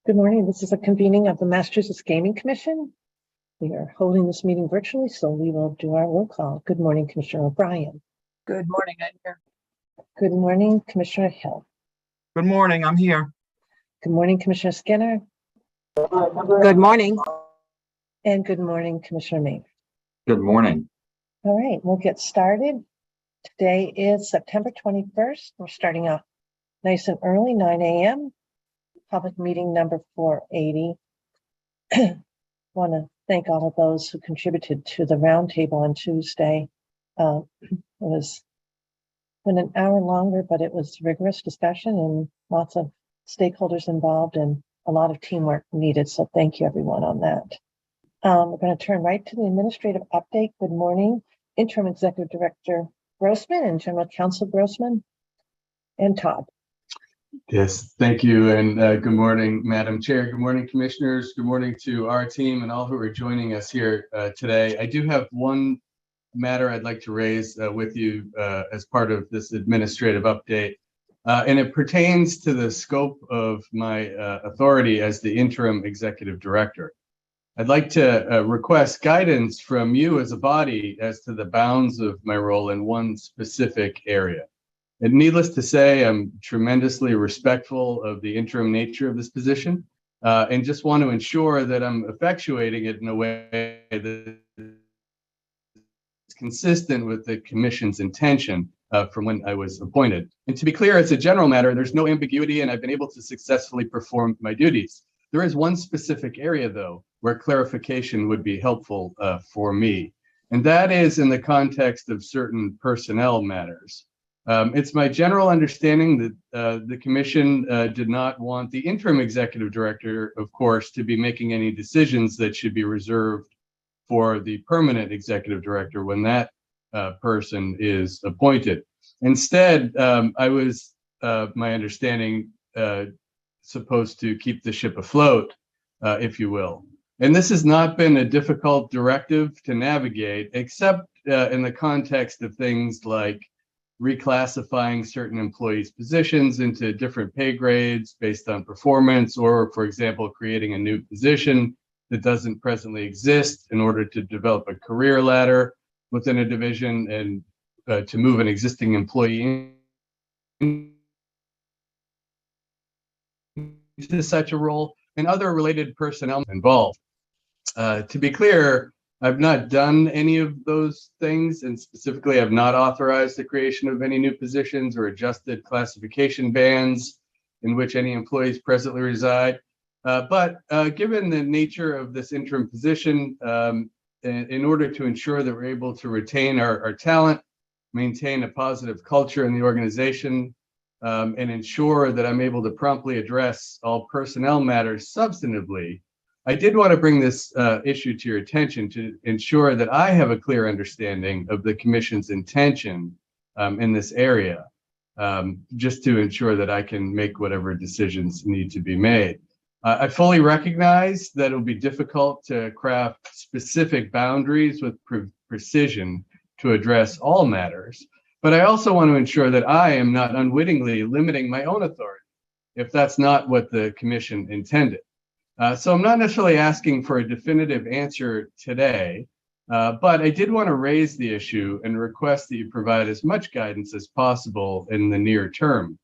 Good morning. This is a convening of the Massachusetts Gaming Commission. We are holding this meeting virtually, so we will do our roll call. Good morning, Commissioner O'Brien. Good morning, I'm here. Good morning, Commissioner Hill. Good morning, I'm here. Good morning, Commissioner Skinner. Good morning. And good morning, Commissioner Maynard. Good morning. All right, we'll get started. Today is September 21st. We're starting off nice and early, 9 a.m. Public meeting number 480. Want to thank all of those who contributed to the roundtable on Tuesday. It was an hour longer, but it was rigorous discussion and lots of stakeholders involved and a lot of teamwork needed. So thank you everyone on that. We're going to turn right to the administrative update. Good morning, Interim Executive Director Grossman and General Counsel Grossman and Todd. Yes, thank you. And good morning, Madam Chair. Good morning, Commissioners. Good morning to our team and all who are joining us here today. I do have one matter I'd like to raise with you as part of this administrative update. And it pertains to the scope of my authority as the Interim Executive Director. I'd like to request guidance from you as a body as to the bounds of my role in one specific area. And needless to say, I'm tremendously respectful of the interim nature of this position and just want to ensure that I'm effectuating it in a way that is consistent with the Commission's intention from when I was appointed. And to be clear, as a general matter, there's no ambiguity and I've been able to successfully perform my duties. There is one specific area, though, where clarification would be helpful for me, and that is in the context of certain personnel matters. It's my general understanding that the Commission did not want the Interim Executive Director, of course, to be making any decisions that should be reserved for the permanent Executive Director when that person is appointed. Instead, I was, my understanding, supposed to keep the ship afloat, if you will. And this has not been a difficult directive to navigate, except in the context of things like reclassifying certain employees' positions into different pay grades based on performance, or, for example, creating a new position that doesn't presently exist in order to develop a career ladder within a division and to move an existing employee into such a role, and other related personnel involved. To be clear, I've not done any of those things, and specifically I've not authorized the creation of any new positions or adjusted classification bands in which any employees presently reside. But given the nature of this interim position, in order to ensure that we're able to retain our talent, maintain a positive culture in the organization, and ensure that I'm able to promptly address all personnel matters substantively, I did want to bring this issue to your attention to ensure that I have a clear understanding of the Commission's intention in this area, just to ensure that I can make whatever decisions need to be made. I fully recognize that it'll be difficult to craft specific boundaries with precision to address all matters, but I also want to ensure that I am not unwittingly limiting my own authority if that's not what the Commission intended. So I'm not necessarily asking for a definitive answer today, but I did want to raise the issue and request that you provide as much guidance as possible in the near term.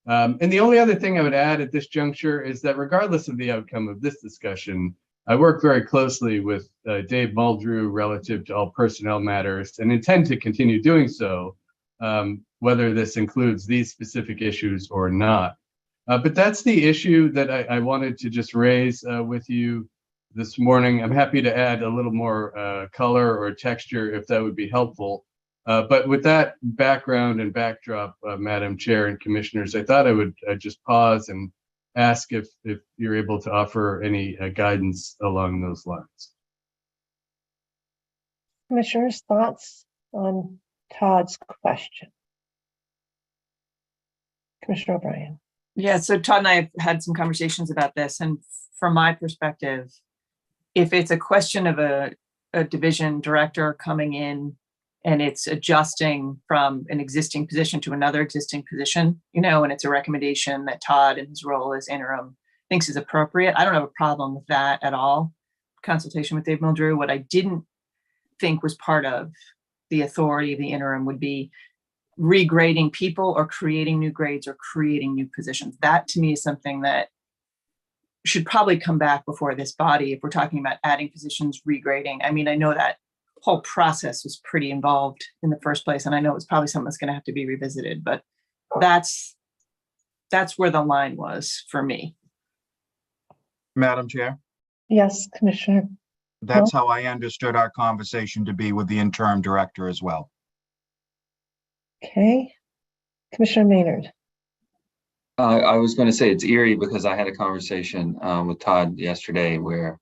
And the only other thing I would add at this juncture is that regardless of the outcome of this discussion, I work very closely with Dave Muldrew relative to all personnel matters and intend to continue doing so, whether this includes these specific issues or not. But that's the issue that I wanted to just raise with you this morning. I'm happy to add a little more color or texture if that would be helpful. But with that background and backdrop, Madam Chair and Commissioners, I thought I would just pause and ask if you're able to offer any guidance along those lines. Commissioners, thoughts on Todd's question? Commissioner O'Brien. Yeah, so Todd and I have had some conversations about this, and from my perspective, if it's a question of a division director coming in and it's adjusting from an existing position to another existing position, and it's a recommendation that Todd in his role as interim thinks is appropriate. I don't have a problem with that at all. Consultation with Dave Mildrew. What I didn't think was part of the authority of the interim would be regrading people or creating new grades or creating new positions. That to me is something that should probably come back before this body if we're talking about adding positions, regrading. I mean, I know that whole process was pretty involved in the first place, and I know it's probably something that's going to have to be revisited, but that's where the line was for me. Madam Chair, Yes, Commissioner. that's how I understood our conversation to be with the interim director as well. Okay. Commissioner Maynard. I was going to say it's eerie because I had a conversation with Todd yesterday where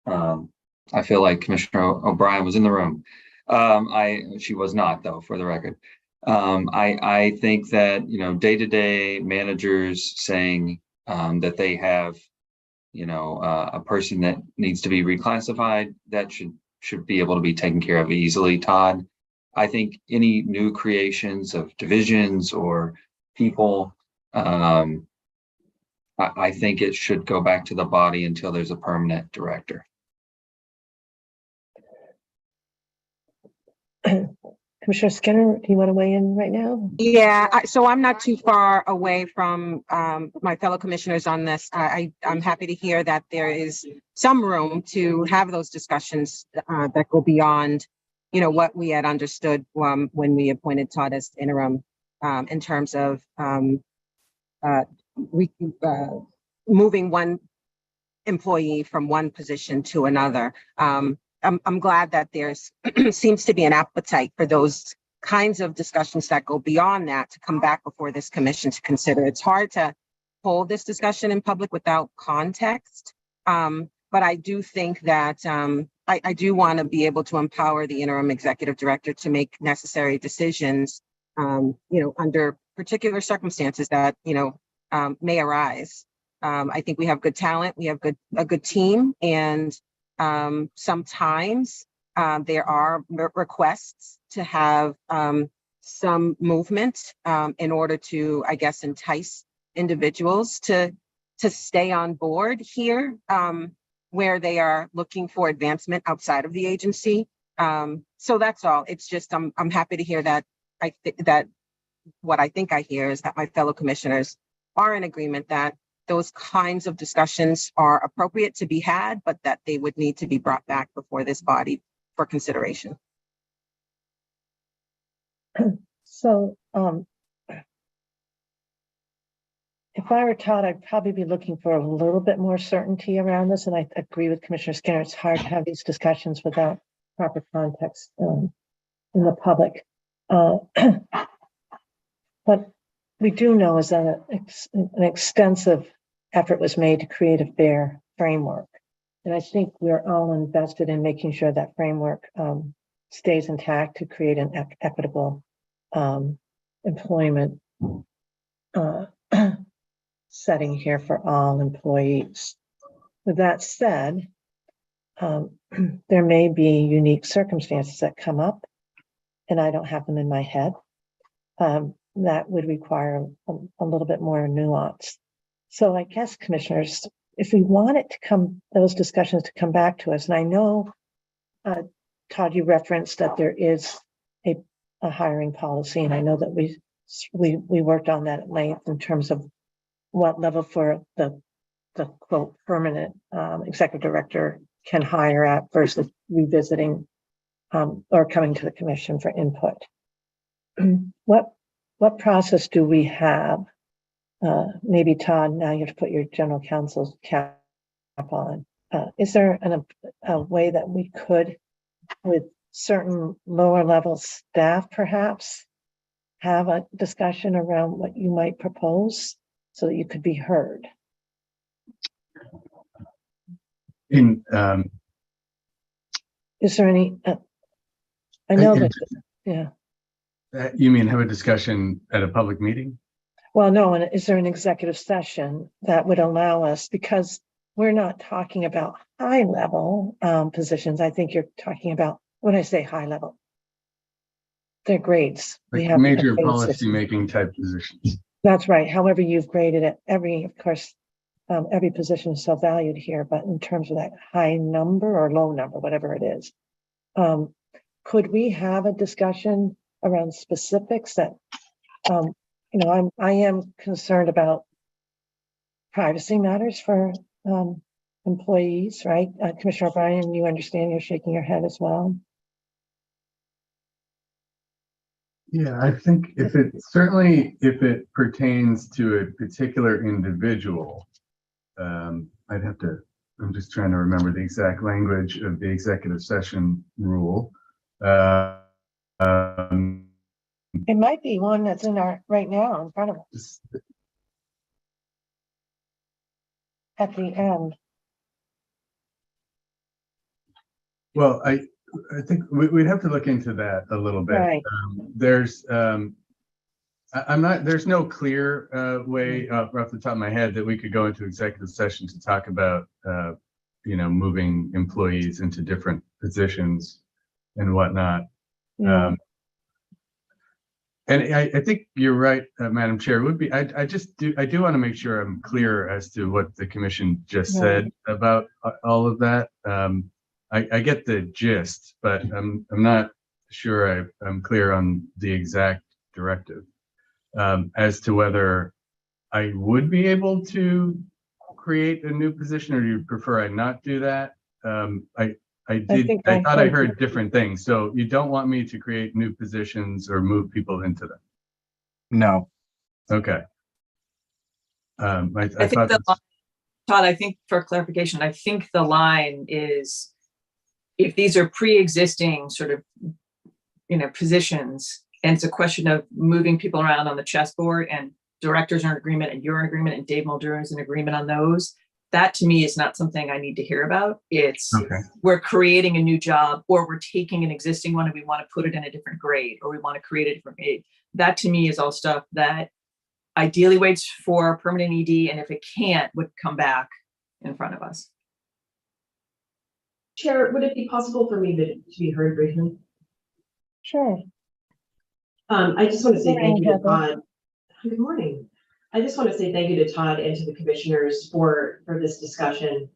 I feel like Commissioner O'Brien was in the room. She was not, though, for the record. I think that, day-to-day managers saying that they have, a person that needs to be reclassified, that should be able to be taken care of easily, Todd. I think any new creations of divisions or people, I think it should go back to the body until there's a permanent director. Commissioner Skinner, do you want to weigh in right now? Yeah, so I'm not too far away from my fellow commissioners on this. I'm happy to hear that there is some room to have those discussions that go beyond, what we had understood when we appointed Todd as interim in terms of moving one employee from one position to another. I'm glad that there's seems to be an appetite for those kinds of discussions that go beyond that to come back before this commission to consider. It's hard to hold this discussion in public without context, but I do think that I do want to be able to empower the interim executive director to make necessary decisions, under particular circumstances that may arise. I think we have good talent, we have a good team, and sometimes there are requests to have some movement in order to, I guess, entice individuals to stay on board here, where they are looking for advancement outside of the agency. So that's all. It's just I'm happy to hear that. That what I think I hear is that my fellow commissioners are in agreement that those kinds of discussions are appropriate to be had, but that they would need to be brought back before this body for consideration. So, if I were Todd, I'd probably be looking for a little bit more certainty around this. And I agree with Commissioner Skinner. It's hard to have these discussions without proper context in the public. What we do know is that an extensive effort was made to create a fair framework. And I think we're all invested in making sure that framework stays intact to create an equitable employment setting here for all employees. With that said, there may be unique circumstances that come up, and I don't have them in my head, that would require a little bit more nuance. So I guess, commissioners, if we want it to those discussions to come back to us, and I know, Todd, you referenced that there is a hiring policy, and I know that we worked on that at length in terms of what level for the quote permanent executive director can hire at versus revisiting or coming to the commission for input. What process do we have? Maybe Todd, now you have to put your general counsel's cap on. Is there a way that we could, with certain lower level staff perhaps, have a discussion around what you might propose so that you could be heard? Is there any, I know that, yeah. You mean have a discussion at a public meeting? Well, no, and is there an executive session that would allow us, because we're not talking about high level positions. I think you're talking about, when I say high level, they're grades. Like we have major grade policy system. making type positions. That's right. However, you've graded it. Of course, every position is so valued here, but in terms of that high number or low number, whatever it is, could we have a discussion around specifics that, I am concerned about privacy matters for employees, right? Commissioner O'Brien, you understand, you're shaking your head as well. Yeah, I think if it pertains to a particular individual, I'm just trying to remember the exact language of the executive session rule. It might be one that's in our right now in front of us at the end. Well, I think we'd have to look into that a little bit. Right. There's no clear way off the top of my head that we could go into executive session to talk about moving employees into different positions and whatnot. Yeah. And I think you're right, Madam Chair. It would be I do want to make sure I'm clear as to what the commission just said about all of that. I get the gist, but I'm not sure I'm clear on the exact directive as to whether I would be able to create a new position, or do you prefer I not do that? I thought I heard different things. So you don't want me to create new positions or move people into them? No. Okay. I think Todd, I think for clarification, I think the line is, if these are pre-existing sort of, positions, and it's a question of moving people around on the chessboard, and directors are in agreement and you're in agreement and Dave Mulder is in agreement on those, that to me is not something I need to hear about. It's We're creating a new job, or we're taking an existing one and we want to put it in a different grade, or we want to create a different grade. That to me is all stuff that ideally waits for a permanent ED, and if it can't, would come back in front of us. Chair, would it be possible for me to be heard briefly? Sure. I just want to say thank you to Todd. Good morning. I just want to say thank you to Todd and to the commissioners for this discussion.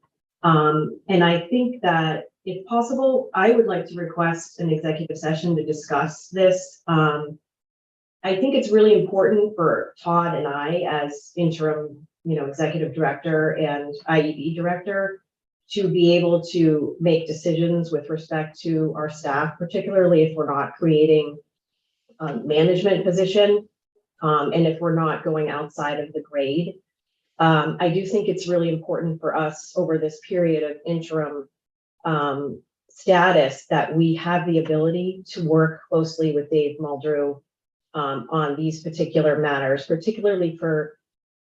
And I think that if possible, I would like to request an executive session to discuss this. I think it's really important for Todd and I, as interim, executive director and IEB director, to be able to make decisions with respect to our staff, particularly if we're not creating a management position, and if we're not going outside of the grade. I do think it's really important for us over this period of interim status that we have the ability to work closely with Dave Muldrew on these particular matters, particularly for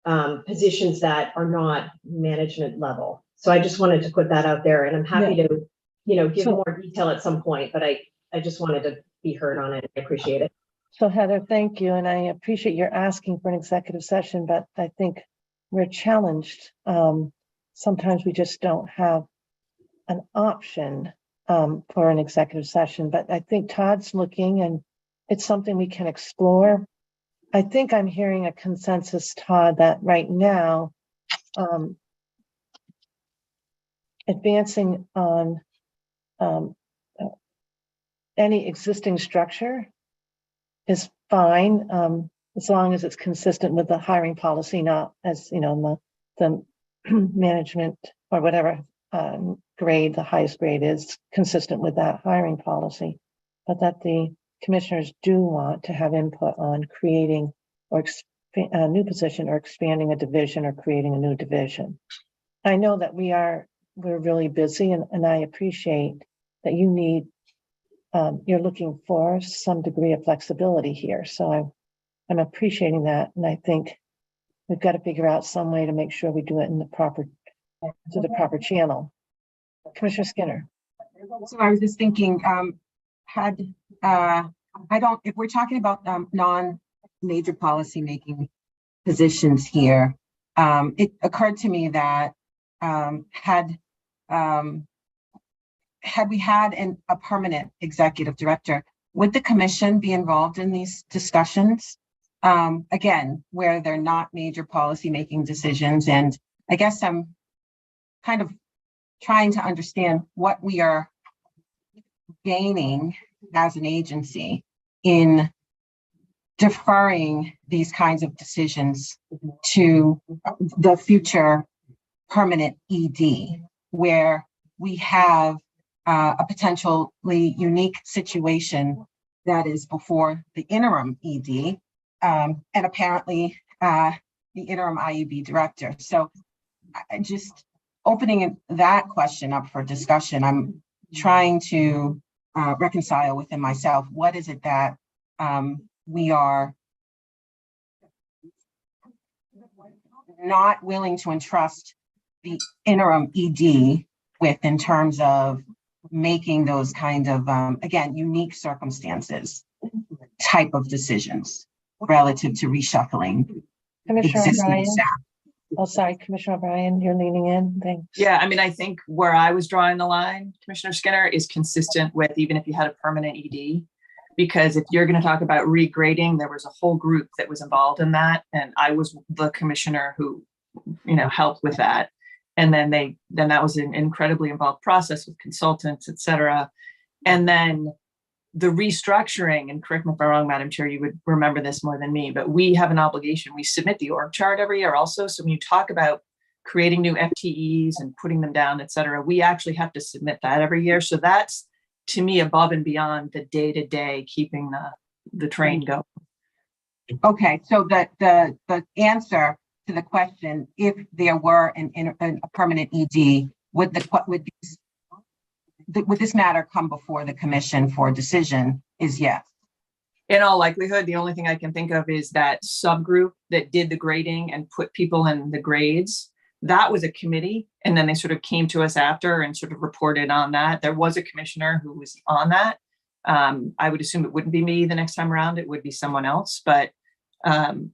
positions that are not management level. So I just wanted to put that out there, and I'm happy to, give more detail at some point, but I just wanted to be heard on it. I appreciate it. So Heather, thank you. And I appreciate your asking for an executive session, but I think we're challenged. Sometimes we just don't have an option for an executive session, but I think Todd's looking, and it's something we can explore. I think I'm hearing a consensus, Todd, that right now, advancing on any existing structure is fine, as long as it's consistent with the hiring policy, not as, the management or whatever grade, the highest grade is consistent with that hiring policy, but that the commissioners do want to have input on creating or a new position, or expanding a division, or creating a new division. I know that we're really busy, and I appreciate that you need, you're looking for some degree of flexibility here. So I'm appreciating that. And I think we've got to figure out some way to make sure we do it in the proper channel. Commissioner Skinner. So I was just thinking, if we're talking about non-major policy-making positions here, it occurred to me that had we had a permanent executive director, would the commission be involved in these discussions? Again, where they're not major policy-making decisions, and I guess I'm kind of trying to understand what we are gaining as an agency in deferring these kinds of decisions to the future permanent ED, where we have a potentially unique situation that is before the interim ED and apparently the interim IUB director. So just opening that question up for discussion, I'm trying to reconcile within myself, what is it that we are not willing to entrust the interim ED with in terms of making those kind of, again, unique circumstances type of decisions relative to reshuffling Commissioner existing O'Brien. staff. Oh, sorry, Commissioner O'Brien, you're leaning in. Thanks. Yeah, I mean, I think where I was drawing the line, Commissioner Skinner, is consistent with even if you had a permanent ED. Because if you're going to talk about regrading, there was a whole group that was involved in that. And I was the commissioner who, helped with that. And then that was an incredibly involved process with consultants, et cetera. And then the restructuring, and correct me if I'm wrong, Madam Chair, you would remember this more than me, but we have an obligation. We submit the org chart every year also. So when you talk about creating new FTEs and putting them down, et cetera, we actually have to submit that every year. So that's, to me, above and beyond the day-to-day keeping the train going. Okay, so the answer to the question, if there were a permanent ED, would this matter come before the commission for decision? Is yes. In all likelihood, the only thing I can think of is that subgroup that did the grading and put people in the grades. That was a committee, and then they sort of came to us after and sort of reported on that. There was a commissioner who was on that. I would assume it wouldn't be me the next time around, it would be someone else. But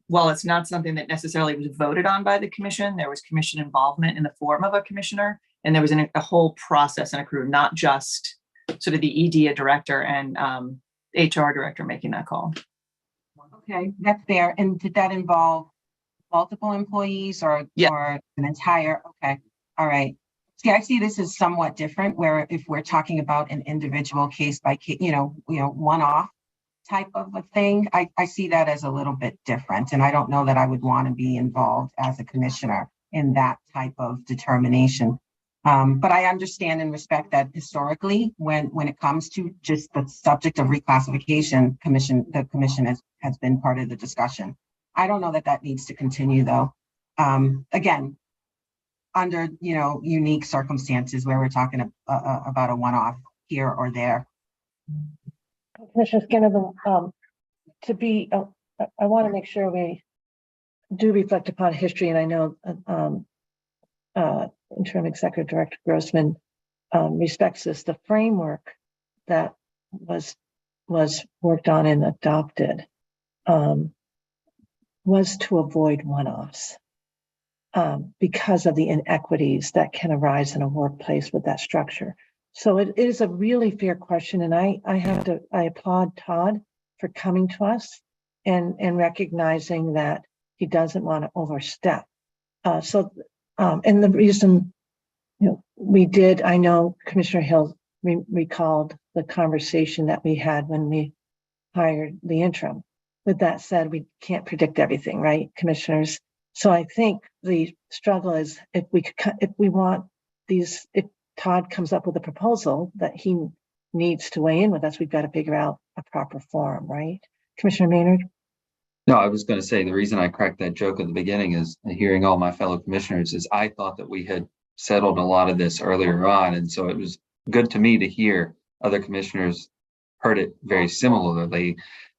while it's not something that necessarily was voted on by the commission, there was commission involvement in the form of a commissioner, and there was a whole process and a crew, not just sort of the ED, a director, and HR director making that call. Okay, that's fair. And did that involve multiple employees or an entire? Okay, all right. See, I see this as somewhat different, where if we're talking about an individual case by case, one-off type of a thing, I see that as a little bit different. And I don't know that I would want to be involved as a commissioner in that type of determination. But I understand and respect that historically, when it comes to just the subject of reclassification, the commission has been part of the discussion. I don't know that needs to continue, though. Again, under unique circumstances where we're talking about a one-off here or there. Commissioner Skinner, I want to make sure we do reflect upon history, and I know Interim Executive Director Grossman respects this. The framework that was worked on and adopted was to avoid one-offs because of the inequities that can arise in a workplace with that structure. So it is a really fair question, and I applaud Todd for coming to us and recognizing that he doesn't want to overstep. And the reason we did, I know Commissioner Hill recalled the conversation that we had when we hired the interim. With that said, we can't predict everything, right, commissioners? So I think the struggle is if Todd comes up with a proposal that he needs to weigh in with us, we've got to figure out a proper forum, right? Commissioner Maynard? No, I was going to say the reason I cracked that joke at the beginning is hearing all my fellow commissioners is I thought that we had settled a lot of this earlier on. And so it was good to me to hear other commissioners heard it very similarly.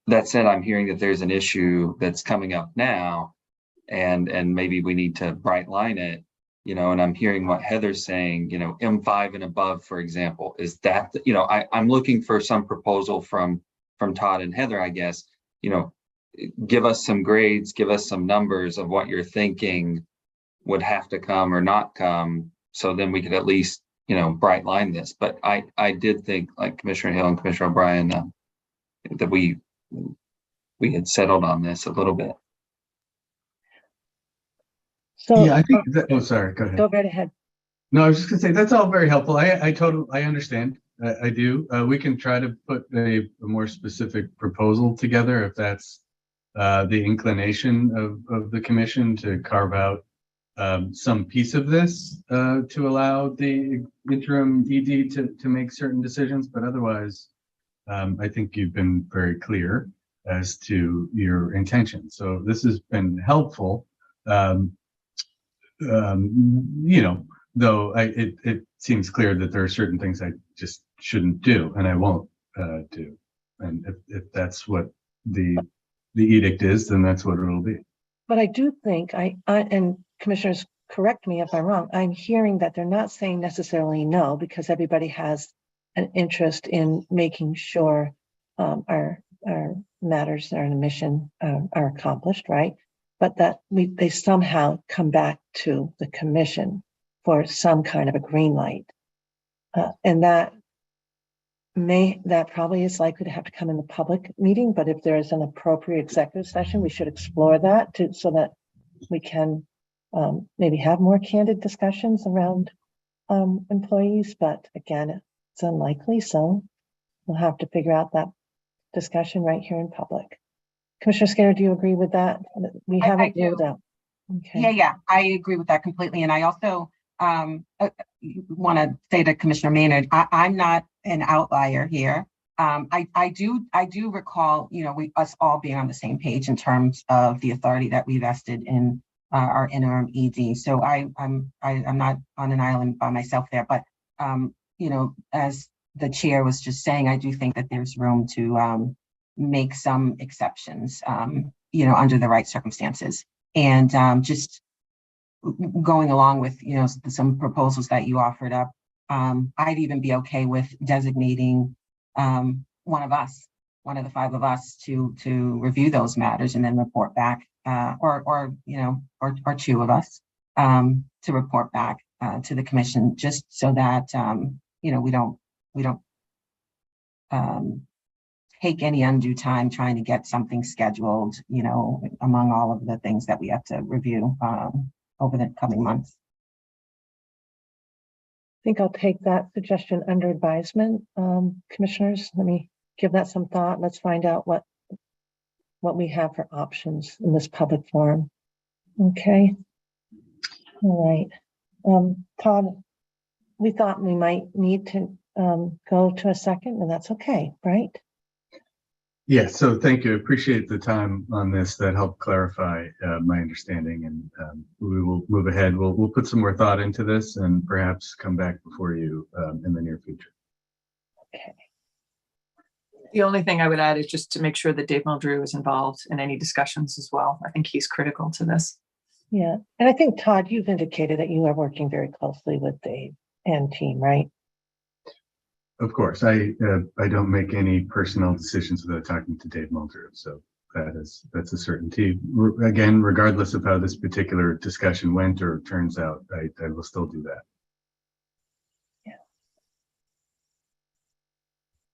That said, I'm hearing that there's an issue that's coming up now and maybe we need to bright line it, and I'm hearing what Heather's saying, M5 and above, for example, is that, I'm looking for some proposal from Todd and Heather, I guess, give us some grades, give us some numbers of what you're thinking would have to come or not come. So then we could at least, bright line this. But I did think, like Commissioner Hill and Commissioner O'Brien, that we had settled on this a little bit. So. Yeah, I think that, oh, sorry, go ahead. Go right ahead. No, I was just gonna say, that's all very helpful. I understand. I do. We can try to put a more specific proposal together if that's the inclination of the commission to carve out some piece of this to allow the interim ED to make certain decisions, but otherwise, I think you've been very clear as to your intention. So this has been helpful. You know, though it seems clear that there are certain things I just shouldn't do and I won't do. And if that's what the edict is, then that's what it will be. But I do think and commissioners, correct me if I'm wrong, I'm hearing that they're not saying necessarily no, because everybody has an interest in making sure our matters, our mission are accomplished, right? But that they somehow come back to the commission for some kind of a green light. And that probably is likely to have to come in the public meeting, but if there's an appropriate executive session, we should explore that so that we can maybe have more candid discussions around employees. But again, it's unlikely, so we'll have to figure out that discussion right here in public. Commissioner Skinner, do you agree with that? We haven't ruled out. Okay. Yeah, I agree with that completely. And I also want to say to Commissioner Maynard, I'm not an outlier here. I do recall, you know, us all being on the same page in terms of the authority that we vested in our interim ED. So I'm not on an island by myself there, but you know, as the chair was just saying, I do think that there's room to make some exceptions, you know, under the right circumstances. And just going along with, you know, some proposals that you offered up, I'd even be okay with designating one of the five of us to review those matters and then report back, or you know, or two of us to report back to the commission, just so that you know, we don't take any undue time trying to get something scheduled, you know, among all of the things that we have to review over the coming months. I think I'll take that suggestion under advisement. Commissioners, let me give that some thought. Let's find out what we have for options in this public forum. Okay. All right. Todd, we thought we might need to go to a second, and that's okay, right? Yes, so thank you. I appreciate the time on this. That helped clarify my understanding, and we will move ahead. We'll put some more thought into this and perhaps come back before you in the near future. Okay. The only thing I would add is just to make sure that Dave Muldrew is involved in any discussions as well. I think he's critical to this. Yeah, and I think, Todd, you've indicated that you are working very closely with Dave and team, right? Of course, I don't make any personal decisions without talking to Dave Muldrew, so that's a certainty. Again, regardless of how this particular discussion went or turns out, I will still do that. Yeah.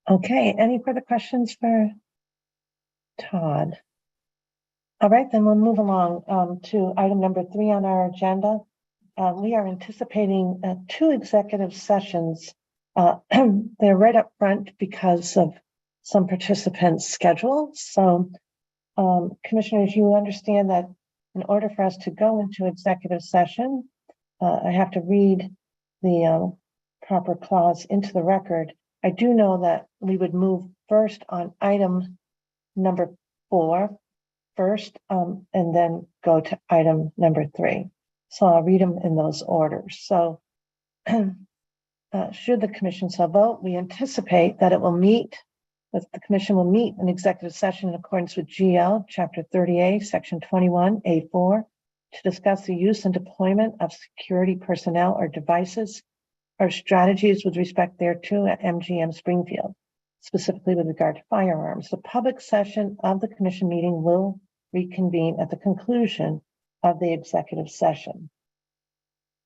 Okay, any further questions for Todd? All right, then we'll move along to item number 3 on our agenda. We are anticipating 2 executive sessions. They're right up front because of some participants' schedules. So, commissioners, you understand that in order for us to go into executive session, I have to read the proper clause into the record. I do know that we would move first on item number 4 first, and then go to item number 3. So I'll read them in those orders. So should the commission so vote, we anticipate that the commission will meet an executive session in accordance with GL Chapter 30A, Section 21A4, to discuss the use and deployment of security personnel or devices or strategies with respect thereto at MGM Springfield, specifically with regard to firearms. The public session of the commission meeting will reconvene at the conclusion of the executive session.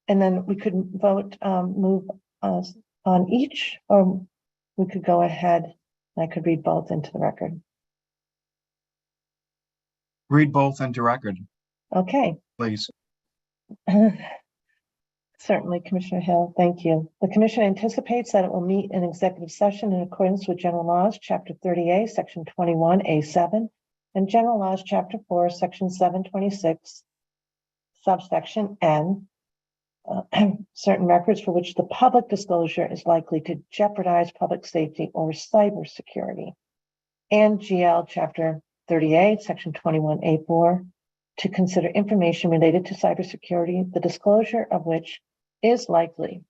And then we could vote, move on each, or we could go ahead. I could read both into the record. Read both into record, Okay. please. Certainly, Commissioner Hill, thank you. The commission anticipates that it will meet in executive session in accordance with General Laws, Chapter 30A, Section 21A7, and General Laws, Chapter 4, Section 726, subsection N, certain records for which the public disclosure is likely to jeopardize public safety or cybersecurity, and GL Chapter 38, Section 21A4, to consider information related to cybersecurity, the disclosure of which is likely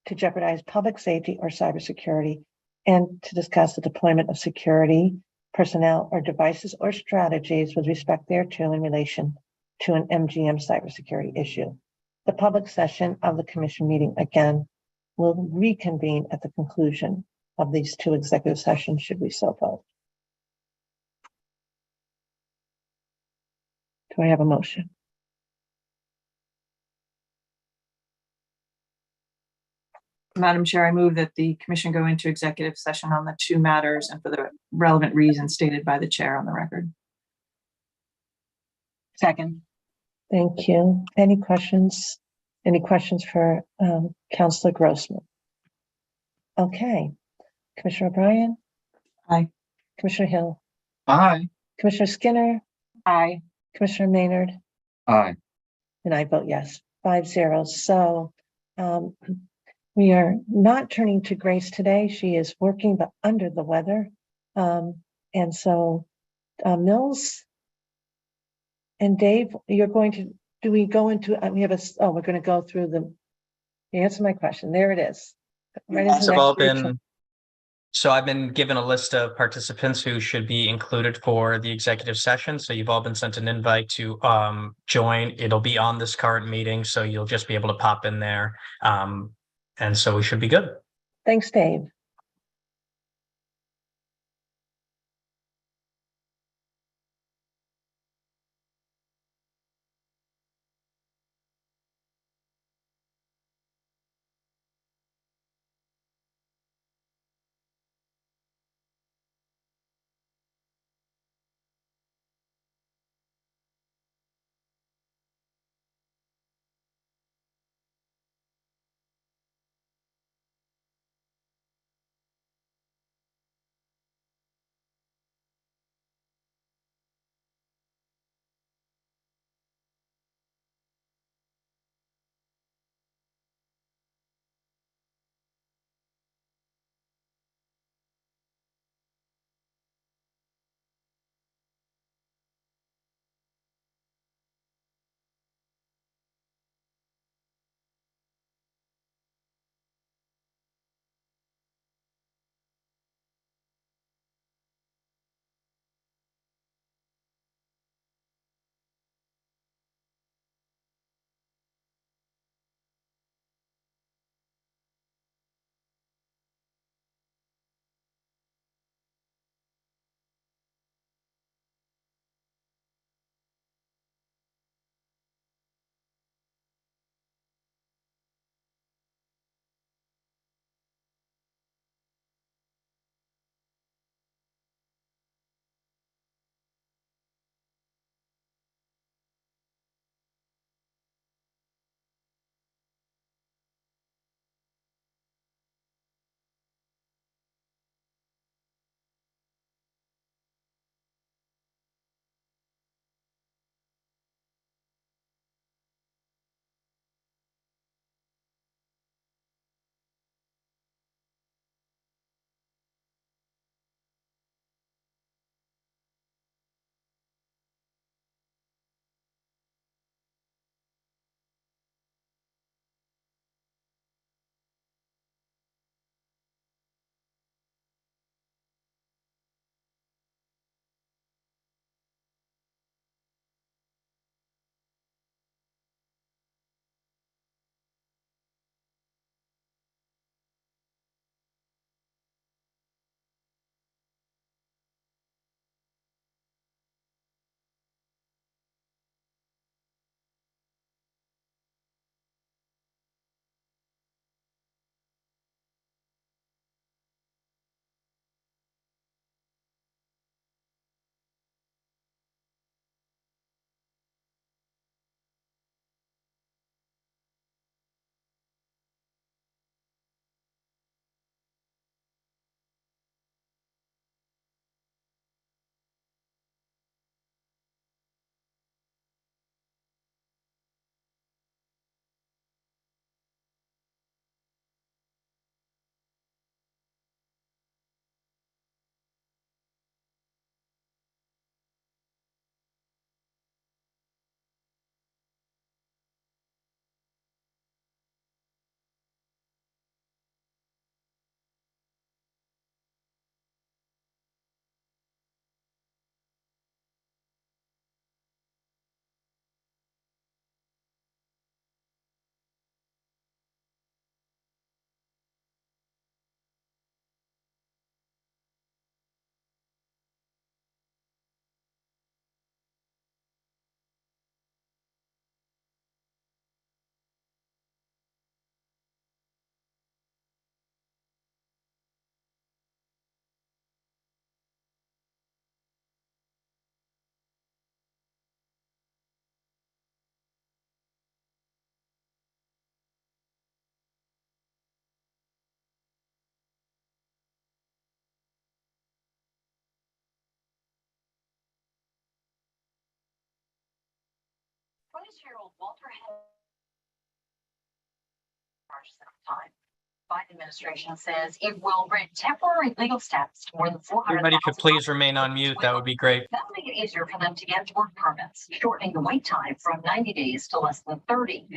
to jeopardize public safety or cybersecurity, and to discuss the deployment of security personnel or devices or strategies with respect thereto in relation to an MGM cybersecurity issue. The public session of the commission meeting again will reconvene at the conclusion of these two executive sessions, should we so vote. Do I have a motion? Madam Chair, I move that the commission go into executive session on the two matters and for the relevant reasons stated by the chair on the record. Second. Thank you. Any questions? Any questions for Councilor Grossman? Okay. Commissioner O'Brien? Aye. Commissioner Hill? Aye. Commissioner Skinner? Aye. Commissioner Maynard? Aye. And I vote yes, 5-0. So we are not turning to Grace today. She is working, but under the weather. And so Mills and Dave, you're going to, do we go into, we have we're going to go through you answer my question. There it is. Right into So next week. So I've been given a list of participants who should be included for the executive session. So you've all been sent an invite to join. It'll be on this current meeting, so you'll just be able to pop in there. And so we should be good. Thanks, Dave. Gerald Walter had time. Biden administration says it will grant temporary legal status to more than 400. Everybody could please remain on mute. That would be great. That'll make it easier for them to get work permits, shortening the wait time from 90 days to less than 30.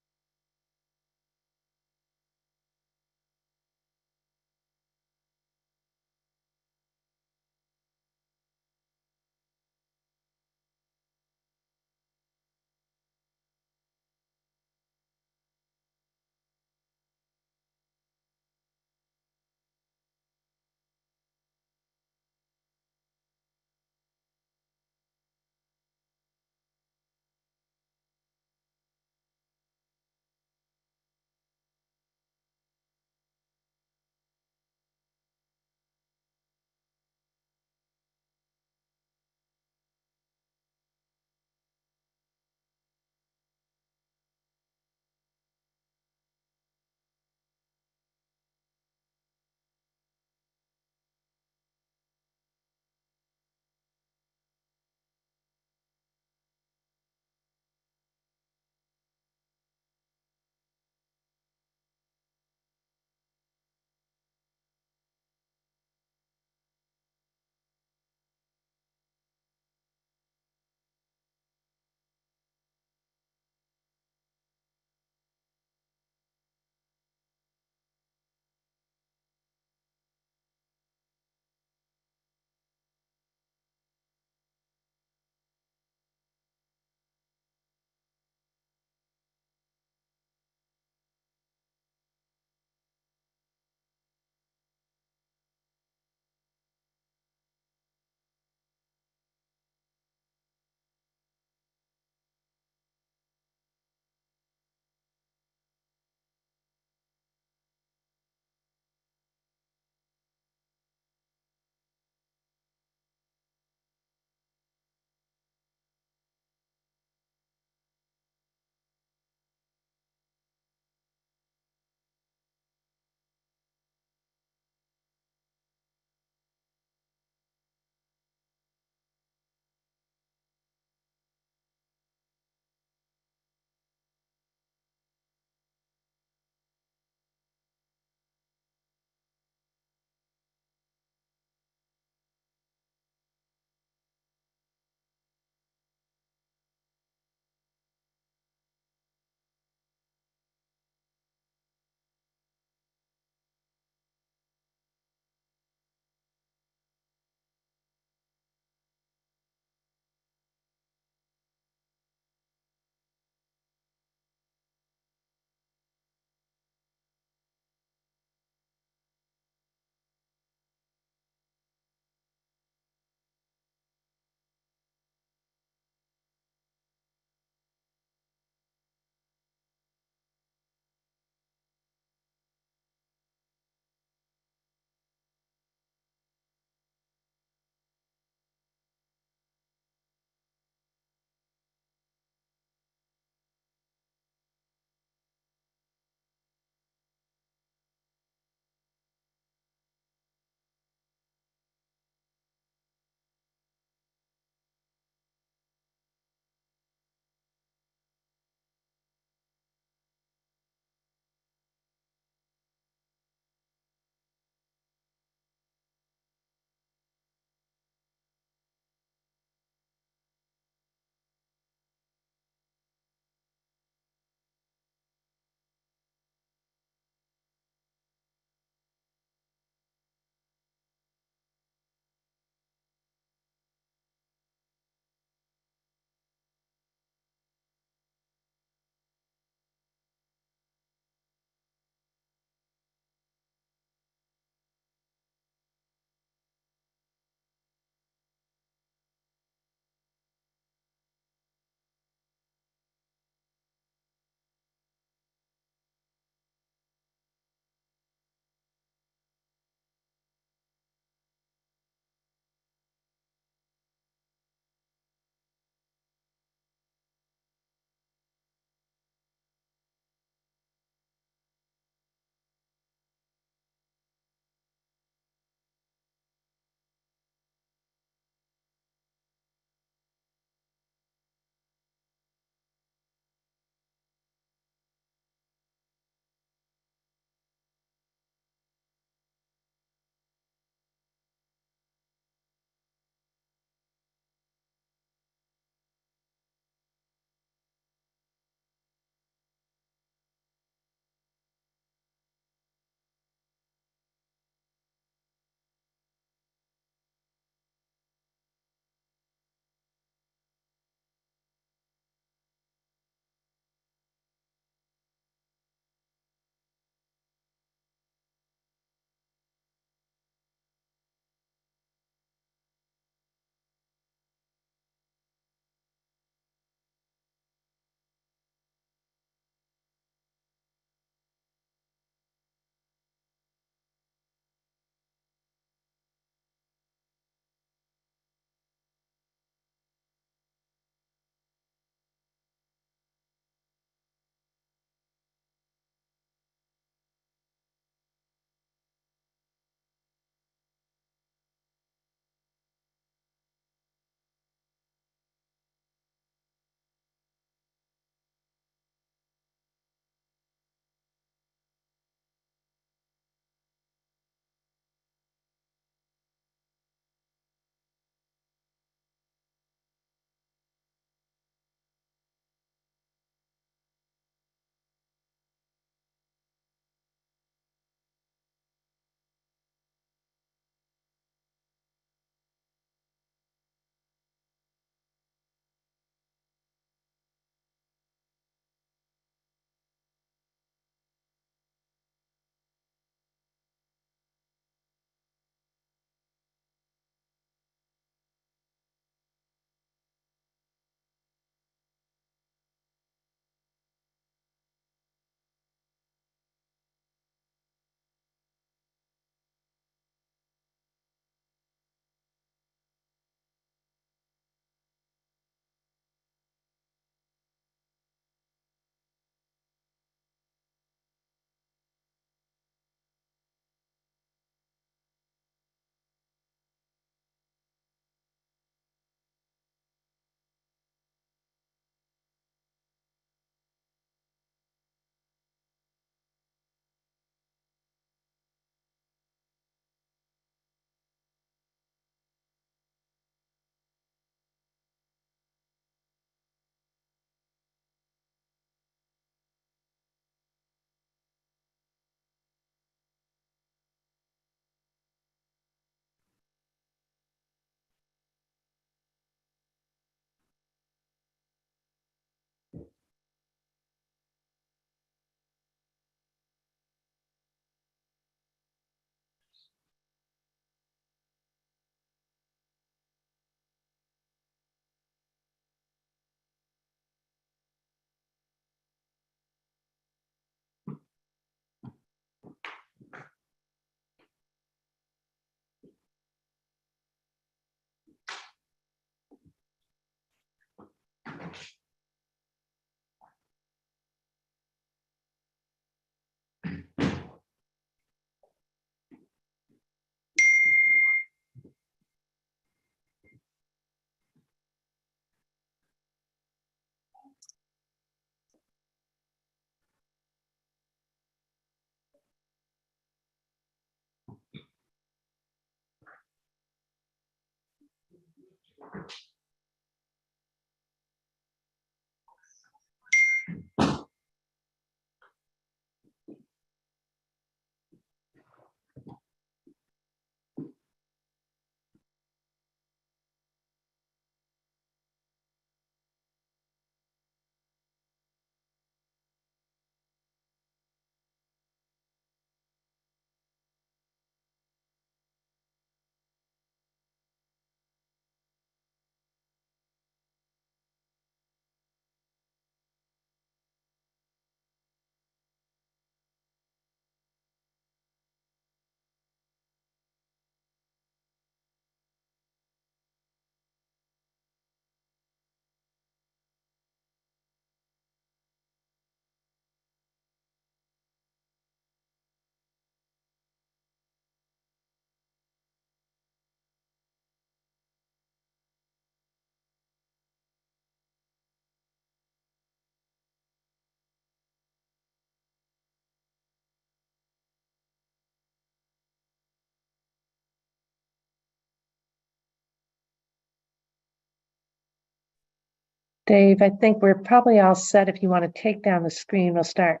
Dave, I think we're probably all set. If you want to take down the screen, we'll start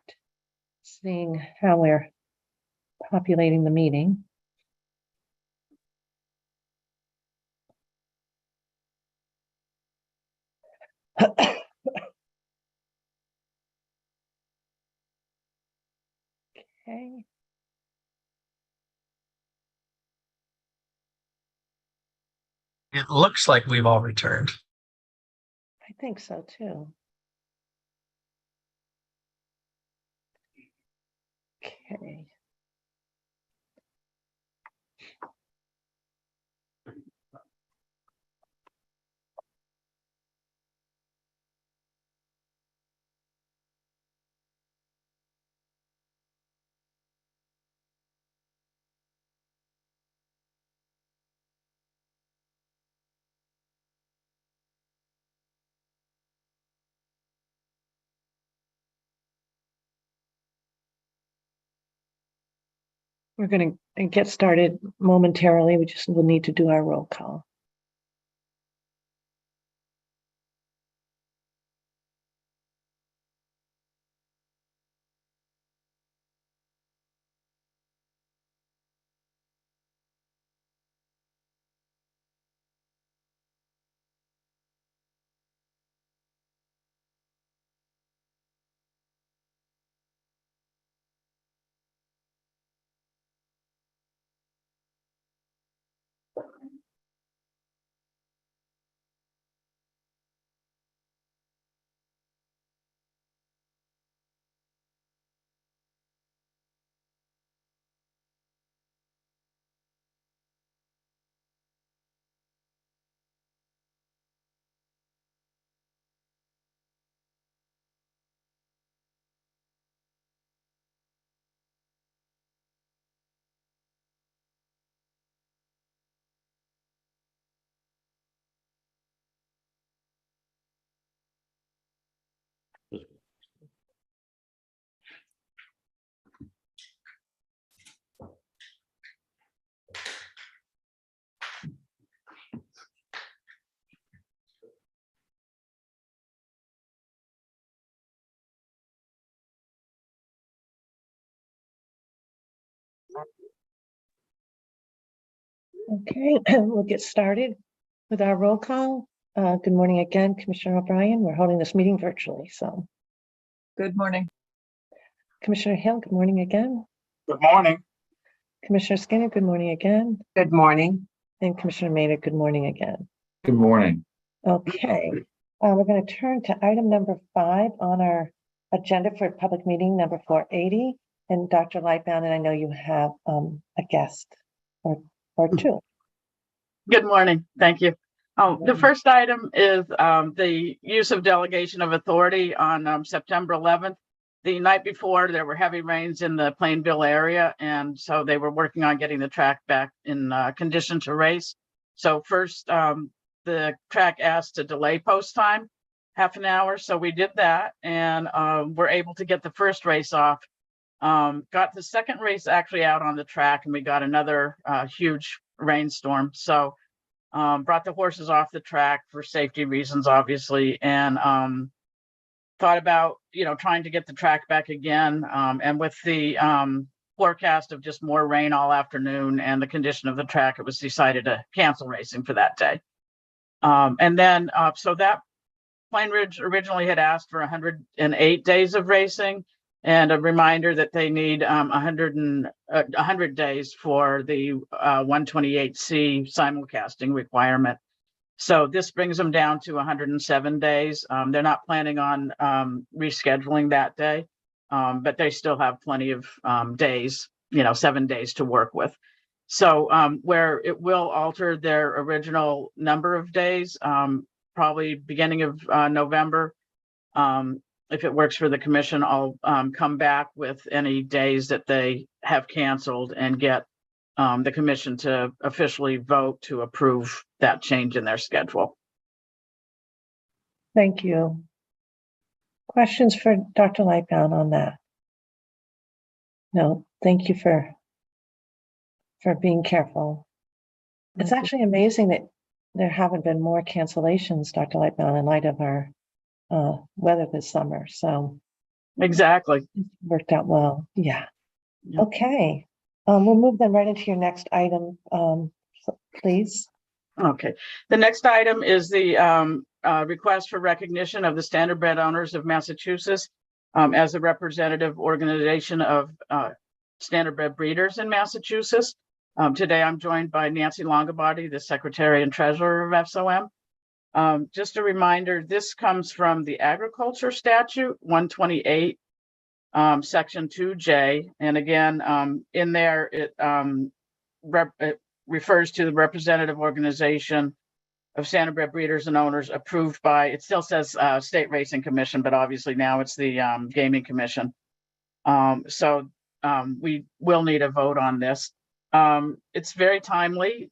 seeing how we're populating the meeting. Okay. It looks like we've all returned. I think so too. Okay. We're going to get started momentarily. We just will need to do our roll call. Okay, we'll get started with our roll call. Good morning again, Commissioner O'Brien. We're holding this meeting virtually, so. Good morning. Commissioner Hill, good morning again. Good morning. Commissioner Skinner, good morning again. Good morning. And Commissioner Maynard, good morning again. Good morning. Okay, we're going to turn to item number 5 on our agenda for public meeting number 480. And Dr. Lightbound, and I know you have a guest or two. Good morning. Thank you. The first item is the use of delegation of authority on September 11th. The night before, there were heavy rains in the Plainville area, and so they were working on getting the track back in condition to race. So first, the track asked to delay post time half an hour, so we did that, and we're able to get the first race off. Got the second race actually out on the track, and we got another huge rainstorm. So brought the horses off the track for safety reasons, obviously, and thought about, trying to get the track back again. And with the forecast of just more rain all afternoon and the condition of the track, it was decided to cancel racing for that day. And then, so that Plain Ridge originally had asked for 108 days of racing, and a reminder that they need 100 days for the 128C simulcasting requirement. So this brings them down to 107 days. They're not planning on rescheduling that day, but they still have plenty of days, 7 days to work with. So where it will alter their original number of days, probably beginning of November. If it works for the commission, I'll come back with any days that they have canceled and get the commission to officially vote to approve that change in their schedule. Thank you. Questions for Dr. Lightbound on that? No, thank you for being careful. It's actually amazing that there haven't been more cancellations, Dr. Lightbound, in light of our weather this summer. So exactly, it worked out well. Yeah. Yep. Okay. We'll move then right into your next item, please. Okay. The next item is the request for recognition of the Standardbred Owners of Massachusetts as a representative organization of Standardbred breeders in Massachusetts. Today, I'm joined by Nancy Longabody, the Secretary and Treasurer of SOM. Just a reminder, this comes from the Agriculture Statute 128, Section 2J. And again, in there, it refers to the representative organization of Standardbred breeders and owners approved by, it still says State Racing Commission, but obviously now it's the Gaming Commission. So we will need a vote on this. It's very timely.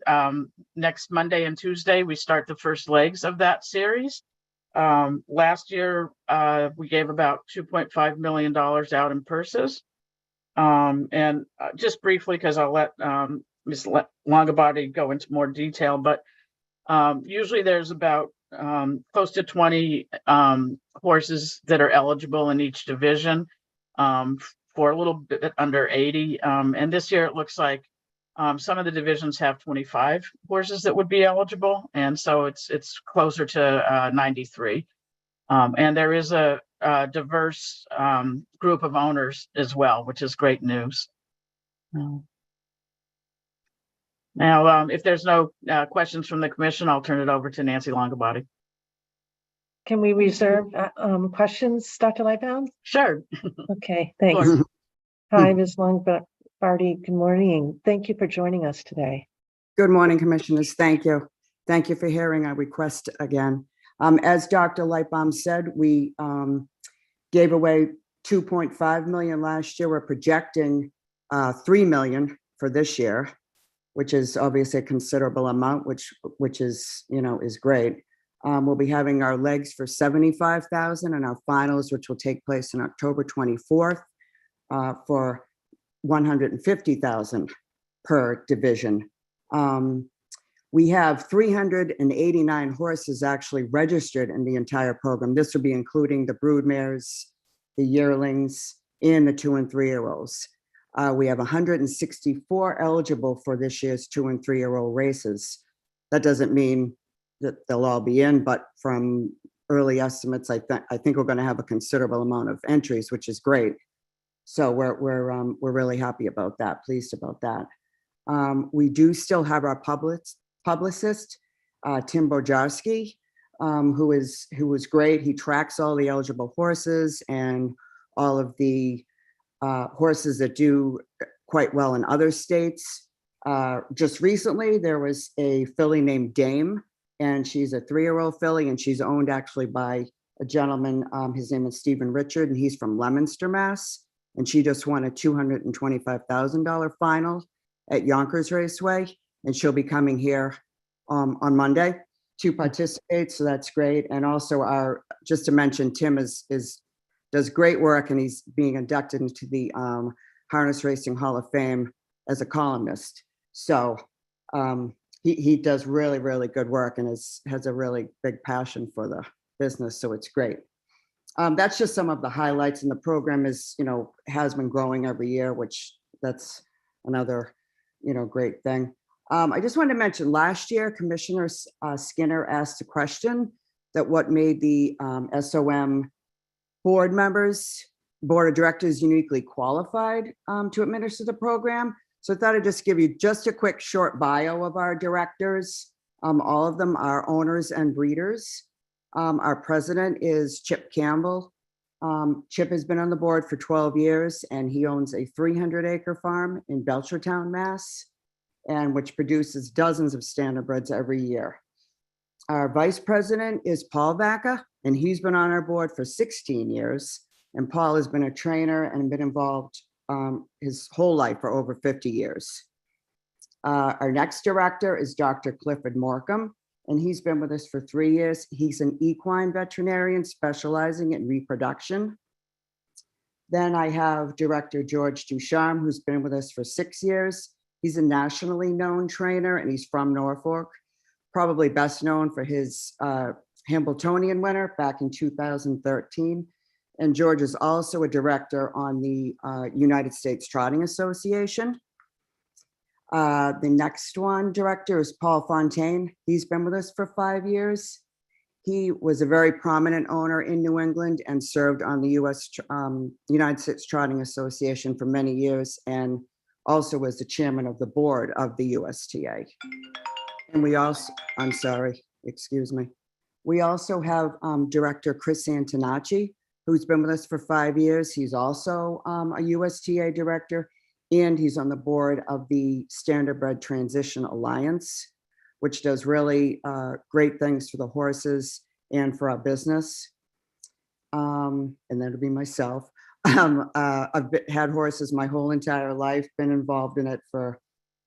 Next Monday and Tuesday, we start the first legs of that series. Last year, we gave about $2.5 million out in purses. And just briefly, because I'll let Ms. Longabody go into more detail, but usually there's about close to 20 horses that are eligible in each division for a little bit under 80. And this year it looks like some of the divisions have 25 horses that would be eligible. And so it's closer to 93. And there is a diverse group of owners as well, which is great news. Now, if there's no questions from the commission, I'll turn it over to Nancy Longabody. Can we reserve questions, Dr. Lightbound? Sure. Okay, thanks. Sure. Hi, Ms. Longabody. Good morning. Thank you for joining us today. Good morning, commissioners. Thank you. Thank you for hearing our request again. As Dr. Lightbaum said, we gave away 2.5 million last year. We're projecting 3 million for this year, which is obviously a considerable amount, which is, is great. We'll be having our legs for 75,000 and our finals, which will take place on October 24th for 150,000 per division. We have 389 horses actually registered in the entire program. This would be including the broodmares, the yearlings, and the 2- and 3-year-olds. We have 164 eligible for this year's 2- and 3-year-old races. That doesn't mean that they'll all be in, but from early estimates, I think we're going to have a considerable amount of entries, which is great. So we're really happy about that, pleased about that. We do still have our publicist, Tim Bojarski, who was great. He tracks all the eligible horses and all of the horses that do quite well in other states. Just recently, there was a filly named Dame, and she's a 3-year-old filly, and she's owned actually by a gentleman. His name is Stephen Richard, and he's from Leominster, Mass. And she just won a $225,000 final at Yonkers Raceway, and she'll be coming here on Monday to participate. So that's great. And also just to mention, Tim does great work, and he's being inducted into the Harness Racing Hall of Fame as a columnist. So he does really, really good work and has a really big passion for the business. So it's great. That's just some of the highlights, and the program is, has been growing every year, which that's another, great thing. I just wanted to mention last year, Commissioner Skinner asked a question that what made the SOM board of directors uniquely qualified to administer the program. So I thought I'd just give you just a quick short bio of our directors. All of them are owners and breeders. Our president is Chip Campbell. Chip has been on the board for 12 years, and he owns a 300-acre farm in Belchertown, Mass, and which produces dozens of standardbreds every year. Our vice president is Paul Vaca, and he's been on our board for 16 years. And Paul has been a trainer and been involved his whole life for over 50 years. Our next director is Dr. Clifford Morcom, and he's been with us for 3 years. He's an equine veterinarian specializing in reproduction. Then I have Director George Ducharme, who's been with us for 6 years. He's a nationally known trainer, and he's from Norfolk, probably best known for his Hambletonian winner back in 2013. And George is also a director on the United States Trotting Association. The next one director is Paul Fontaine. He's been with us for 5 years. He was a very prominent owner in New England and served on the United States Trotting Association for many years, and also was the chairman of the board of the USTA. And we also, I'm sorry, excuse me. We also have Director Chris Antonacci, who's been with us for 5 years. He's also a USTA director, and he's on the board of the Standardbred Transition Alliance, which does really great things for the horses and for our business. And that'll be myself. I've had horses my whole entire life, been involved in it for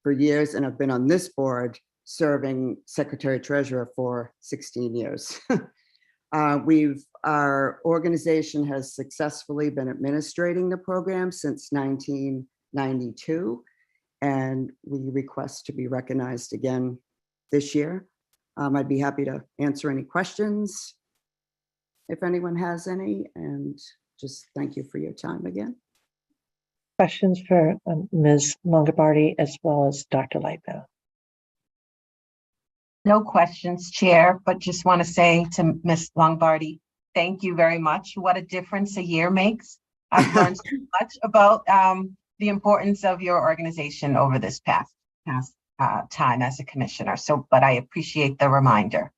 years, and I've been on this board serving Secretary Treasurer for 16 years. Our organization has successfully been administrating the program since 1992, and we request to be recognized again this year. I'd be happy to answer any questions if anyone has any, and just thank you for your time again. Questions for Ms. Longobardi as well as Dr. Lightbow? No questions, Chair, but just want to say to Ms. Longbardi, thank you very much. What a difference a year makes. I've learned so much about the importance of your organization over this past time as a commissioner. But I appreciate the reminder.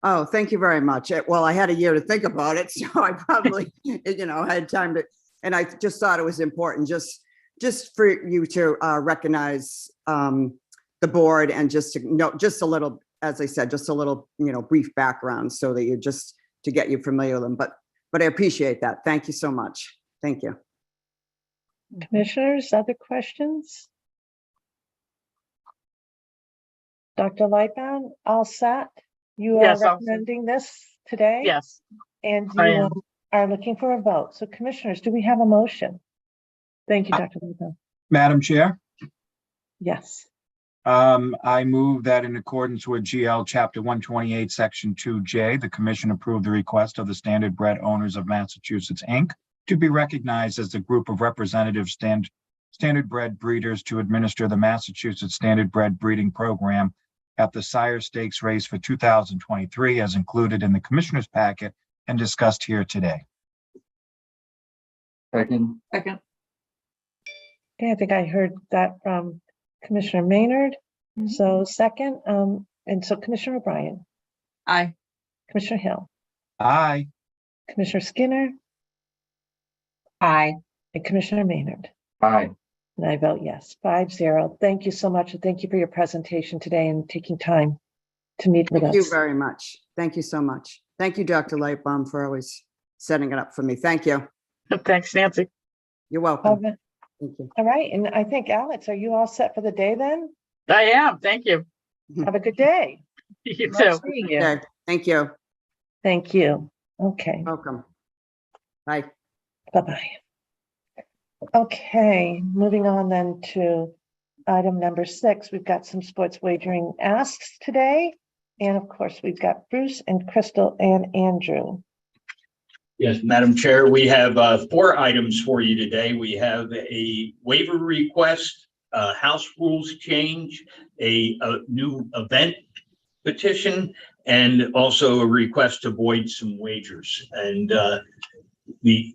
Oh, thank you very much. Well, I had a year to think about it, so I probably, had time to, and I just thought it was important just for you to recognize the board and just to know just a little, as I said, just a little, brief background so that to get you familiar with them. But I appreciate that. Thank you so much. Thank you. Commissioners, other questions? Dr. Lightbound, all set? You are Yes, all set. recommending this today? Yes, And I you am. are looking for a vote. So commissioners, do we have a motion? Thank you, Dr. Lightbound. Madam Chair, Yes. I move that in accordance with GL Chapter 128, Section 2J, the commission approve the request of the Standardbred Owners of Massachusetts, Inc. to be recognized as the group of representative standardbred breeders to administer the Massachusetts Standardbred Breeding Program at the Sire Stakes race for 2023 as included in the commissioner's packet and discussed here today. Second. Second. Okay, I think I heard that from Commissioner Maynard. So second, and so Commissioner O'Brien, Aye. Commissioner Hill, Aye. Commissioner Skinner, Aye. and Commissioner Maynard. Aye. And I vote yes, 5-0. Thank you so much. And thank you for your presentation today and taking time to meet with Thank us. you very much. Thank you so much. Thank you, Dr. Lightbaum, for always setting it up for me. Thank you. Thanks, Nancy. You're welcome. Okay. Thank you. All right. And I think, Alex, are you all set for the day then? I am. Thank you. Have a good day. You Nice too. seeing you. Okay, thank you. Thank you. Okay. Welcome. Bye. Bye-bye. Okay, moving on then to Item number 6, we've got some sports wagering asks today. And of course, we've got Bruce and Crystal and Andrew. Yes, Madam Chair, we have 4 items for you today. We have a waiver request, house rules change, a new event petition, and also a request to void some wagers. And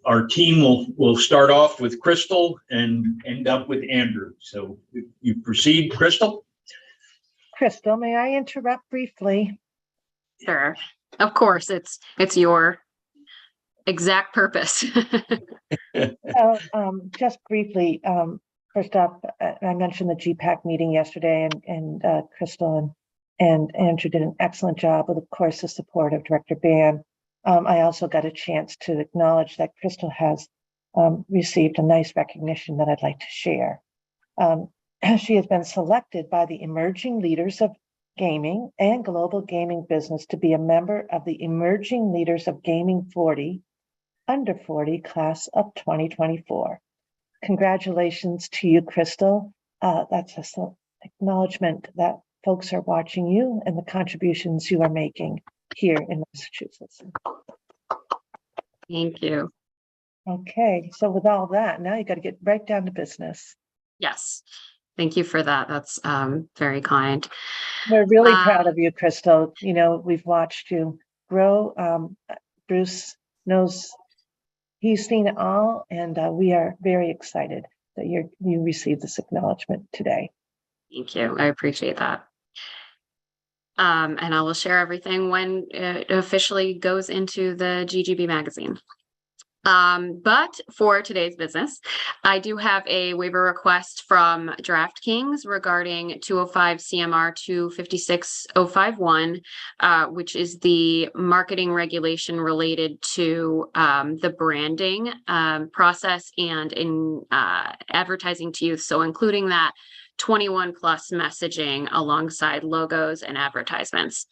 our team will start off with Crystal and end up with Andrew. So you proceed, Crystal. Crystal, may I interrupt briefly? Sure. Of course, it's your exact purpose. So, just briefly, first off, I mentioned the GPAC meeting yesterday, and Crystal and Andrew did an excellent job with, of course, the support of Director Ban. I also got a chance to acknowledge that Crystal has received a nice recognition that I'd like to share. She has been selected by the Emerging Leaders of Gaming and Global Gaming Business to be a member of the Emerging Leaders of Gaming 40 Under 40 class of 2024. Congratulations to you, Crystal. That's an acknowledgement that folks are watching you and the contributions you are making here in Massachusetts. Thank you. Okay, so with all that, now you got to get right down to business. Yes. Thank you for that. That's very kind. We're really proud of you, Crystal. You know, we've watched you grow. Bruce knows he's seen it all, and we are very excited that you received this acknowledgement today. Thank you. I appreciate that. And I will share everything when it officially goes into the GGB magazine. But for today's business, I do have a waiver request from DraftKings regarding 205 CMR 256051, which is the marketing regulation related to the branding process and in advertising to youth. So including that 21 plus messaging alongside logos and advertisements.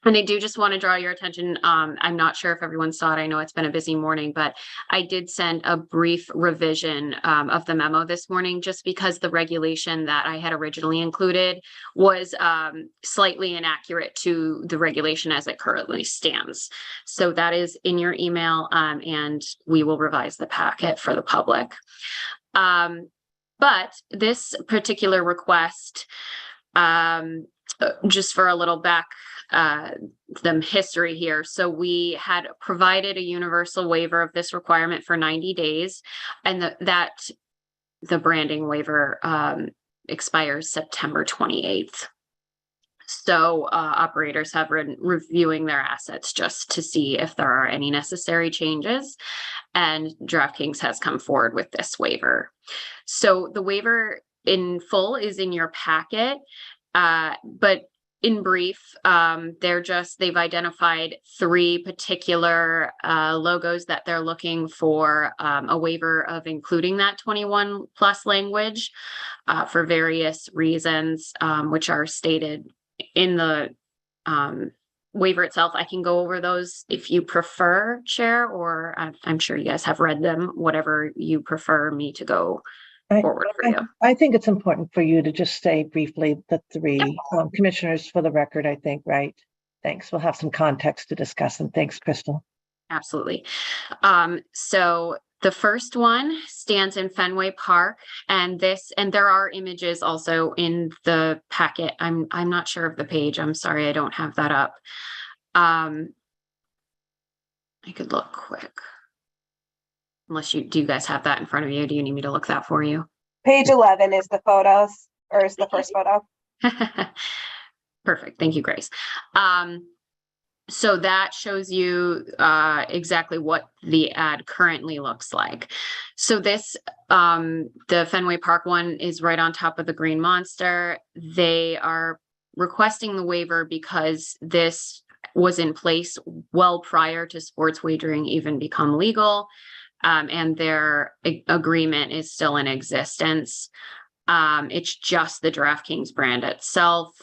And I do just want to draw your attention. I'm not sure if everyone saw it. I know it's been a busy morning, but I did send a brief revision of the memo this morning, just because the regulation that I had originally included was slightly inaccurate to the regulation as it currently stands. So that is in your email, and we will revise the packet for the public. But this particular request, just for a little back, the history here. So we had provided a universal waiver of this requirement for 90 days, and the branding waiver expires September 28th. So operators have been reviewing their assets just to see if there are any necessary changes, and DraftKings has come forward with this waiver. So the waiver in full is in your packet, but in brief, they've identified 3 particular logos that they're looking for a waiver of, including that 21 plus language for various reasons, which are stated in the waiver itself. I can go over those if you prefer, Chair, or I'm sure you guys have read them, whatever you prefer me to go forward for you. I think it's important for you to just say briefly the 3 commissioners for the record, I think, right? Thanks. We'll have some context to discuss, and thanks, Crystal. Absolutely. So the first one stands in Fenway Park, and there are images also in the packet. I'm not sure of the page. I'm sorry, I don't have that up. I could look quick. Unless do you guys have that in front of you? Do you need me to look that for you? Page 11 is the photos, or is the first photo. Perfect. Thank you, Grace. So that shows you exactly what the ad currently looks like. So this, the Fenway Park one is right on top of the Green Monster. They are requesting the waiver because this was in place well prior to sports wagering even become legal. And their agreement is still in existence. It's just the DraftKings brand itself.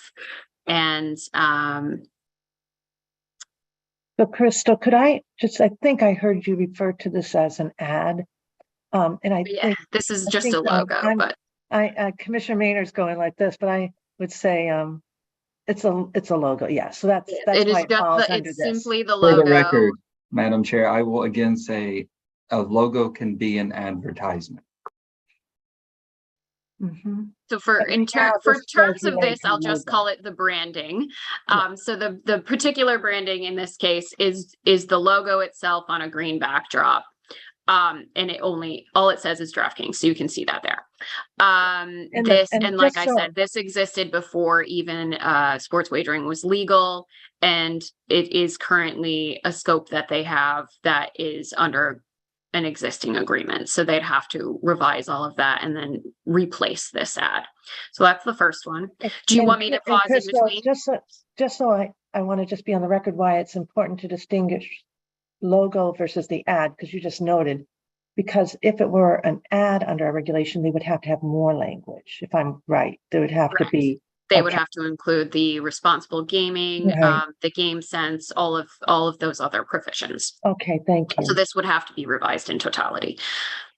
And so Crystal, I think I heard you refer to this as an ad. And I think this is just a logo, but Commissioner Maynard's going like this, but I would say, it's a logo. Yeah. So that's It is why it just falls the, under it's this. simply the For the logo. record, Madam Chair, I will again say a logo can be an advertisement. Mhm. So for But right now, for this does terms of relate this, to I'll just logo. call it the branding. Yeah. So the particular branding in this case is the logo itself on a green backdrop. And all it says is DraftKings, so you can see that there. And And like just I so- said, this existed before even sports wagering was legal, and it is currently a scope that they have that is under an existing agreement. So they'd have to revise all of that and then replace this ad. So that's the first one. Do you and want me to and pause in Crystal, between? just so I want to just be on the record why it's important to distinguish logo versus the ad, because you just noted, because if it were an ad under a regulation, they would have to have more language. If I'm right, there would have to Correct. be. They would Okay. have to include the responsible gaming, Right. the game sense, all of those other provisions. Okay, thank you. So this would have to be revised in totality.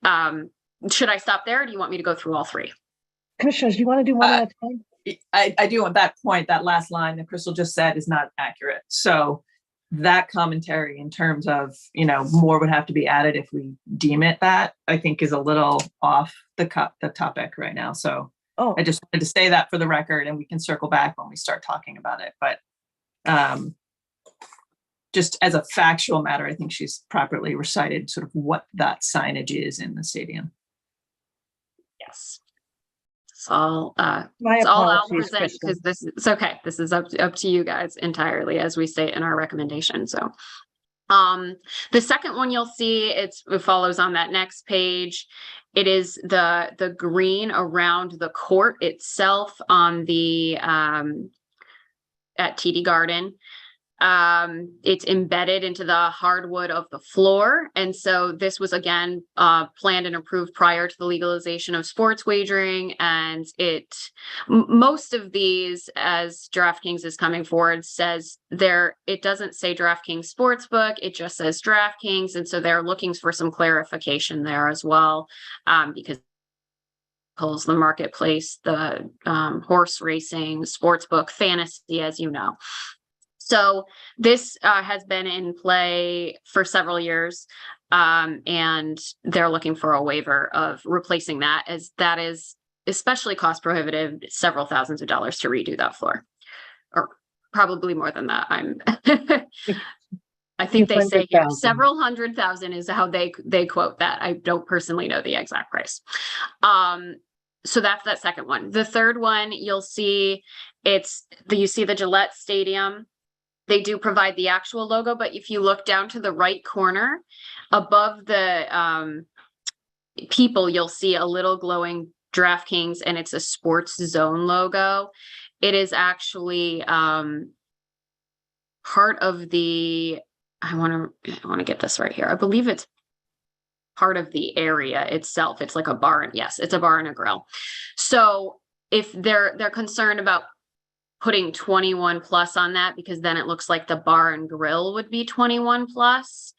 Should I stop there, or do you want me to go through all three? Commissioners, do you want to do one at a time? I do want that point, that last line that Crystal just said is not accurate. So that commentary in terms of, more would have to be added if we deem it that, I think is a little off the topic right now. So I just wanted to say that for the record, and we can circle back when we start talking about it. But just as a factual matter, I think she's properly recited sort of what that signage is in the stadium. Yes. It's all My it's all I'll apologies, present, Crystal. because it's okay. This is up to you guys entirely, as we state in our recommendation. So the second one you'll see, it follows on that next page. It is the green around the court itself on the at TD Garden. It's embedded into the hardwood of the floor. And so this was again planned and approved prior to the legalization of sports wagering. And most of these, as DraftKings is coming forward, says it doesn't say DraftKings Sportsbook, it just says DraftKings. And so they're looking for some clarification there as well, because the marketplace, the horse racing, sportsbook, fantasy, as you know. So this has been in play for several years, and they're looking for a waiver of replacing that, as that is especially cost prohibitive, several thousands of dollars to redo that floor, or probably more than that. I think they say here several $100,000 is how they quote that. I don't personally know the exact price. So that's that second one. The third one, you'll see you see the Gillette Stadium. They do provide the actual logo, but if you look down to the right corner above the people, you'll see a little glowing DraftKings, and it's a Sports Zone logo. It is actually part of the, I want to get this right here. I believe it's part of the area itself. It's like a bar. Yes, it's a bar and a grill. So if they're concerned about putting 21 plus on that, because then it looks like the bar and grill would be 21 plus.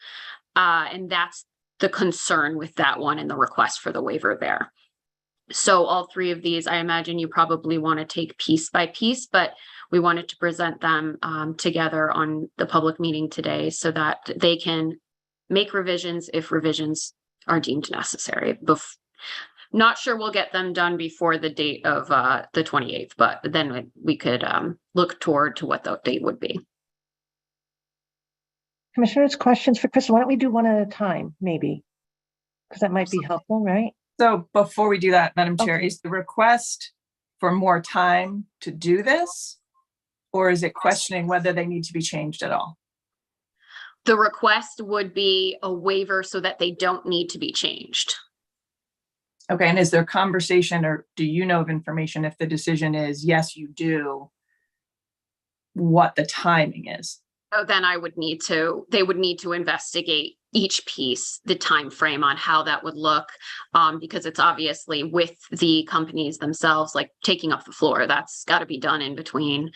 And that's the concern with that one and the request for the waiver there. So all three of these, I imagine you probably want to take piece by piece, but we wanted to present them together on the public meeting today so that they can make revisions if revisions are deemed necessary. Not sure we'll get them done before the date of the 28th, but then we could look toward to what the date would be. Commissioners, questions for Crystal? Why don't we do one at a time, maybe? Because that might be helpful, right? So before we do that, Madam Chair, is the request for more time to do this? Or is it questioning whether they need to be changed at all? The request would be a waiver so that they don't need to be changed. Okay, and is there conversation, or do you know of information if the decision is yes, you do, what the timing is? Oh, then they would need to investigate each piece, the time frame on how that would look, because it's obviously with the companies themselves, like taking up the floor, that's got to be done in between,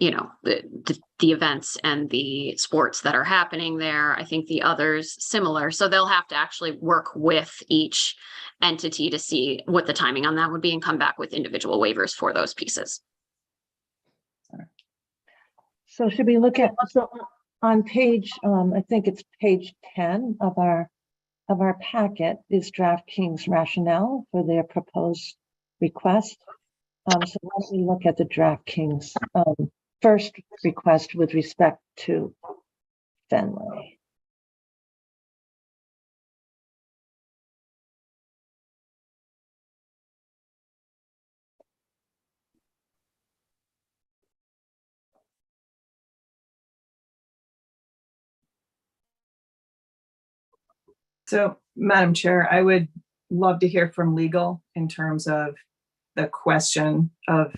the events and the sports that are happening there. I think the others similar. So they'll have to actually work with each entity to see what the timing on that would be and come back with individual waivers for those pieces. So should we look at, so on page, I think it's page 10 of our packet is DraftKings rationale for their proposed request. So let me look at the DraftKings first request with respect to Fenway. So, Madam Chair, I would love to hear from legal in terms of the question of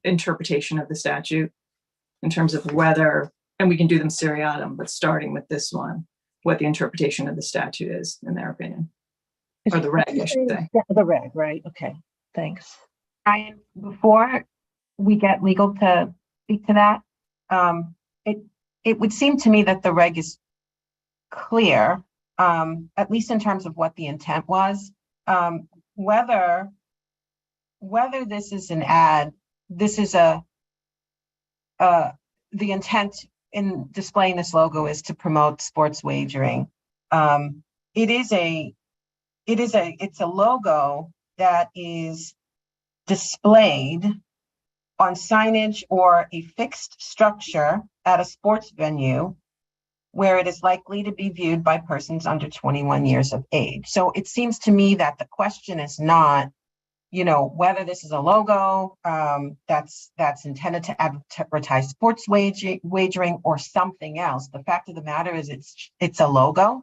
interpretation of the statute, in terms of whether, and we can do them seriatim, but starting with this one, what the interpretation of the statute is, in their opinion. Or the reg, I should say. Yeah, the reg, right? Okay, thanks. Ryan, before we get legal to speak to that, it would seem to me that the reg is clear, at least in terms of what the intent was. Whether this is an ad, this is the intent in displaying this logo is to promote sports wagering. It's a logo that is displayed on signage or a fixed structure at a sports venue where it is likely to be viewed by persons under 21 years of age. So it seems to me that the question is not, whether this is a logo that's intended to advertise sports wagering or something else. The fact of the matter is it's a logo,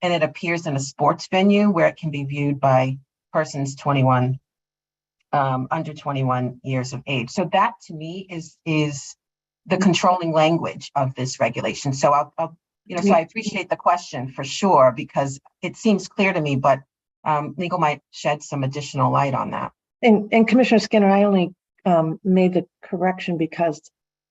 and it appears in a sports venue where it can be viewed by persons under 21 years of age. So that to me is the controlling language of this regulation. So so I appreciate the question for sure, because it seems clear to me, but legal might shed some additional light on that. And Commissioner Skinner, I only made the correction because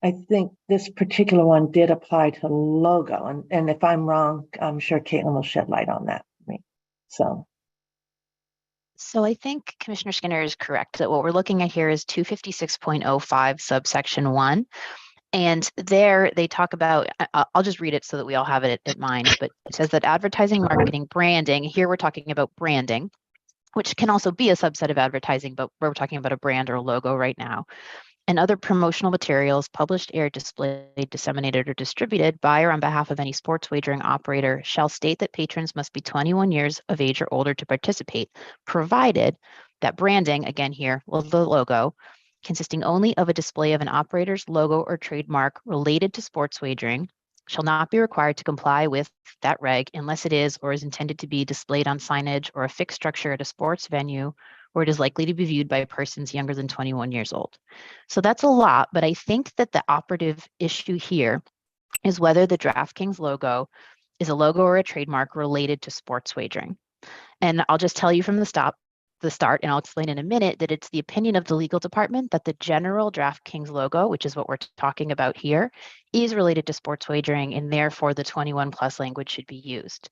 I think this particular one did apply to logo. And if I'm wrong, I'm sure Caitlin will shed light on that for me. So I think Commissioner Skinner is correct that what we're looking at here is 256.05 subsection 1. And there they talk about, I'll just read it so that we all have it at mind, but it says that advertising, marketing, branding, here we're talking about branding, which can also be a subset of advertising, but we're talking about a brand or a logo right now. And other promotional materials published, aired, displayed, disseminated, or distributed by or on behalf of any sports wagering operator shall state that patrons must be 21 years of age or older to participate, provided that branding, again here, the logo, consisting only of a display of an operator's logo or trademark related to sports wagering, shall not be required to comply with that reg unless it is or is intended to be displayed on signage or a fixed structure at a sports venue where it is likely to be viewed by persons younger than 21 years old. So that's a lot, but I think that the operative issue here is whether the DraftKings logo is a logo or a trademark related to sports wagering. And I'll just tell you from the start, and I'll explain in a minute, that it's the opinion of the legal department that the general DraftKings logo, which is what we're talking about here, is related to sports wagering, and therefore the 21 plus language should be used.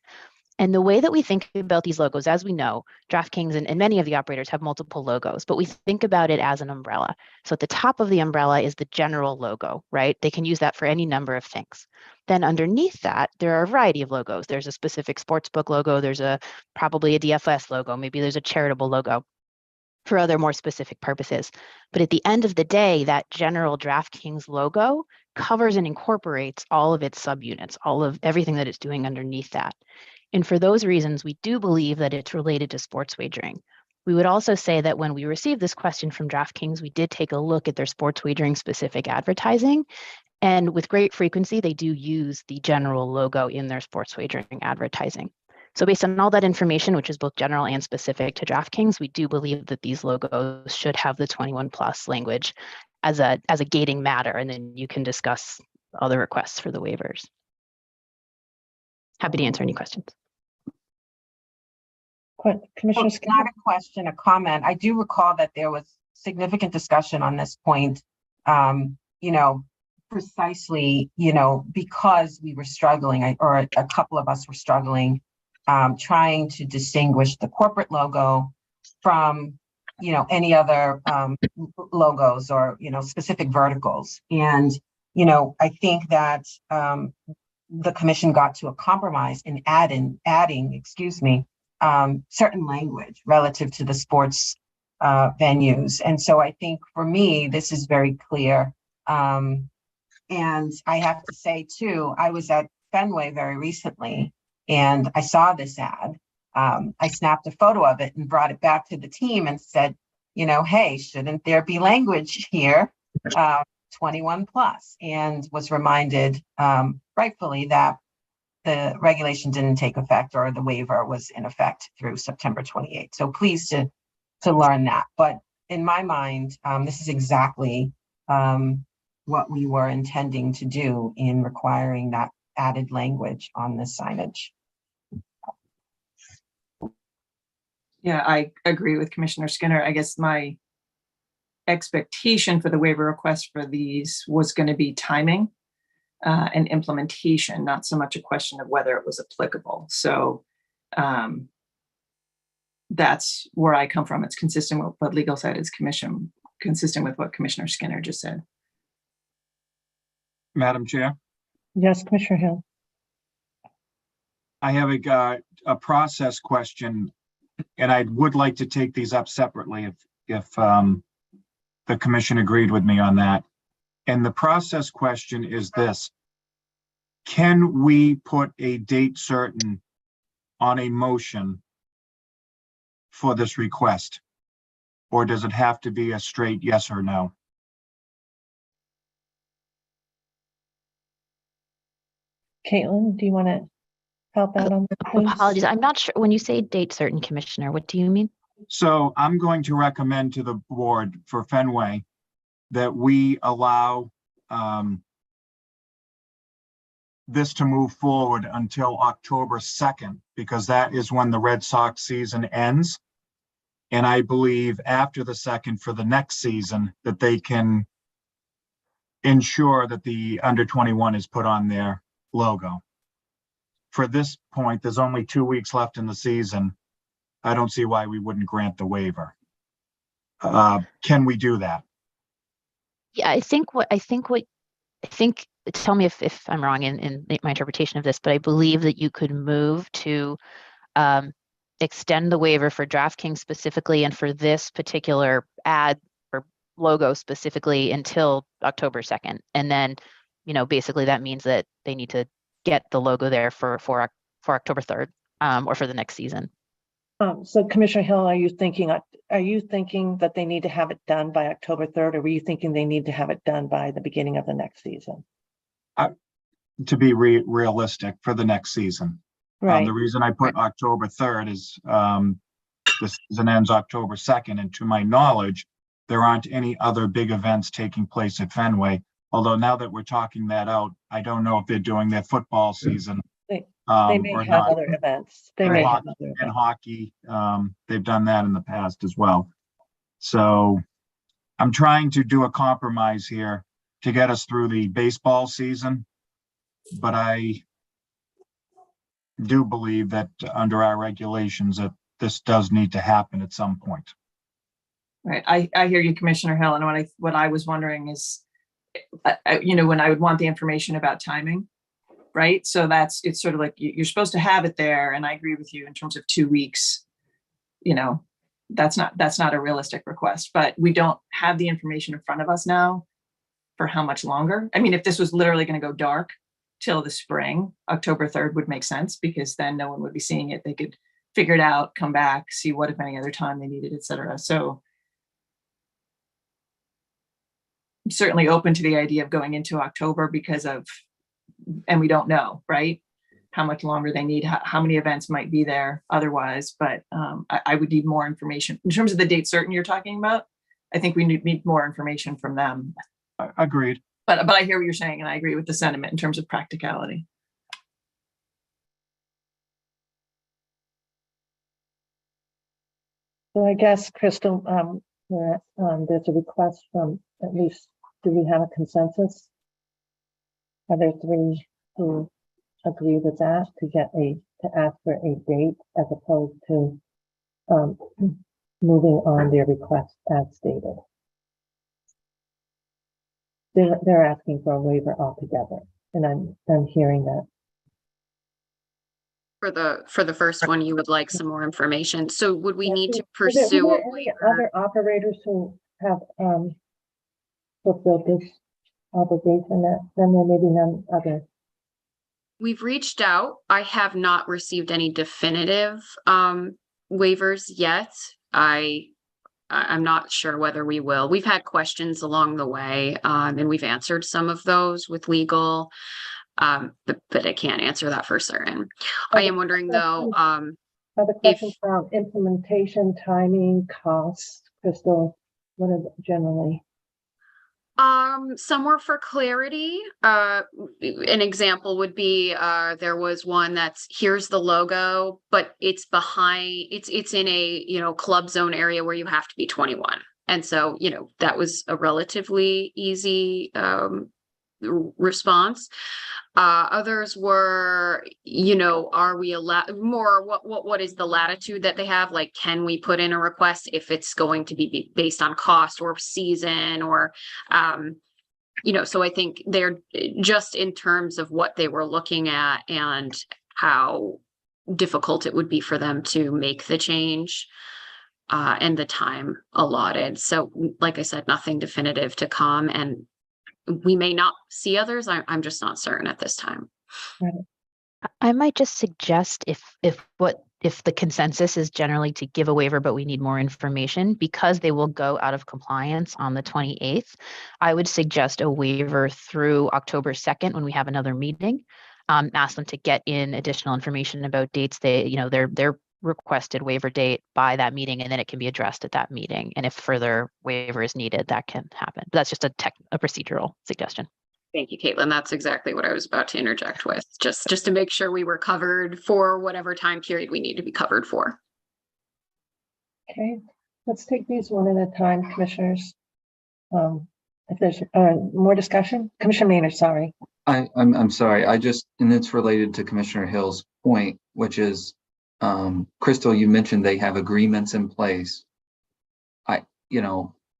And the way that we think about these logos, as we know, DraftKings and many of the operators have multiple logos, but we think about it as an umbrella. So at the top of the umbrella is the general logo, right? They can use that for any number of things. Then underneath that, there are a variety of logos. There's a specific sportsbook logo. There's probably a DFS logo. Maybe there's a charitable logo for other more specific purposes. But at the end of the day, that general DraftKings logo covers and incorporates all of its subunits, all of everything that it's doing underneath that. And for those reasons, we do believe that it's related to sports wagering. We would also say that when we received this question from DraftKings, we did take a look at their sports wagering specific advertising. And with great frequency, they do use the general logo in their sports wagering advertising. So based on all that information, which is both general and specific to DraftKings, we do believe that these logos should have the 21 plus language as a gating matter, and then you can discuss other requests for the waivers. Happy to answer any questions. Commissioner It's not a question, a comment. I do recall that there was significant discussion on this point, precisely, because we were struggling, or a couple of us were struggling, trying to distinguish the corporate logo from, any other logos or, specific verticals. And, I think that the commission got to a compromise in adding, certain language relative to the sports venues. And so I think for me, this is very clear. And I have to say too, I was at Fenway very recently and I saw this ad. I snapped a photo of it and brought it back to the team and said, hey, shouldn't there be language here? 21 plus, and was reminded rightfully that the regulation didn't take effect, or the waiver was in effect through September 28th. So pleased to learn that. But in my mind, this is exactly what we were intending to do in requiring that added language on the signage. Yeah, I agree with Commissioner Skinner. I guess my expectation for the waiver request for these was going to be timing and implementation, not so much a question of whether it was applicable. So that's where I come from. It's consistent with what legal side is consistent with what Commissioner Skinner just said. Madam Chair, Yes, Commissioner Hill. I have a process question, and I would like to take these up separately if the commission agreed with me on that. And the process question is this: can we put a date certain on a motion for this request? Or does it have to be a straight yes or no? Caitlin, do you want to help out on that, please? Apologies, I'm not sure. When you say date certain, Commissioner, what do you mean? So I'm going to recommend to the board for Fenway that we allow this to move forward until October 2nd, because that is when the Red Sox season ends. And I believe after the 2nd for the next season that they can ensure that the under 21 is put on their logo. For this point, there's only 2 weeks left in the season. I don't see why we wouldn't grant the waiver. Can we do that? Yeah, tell me if I'm wrong in my interpretation of this, but I believe that you could move to extend the waiver for DraftKings specifically and for this particular ad or logo specifically until October 2nd. And then, basically that means that they need to get the logo there for October 3rd or for the next season. So Commissioner Hill, are you thinking that they need to have it done by October 3rd, or were you thinking they need to have it done by the beginning of the next season? To be realistic for the next season. Right. The reason I put October 3rd is the season ends October 2nd. And to my knowledge, there aren't any other big events taking place at Fenway. Although now that we're talking that out, I don't know if they're doing their football season. They may or have not. other events. They And may have hockey, other and events. hockey, they've done that in the past as well. So I'm trying to do a compromise here to get us through the baseball season. But I do believe that under our regulations that this does need to happen at some point. Right. I hear you, Commissioner Hill. And what I was wondering is, when I would want the information about timing, right? So it's sort of like you're supposed to have it there. And I agree with you in terms of 2 weeks, that's not a realistic request, but we don't have the information in front of us now for how much longer. I mean, if this was literally going to go dark till the spring, October 3rd would make sense, because then no one would be seeing it. They could figure it out, come back, see what, if any other time they needed, et cetera. So I'm certainly open to the idea of going into October and we don't know, right? How much longer they need, how many events might be there otherwise, but I would need more information. In terms of the date certain you're talking about, I think we need more information from them. Agreed. But I hear what you're saying, and I agree with the sentiment in terms of practicality. So I guess, Crystal, there's a request from, at least, do we have a consensus? Are there three who agree with that, to ask for a date as opposed to moving on their request as stated. They're asking for a waiver altogether, and I'm hearing that. For the first one, you would like some more information. So would we need to Were there pursue a any waiver? other operators who have fulfilled this obligation that then there may be none other? We've reached out. I have not received any definitive waivers yet. I'm not sure whether we will. We've had questions along the way, and we've answered some of those with legal. But I can't answer that for certain. I am wondering though, Other questions around implementation, timing, costs, Crystal, what are generally? somewhere for clarity, an example would be, there was one that's, here's the logo, but it's behind, it's in a, club zone area where you have to be 21. And so, that was a relatively easy, response. Others were, are we allowed more? What is the latitude that they have? Like, can we put in a request if it's going to be based on cost or season or, so I think they're just in terms of what they were looking at and how difficult it would be for them to make the change, and the time allotted. So, like I said, nothing definitive to come, and we may not see others. I'm just not certain at this time. I might just suggest if the consensus is generally to give a waiver, but we need more information because they will go out of compliance on the 28th, I would suggest a waiver through October 2nd when we have another meeting. Ask them to get in additional information about dates their requested waiver date by that meeting, and then it can be addressed at that meeting. And if further waiver is needed, that can happen. But that's just a procedural suggestion. Thank you, Caitlin. That's exactly what I was about to interject with, just to make sure we were covered for whatever time period we need to be covered for. Okay, let's take these one at a time, commissioners. If there's more discussion, Commissioner Maynard, sorry. I'm sorry. And it's related to Commissioner Hill's point, which is, Crystal, you mentioned they have agreements in place.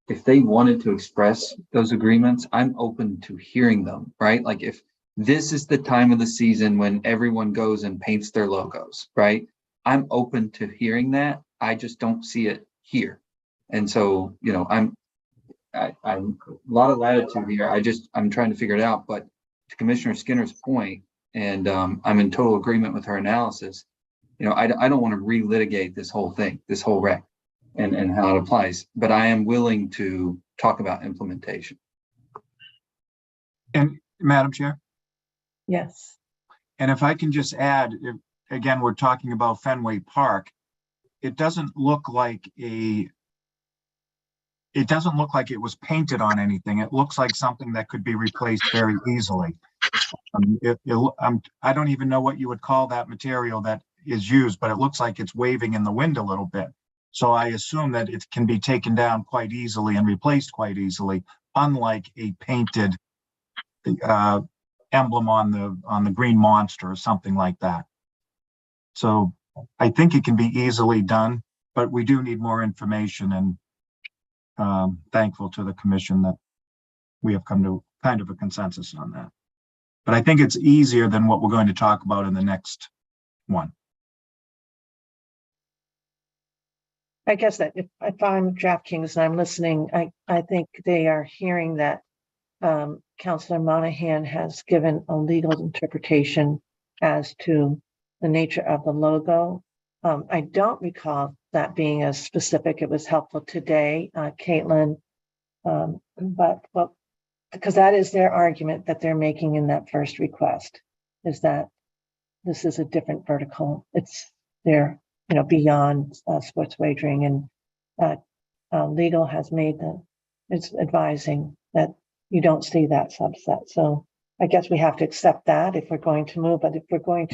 If they wanted to express those agreements, I'm open to hearing them, right? Like if this is the time of the season when everyone goes and paints their logos, right? I'm open to hearing that. I just don't see it here. And so, I'm a lot of latitude here. I'm trying to figure it out. But to Commissioner Skinner's point, and I'm in total agreement with her analysis, I don't want to relitigate this whole thing, this whole rec and how it applies, but I am willing to talk about implementation. And Madam Chair? Yes. And if I can just add, again, we're talking about Fenway Park. It doesn't look like it was painted on anything. It looks like something that could be replaced very easily. I don't even know what you would call that material that is used, but it looks like it's waving in the wind a little bit. So I assume that it can be taken down quite easily and replaced quite easily, unlike a painted emblem on the green monster or something like that. So I think it can be easily done, but we do need more information, and thankful to the commission that we have come to kind of a consensus on that. But I think it's easier than what we're going to talk about in the next one. I guess that if I'm DraftKings and I'm listening, I think they are hearing that Councillor Monahan has given a legal interpretation as to the nature of the logo. I don't recall that being as specific. It was helpful today, Caitlin, but because that is their argument that they're making in that first request, is that this is a different vertical. It's their beyond sports wagering, and legal has made it's advising that you don't see that subset. So I guess we have to accept that if we're going to move. But if we're going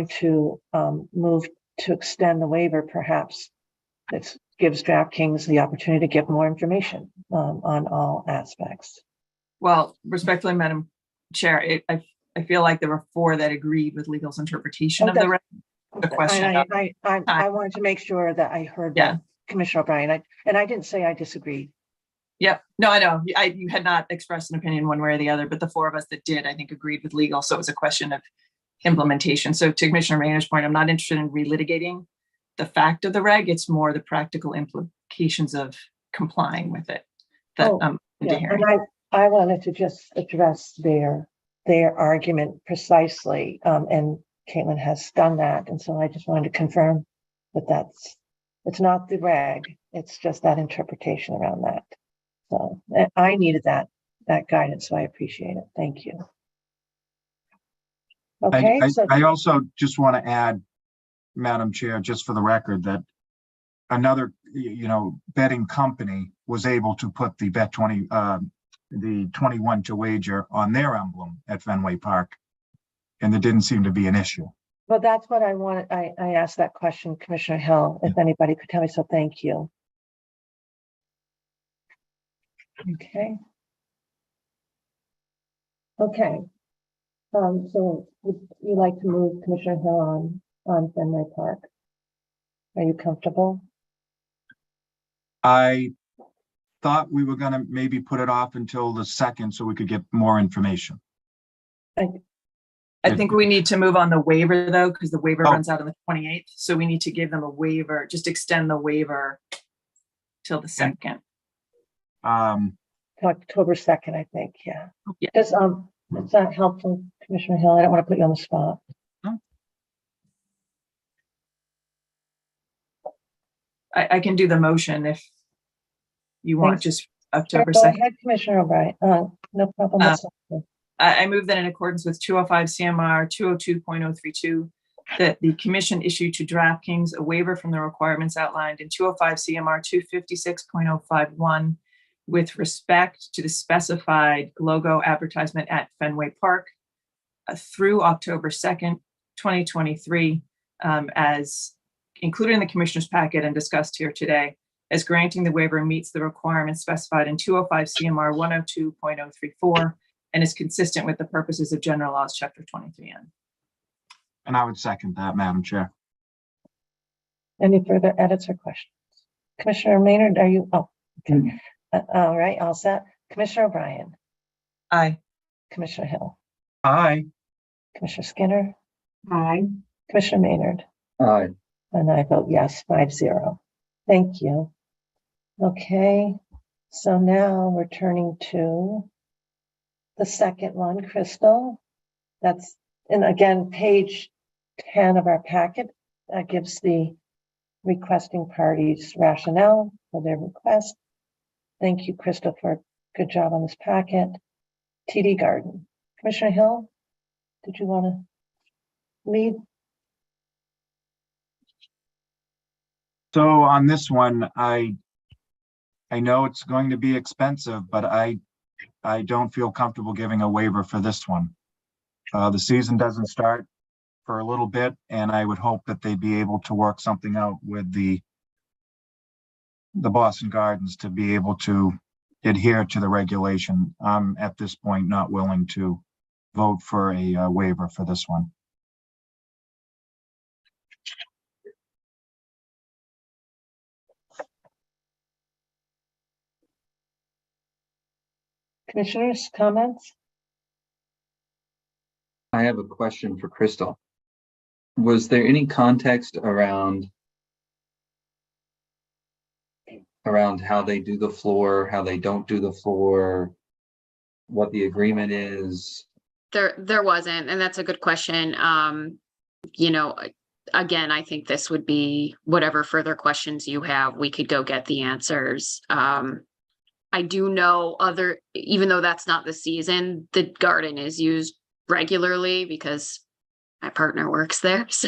to move to extend the waiver, perhaps it gives DraftKings the opportunity to give more information on all aspects. Well, respectfully, Madam Chair, I feel like there were 4 that agreed with legal's interpretation of the a question about I wanted to make sure that I heard Yeah. that Commissioner O'Brien, and I didn't say I disagreed. Yep. No, I know. You had not expressed an opinion one way or the other, but the four of us that did, I think, agreed with legal. So it was a question of implementation. So to Commissioner Rayner's point, I'm not interested in relitigating the fact of the reg. It's more the practical implications of complying with it that I'm into Yeah, hearing. and I wanted to just address their argument precisely, and Caitlin has done that, and so I just wanted to confirm that it's not the reg, it's just that interpretation around that. So I needed that guidance, so I appreciate it. Thank you. Okay, I also just want to add, Madam Chair, just for the record, that another, betting company was able to put the the 21 to wager on their emblem at Fenway Park, and there didn't seem to be an issue. well, that's what I wanted. I asked that question, Commissioner Hill, if anybody could tell me, so thank you. Okay. Okay. So would you like to move Commissioner Hill on Fenway Park? Are you comfortable? I thought we were going to maybe put it off until the 2nd so we could get more information. I think we need to move on the waiver though, because the waiver Oh. runs out on the 28th. So we need to give them a waiver, just extend the waiver till the 2nd. October 2nd, I think, yeah. Yeah. Does, is that helpful, Commissioner Hill? I don't want to put you on the spot. I can do the motion if you want, Thanks. just October Go 2nd. ahead, Commissioner O'Brien. No problem. I move that in accordance with 205 CMR 202.032, that the commission issue to DraftKings a waiver from the requirements outlined in 205 CMR 256.051 with respect to the specified logo advertisement at Fenway Park through October 2nd, 2023, as included in the commissioner's packet and discussed here today, as granting the waiver meets the requirements specified in 205 CMR 102.034 and is consistent with the purposes of general laws, chapter 23N. And I would second that, Madam Chair. Any further edits or questions? Commissioner Maynard, are you? Oh, okay. All right, all set. Commissioner O'Brien. Aye. Commissioner Hill. Aye. Commissioner Skinner. Aye. Commissioner Maynard. Aye. And I vote yes, 5-0. Thank you. Okay, so now we're turning to the second one, Crystal. That's, and again, page 10 of our packet that gives the requesting parties rationale for their request. Thank you, Crystal, for a good job on this packet. TD Garden. Commissioner Hill, did you want to lead? So on this one, I know it's going to be expensive, but I don't feel comfortable giving a waiver for this one. The season doesn't start for a little bit, and I would hope that they'd be able to work something out with the Boston Gardens to be able to adhere to the regulation. I'm at this point not willing to vote for a waiver for this one. Commissioners, comments? I have a question for Crystal. Was there any context around how they do the floor, how they don't do the floor, what the agreement is? There wasn't, and that's a good question. Again, I think this would be whatever further questions you have, we could go get the answers. I do know even though that's not the season, the garden is used regularly because my partner works there. So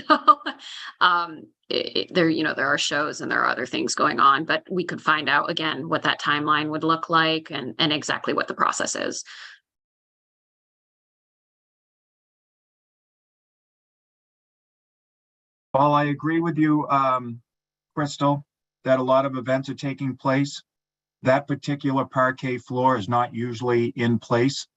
there are shows and there are other things going on, but we could find out again what that timeline would look like and exactly what the process is. While I agree with you, Crystal, that a lot of events are taking place, that particular parquet floor is not usually in place.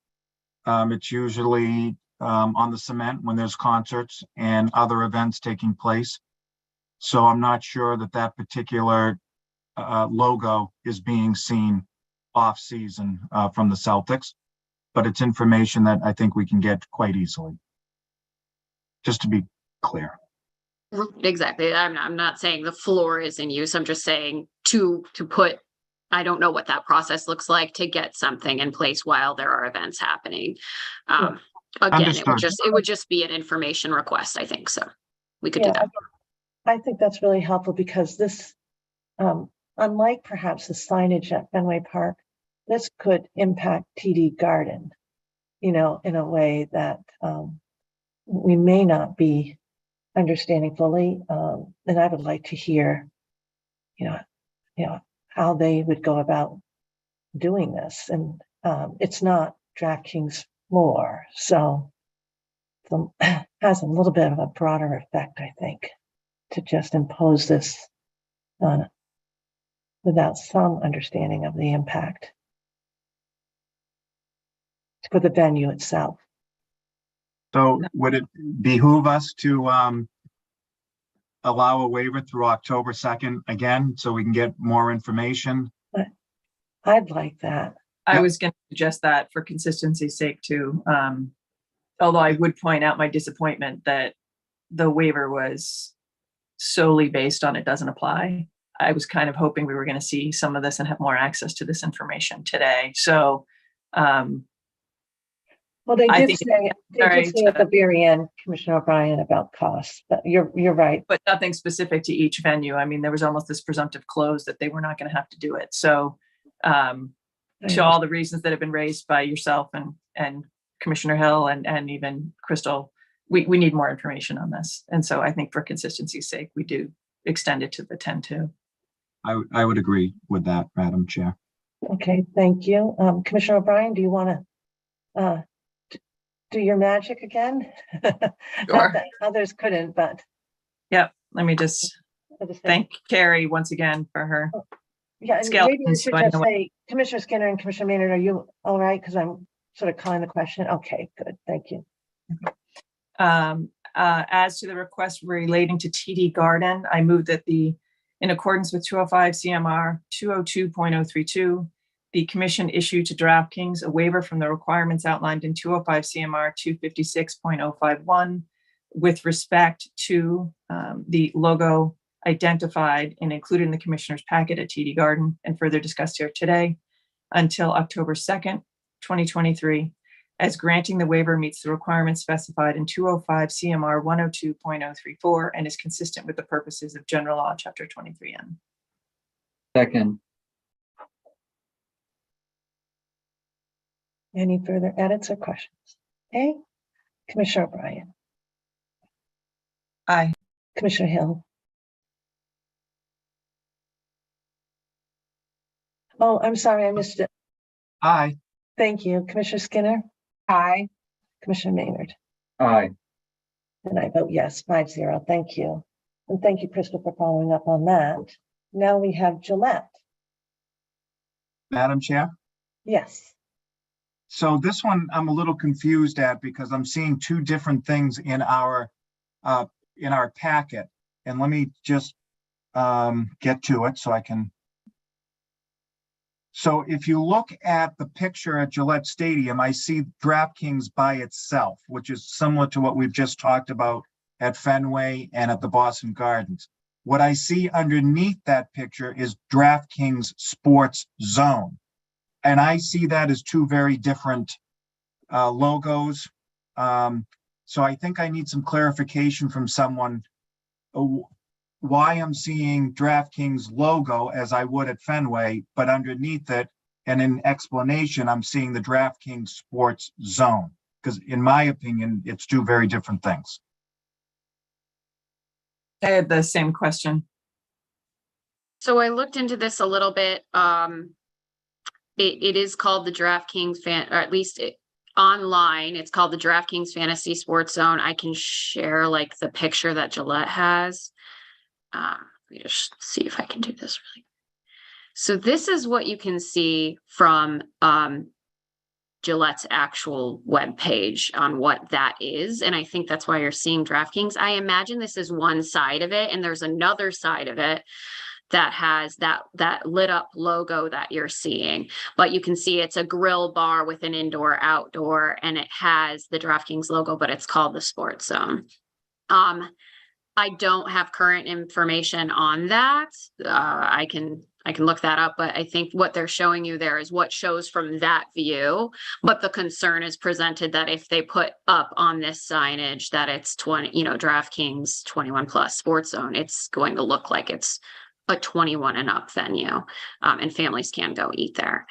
It's usually on the cement when there's concerts and other events taking place. So I'm not sure that that particular logo is being seen off season from the Celtics, but it's information that I think we can get quite easily. Just to be clear. Exactly. I'm not saying the floor is in use. I'm just saying to put, I don't know what that process looks like to get something in place while there are events happening. Again, it would just be an information request, I think. So we could do that. I think that's really helpful because this, unlike perhaps the signage at Fenway Park, this could impact TD Garden, in a way that we may not be understanding fully. And I would like to hear, how they would go about doing this. And it's not DraftKings floor, so it has a little bit of a broader effect, I think, to just impose this on without some understanding of the impact for the venue itself. So would it behoove us to allow a waiver through October 2nd again, so we can get more information? I'd like that. I was going to suggest that for consistency's sake too. Although I would point out my disappointment that the waiver was solely based on it doesn't apply. I was kind of hoping we were going to see some of this and have more access to this information today. So, well, they did say at the very end, Commissioner O'Brien, about costs, but you're right. But nothing specific to each venue. I mean, there was almost this presumptive close that they were not going to have to do it. So, to all the reasons that have been raised by yourself and Commissioner Hill and even Crystal, we need more information on this. And so I think for consistency's sake, we do extend it to the 10-2. I would agree with that, Madam Chair. Okay, thank you. Commissioner O'Brien, do you want to do your magic again? Sure. That others couldn't, but. Yep, let me just thank Carrie once again for her. Yeah, and maybe we should just say, Commissioner Skinner and Commissioner Maynard, are you all right? Because I'm sort of calling the question. Okay, good, thank you. As to the request relating to TD Garden, I move that in accordance with 205 CMR 202.032, the commission issue to DraftKings a waiver from the requirements outlined in 205 CMR 256.051 with respect to the logo identified and included in the commissioner's packet at TD Garden and further discussed here today until October 2nd, 2023, as granting the waiver meets the requirements specified in 205 CMR 102.034 and is consistent with the purposes of General Law, Chapter 23N. Second. Any further edits or questions? Okay, Commissioner O'Brien. Aye. Commissioner Hill. Oh, I'm sorry, I missed it. Aye. Thank you. Commissioner Skinner? Aye. Commissioner Maynard? Aye. And I vote yes, 5-0. Thank you. And thank you, Crystal, for following up on that. Now we have Gillette. Madam Chair? Yes. So this one I'm a little confused at because I'm seeing two different things in our packet. And let me just get to it so I can. So if you look at the picture at Gillette Stadium, I see DraftKings by itself, which is similar to what we've just talked about at Fenway and at the Boston Gardens. What I see underneath that picture is DraftKings Sports Zone. And I see that as two very different logos. So I think I need some clarification from someone why I'm seeing DraftKings logo as I would at Fenway, but underneath it and in explanation, I'm seeing the DraftKings Sports Zone. Because in my opinion, it's two very different things. I had the same question. So I looked into this a little bit. It is called the DraftKings fan, or at least online, it's called the DraftKings Fantasy Sports Zone. I can share like the picture that Gillette has. Let me just see if I can do this really. So this is what you can see from Gillette's actual webpage on what that is. And I think that's why you're seeing DraftKings. I imagine this is one side of it, and there's another side of it that has that lit up logo that you're seeing. But you can see it's a grill bar with an indoor outdoor, and it has the DraftKings logo, but it's called the Sports Zone. I don't have current information on that. I can look that up, but I think what they're showing you there is what shows from that view. But the concern is presented that if they put up on this signage that it's 20, DraftKings 21 plus Sports Zone, it's going to look like it's a 21 and up venue, and families can go eat there.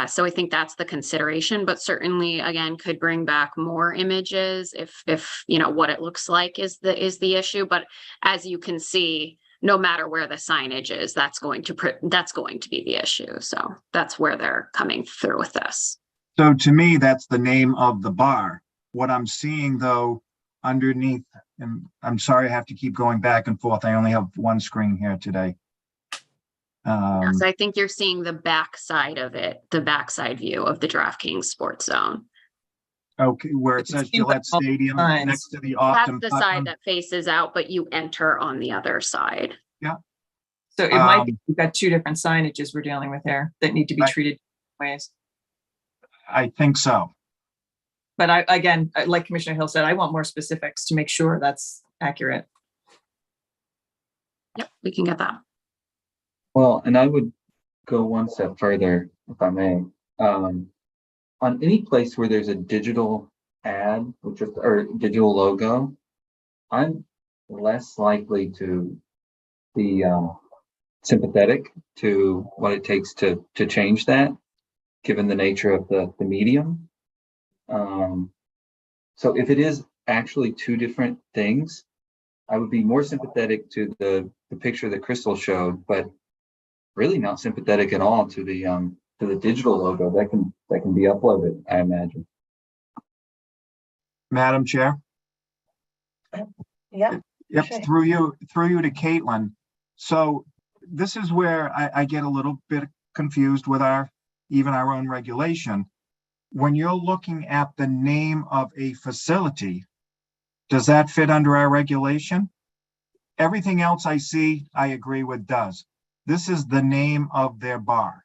So I think that's the consideration, but certainly, again, could bring back more images if what it looks like is the issue. But as you can see, no matter where the signage is, that's going to be the issue. So that's where they're coming through with this. So to me, that's the name of the bar. What I'm seeing though underneath, and I'm sorry I have to keep going back and forth. I only have one screen here today. So I think you're seeing the backside of it, the backside view of the DraftKings Sports Zone. Okay, where it says Gillette Stadium next to the Optum. That's the side that faces out, but you enter on the other side. Yeah. So it might be, we've got two different signages we're dealing with there that need to be treated different ways. I think so. But again, like Commissioner Hill said, I want more specifics to make sure that's accurate. Yep, we can get that. Well, and I would go one step further, if I may. On any place where there's a digital ad, or digital logo, I'm less likely to be sympathetic to what it takes to change that, given the nature of the medium. So if it is actually two different things, I would be more sympathetic to the picture that Crystal showed, but really not sympathetic at all to the digital logo that can be uploaded, I imagine. Madam Chair. Yeah. Yep, Sure. through you to Caitlin. So this is where I get a little bit confused with even our own regulation. When you're looking at the name of a facility, does that fit under our regulation? Everything else I see, I agree with does. This is the name of their bar.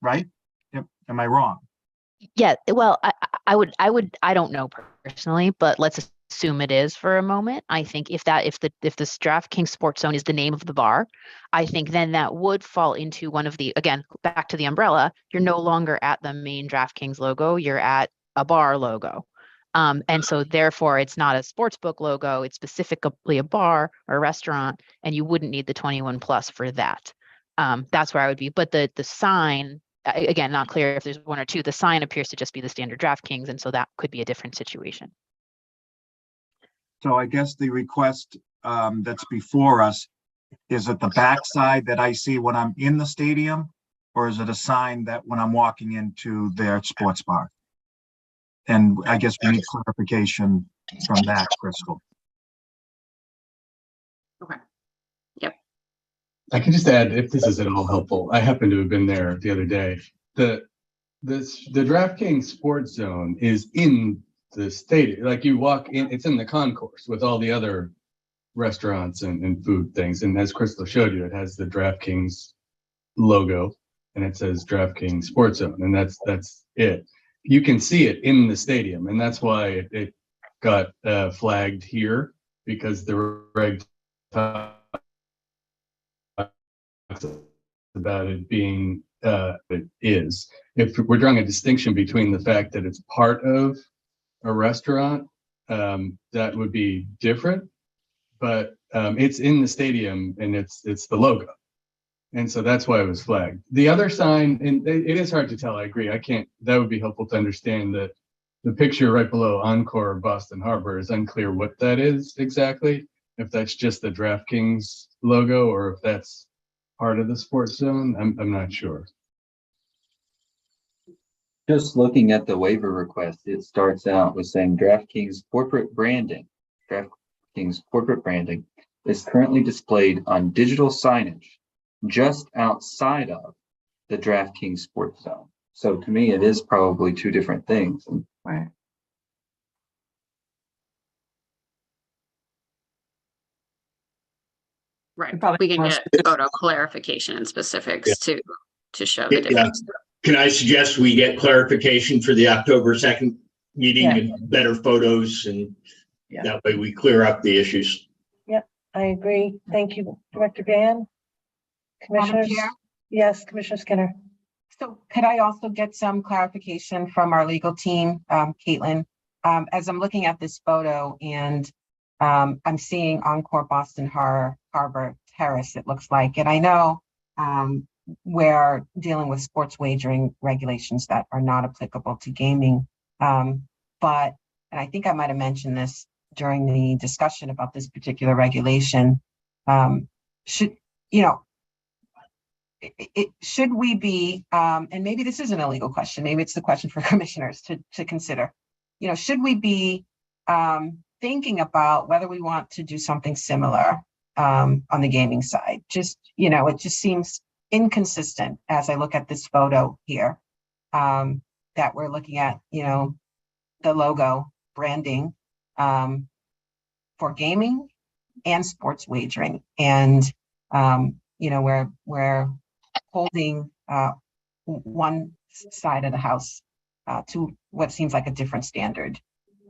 Right? Am I wrong? Yeah, well, I don't know personally, but let's assume it is for a moment. I think if this DraftKings Sports Zone is the name of the bar, I think then that would fall into one of the, again, back to the umbrella, you're no longer at the main DraftKings logo, you're at a bar logo. And so therefore it's not a sports book logo, it's specifically a bar or a restaurant, and you wouldn't need the 21 plus for that. That's where I would be. But the sign, again, not clear if there's one or two, the sign appears to just be the standard DraftKings, and so that could be a different situation. So I guess the request that's before us, is it the backside that I see when I'm in the stadium, or is it a sign that when I'm walking into their sports bar? And I guess we need clarification from that, Crystal. Okay. Yep. I can just add, if this is at all helpful, I happen to have been there the other day. The DraftKings Sports Zone is in the stadium. Like you walk in, it's in the concourse with all the other restaurants and food things. And as Crystal showed you, it has the DraftKings logo and it says DraftKings Sports Zone, and that's it. You can see it in the stadium, and that's why it got flagged here, because the reg talks about it being it is. If we're drawing a distinction between the fact that it's part of a restaurant, that would be different, but it's in the stadium and it's the logo. And so that's why it was flagged. The other sign, and it is hard to tell, I agree. That would be helpful to understand that the picture right below Encore Boston Harbor is unclear what that is exactly, if that's just the DraftKings logo or if that's part of the sports zone. I'm not sure. Just looking at the waiver request, it starts out with saying DraftKings corporate branding. DraftKings corporate branding is currently displayed on digital signage just outside of the DraftKings Sports Zone. So to me, it is probably two different things. And Right. Right, Probably we can more get photo clarification and specifics to show the Yeah. difference. Can I suggest we get clarification for the October 2nd meeting Yeah. and better photos, and Yeah. that way we clear up the issues? I agree. Thank you, Director Ban. Madam Commissioners? Chair? Yes, Commissioner Skinner. So could I also get some clarification from our legal team, Caitlin? As I'm looking at this photo and I'm seeing Encore Boston Harbor Terrace, it looks like, and I know we're dealing with sports wagering regulations that are not applicable to gaming. But, and I think I might have mentioned this during the discussion about this particular regulation, should, you know, should we be, and maybe this isn't a legal question, maybe it's the question for commissioners to consider, you know, should we be thinking about whether we want to do something similar on the gaming side? Just, you know, it just seems inconsistent as I look at this photo here, that we're looking at, you know, the logo branding for gaming and sports wagering. And, you know, we're holding one side of the house to what seems like a different standard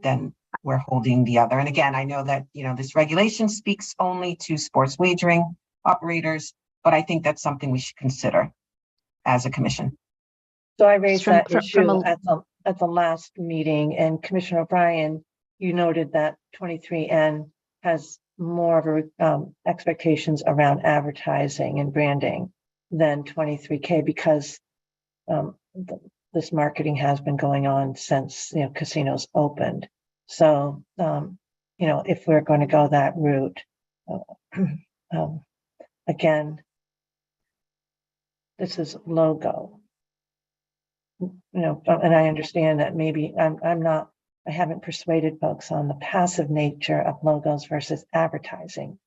than we're holding the other. And again, I know that, you know, this regulation speaks only to sports wagering operators, but I think that's something we should consider as a commission. So I raised From- that from- from issue a- at the last meeting, and Commissioner O'Brien, you noted that 23N has more of a expectations around advertising and branding than 23K because this marketing has been going on since, you know, casinos opened. So, you know, if we're going to go that route, again, this is logo. You know, and I understand that maybe I haven't persuaded folks on the passive nature of logos versus advertising.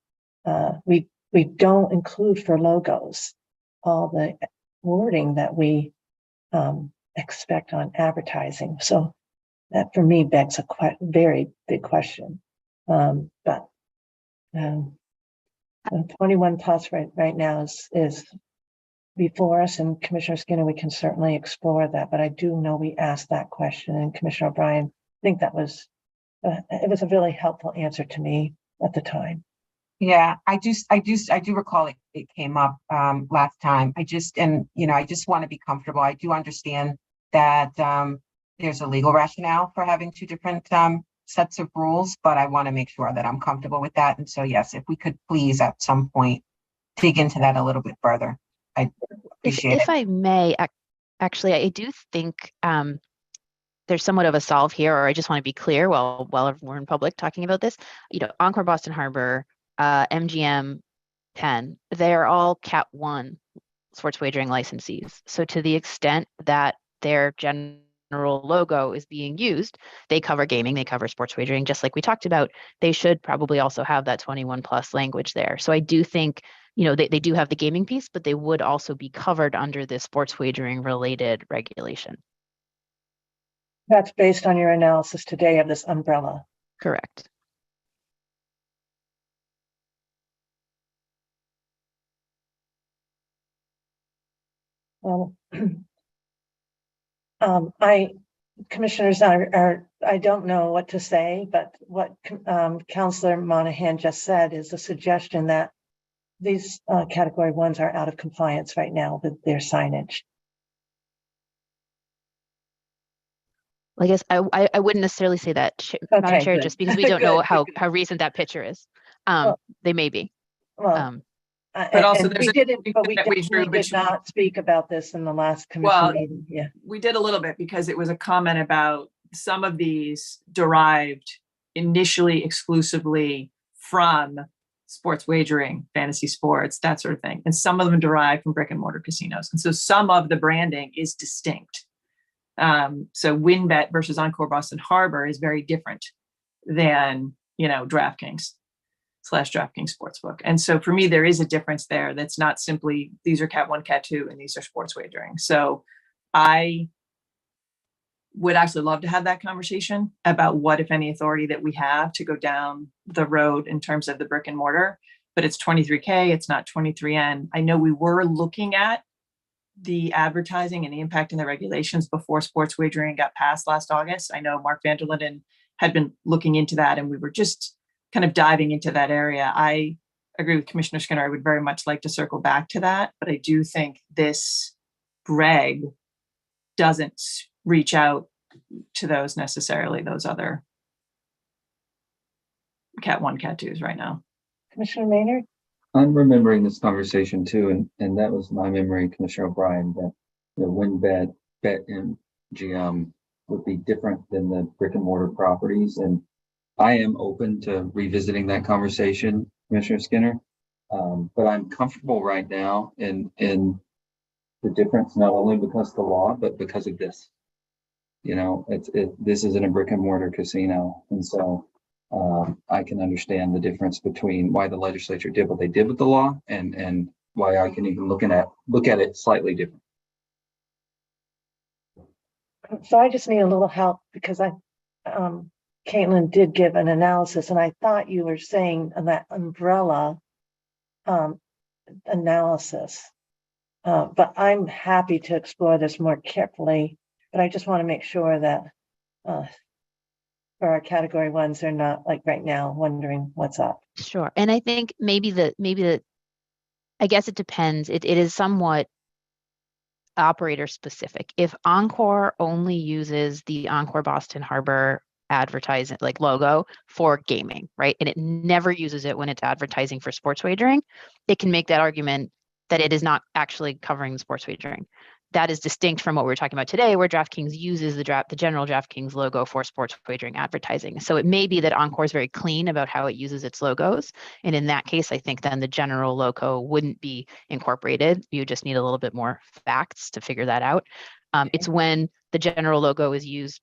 We don't include for logos all the wording that we expect on advertising. So that for me begs a very big question. But 21 plus right now is before us, and Commissioner Skinner, we can certainly explore that. But I do know we asked that question, and Commissioner O'Brien, I think that was it was a really helpful answer to me at the time. Yeah, I do recall it came up last time. I just want to be comfortable. I do understand that there's a legal rationale for having two different sets of rules, but I want to make sure that I'm comfortable with that. And so, yes, if we could please at some point dig into that a little bit further, I appreciate it. If I may, actually, I do think there's somewhat of a solve here, or I just want to be clear while we're in public talking about this. You know, Encore Boston Harbor, MGM 10, they're all Cat 1 sports wagering licensees. So to the extent that their general logo is being used, they cover gaming, they cover sports wagering, just like we talked about. They should probably also have that 21 plus language there. So I do think, you know, they do have the gaming piece, but they would also be covered under this sports wagering related regulation. That's based on your analysis today of this umbrella. Correct. Well, commissioners I don't know what to say, but what Councillor Monahan just said is a suggestion that these category ones are out of compliance right now with their signage. Well, I guess I wouldn't necessarily say that, Madam Chair, good. just because we don't know Good, how because- recent that picture is. Well- They may be. Well, But also and there's we a didn't, distinction but we that we drew definitely did not speak about this in the last commission Well, meeting. Yeah. We did a little bit because it was a comment about some of these derived initially exclusively from sports wagering, fantasy sports, that sort of thing. And some of them derived from brick and mortar casinos. And so some of the branding is distinct. So WinBet versus Encore Boston Harbor is very different than, you know, DraftKings Sportsbook. And so for me, there is a difference there. That's not simply, these are Cat 1, Cat 2, and these are sports wagering. So I would actually love to have that conversation about what, if any, authority that we have to go down the road in terms of the brick and mortar, but it's 23K, it's not 23N. I know we were looking at the advertising and the impact in the regulations before sports wagering got passed last August. I know Mark Vanderlinden had been looking into that, and we were just kind of diving into that area. I agree with Commissioner Skinner. I would very much like to circle back to that, but I do think this reg doesn't reach out to those necessarily, those other Cat 1, Cat 2s right now. Commissioner Maynard? I'm remembering this conversation too, and that was my memory, Commissioner O'Brien, that the WinBet, BetMGM would be different than the brick and mortar properties. And I am open to revisiting that conversation, Commissioner Skinner. But I'm comfortable right now in the difference, not only because of the law, but because of this. You know, this isn't a brick and mortar casino. And so I can understand the difference between why the legislature did what they did with the law and why I can even look at it slightly different. So I just need a little help because Caitlin did give an analysis, and I thought you were saying that umbrella analysis. But I'm happy to explore this more carefully, but I just want to make sure that for our category ones, they're not like right now wondering what's up. Sure. And I think maybe I guess it depends. It is somewhat operator specific. If Encore only uses the Encore Boston Harbor advertising like logo for gaming, right? And it never uses it when it's advertising for sports wagering, it can make that argument that it is not actually covering sports wagering. That is distinct from what we're talking about today, where DraftKings uses the general DraftKings logo for sports wagering advertising. So it may be that Encore is very clean about how it uses its logos. And in that case, I think then the general logo wouldn't be incorporated. You just need a little bit more facts to figure that out. It's when the general logo is used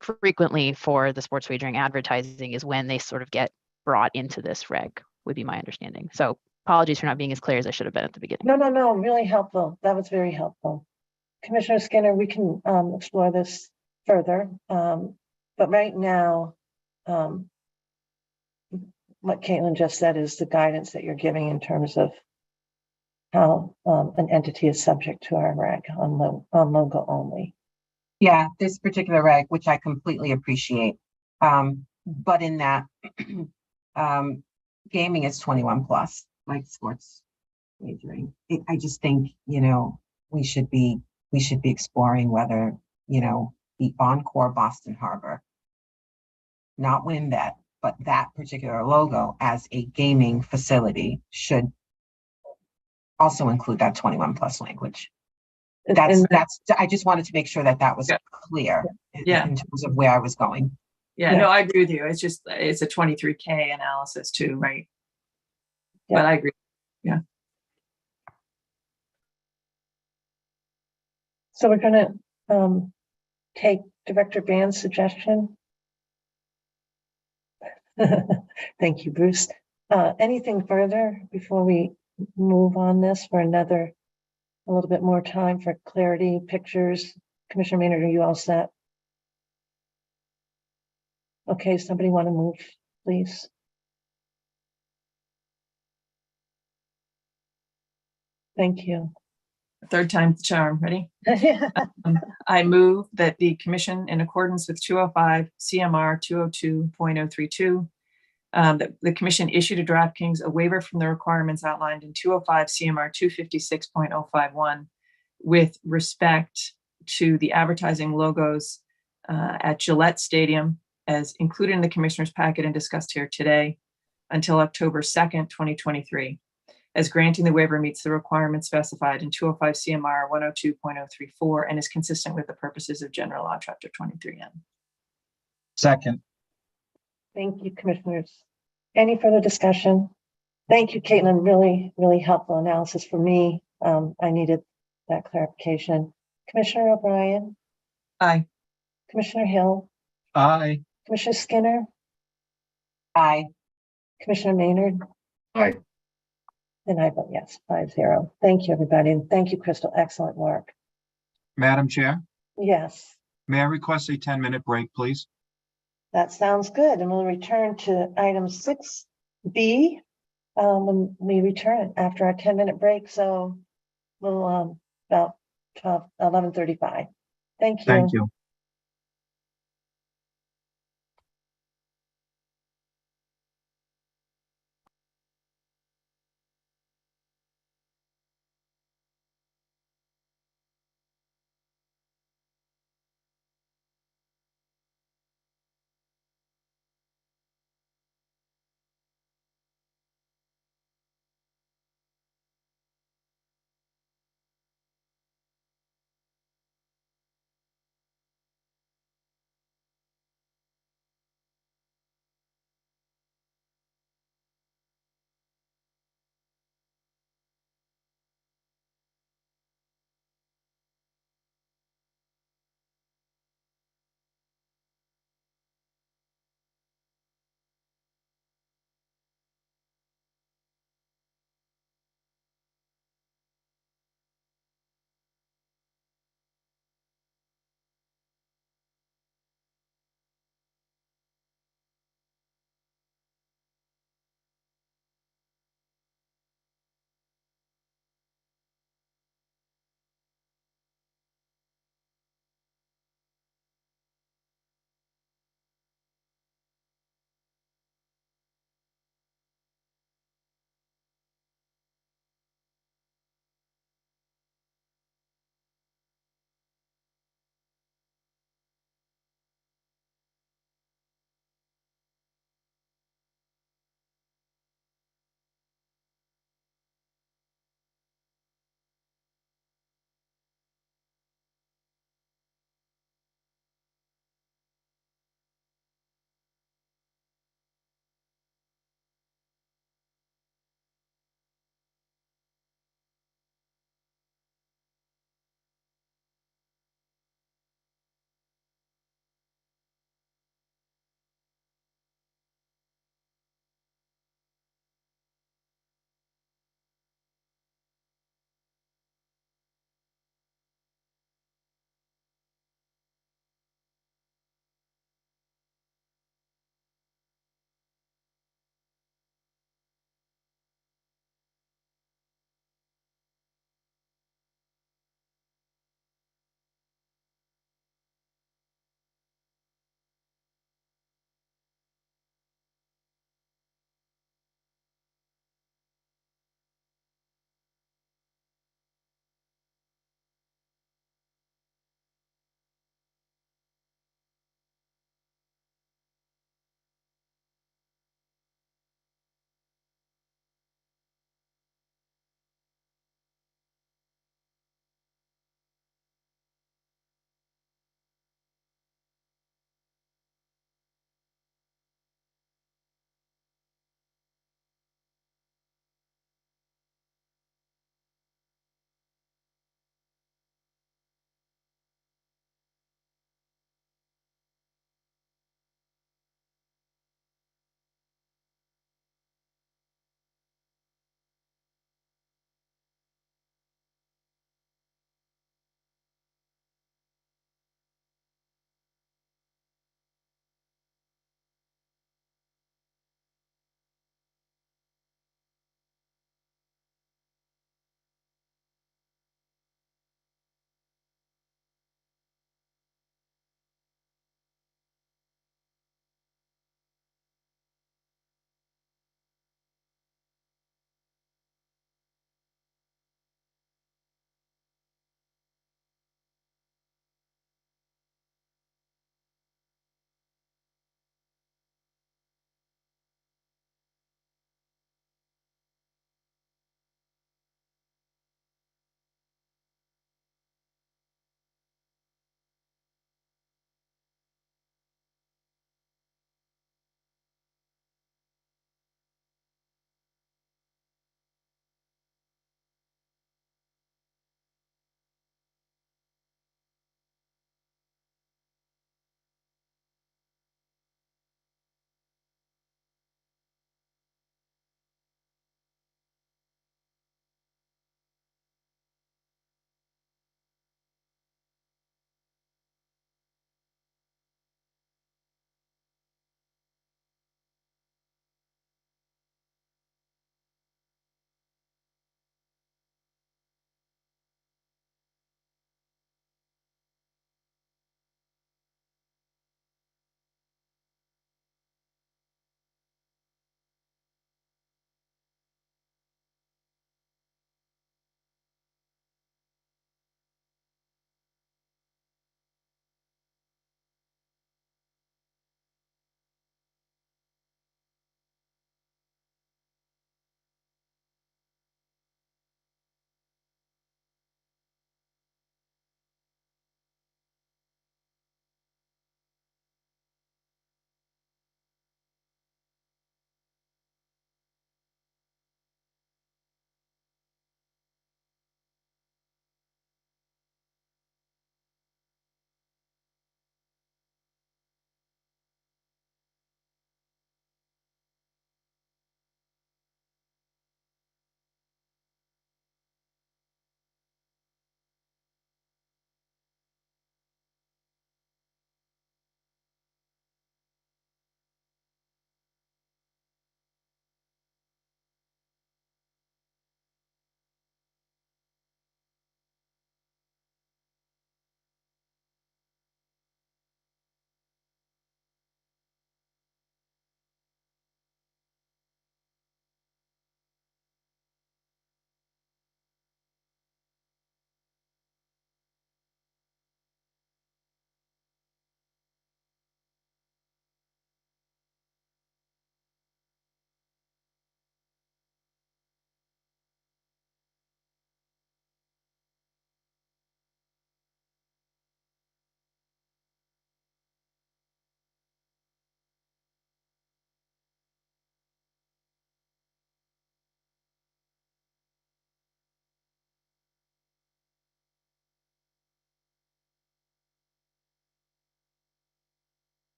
frequently for the sports wagering advertising is when they sort of get brought into this reg, would be my understanding. So apologies for not being as clear as I should have been at the beginning. No, really helpful. That was very helpful. Commissioner Skinner, we can explore this further. But right now, what Caitlin just said is the guidance that you're giving in terms of how an entity is subject to our reg on logo only. Yeah, this particular reg, which I completely appreciate. But in that gaming is 21 plus, like sports wagering. I just think, we should be exploring whether, the Encore Boston Harbor, not WinBet, but that particular logo as a gaming facility should also include that 21 plus language. I just wanted to make sure that was clear in terms of where I was going. Yeah, no, I agree with you. It's a 23K analysis too, right? Yeah. But I agree. Yeah. So we're going to take Director Band's suggestion. Thank you, Bruce. Anything further before we move on this for a little bit more time for clarity, pictures? Commissioner Maynard, are you all set? Okay, somebody want to move, please? Thank you. Third time's the charm. Ready? I move that the commission, in accordance with 205 CMR 202.032, that the commission issue to DraftKings a waiver from the requirements outlined in 205 CMR 256.051 with respect to the advertising logos at Gillette Stadium as included in the commissioner's packet and discussed here today until October 2nd, 2023. As granting the waiver meets the requirements specified in 205 CMR 102.034 and is consistent with the purposes of General Law, Chapter 23N. Second. Thank you, commissioners. Any further discussion? Thank you, Caitlin. Really, really helpful analysis for me. I needed that clarification. Commissioner O'Brien? Aye. Commissioner Hill? Aye. Commissioner Skinner? Aye. Commissioner Maynard? Aye. And I vote yes, 5-0. Thank you, everybody. And thank you, Crystal. Excellent work. Madam Chair, Yes, may I request a 10-minute break, please? that sounds good. And we'll return to item 6B when we return after our 10-minute break. So we'll about 11:35. Thank you. Thank you.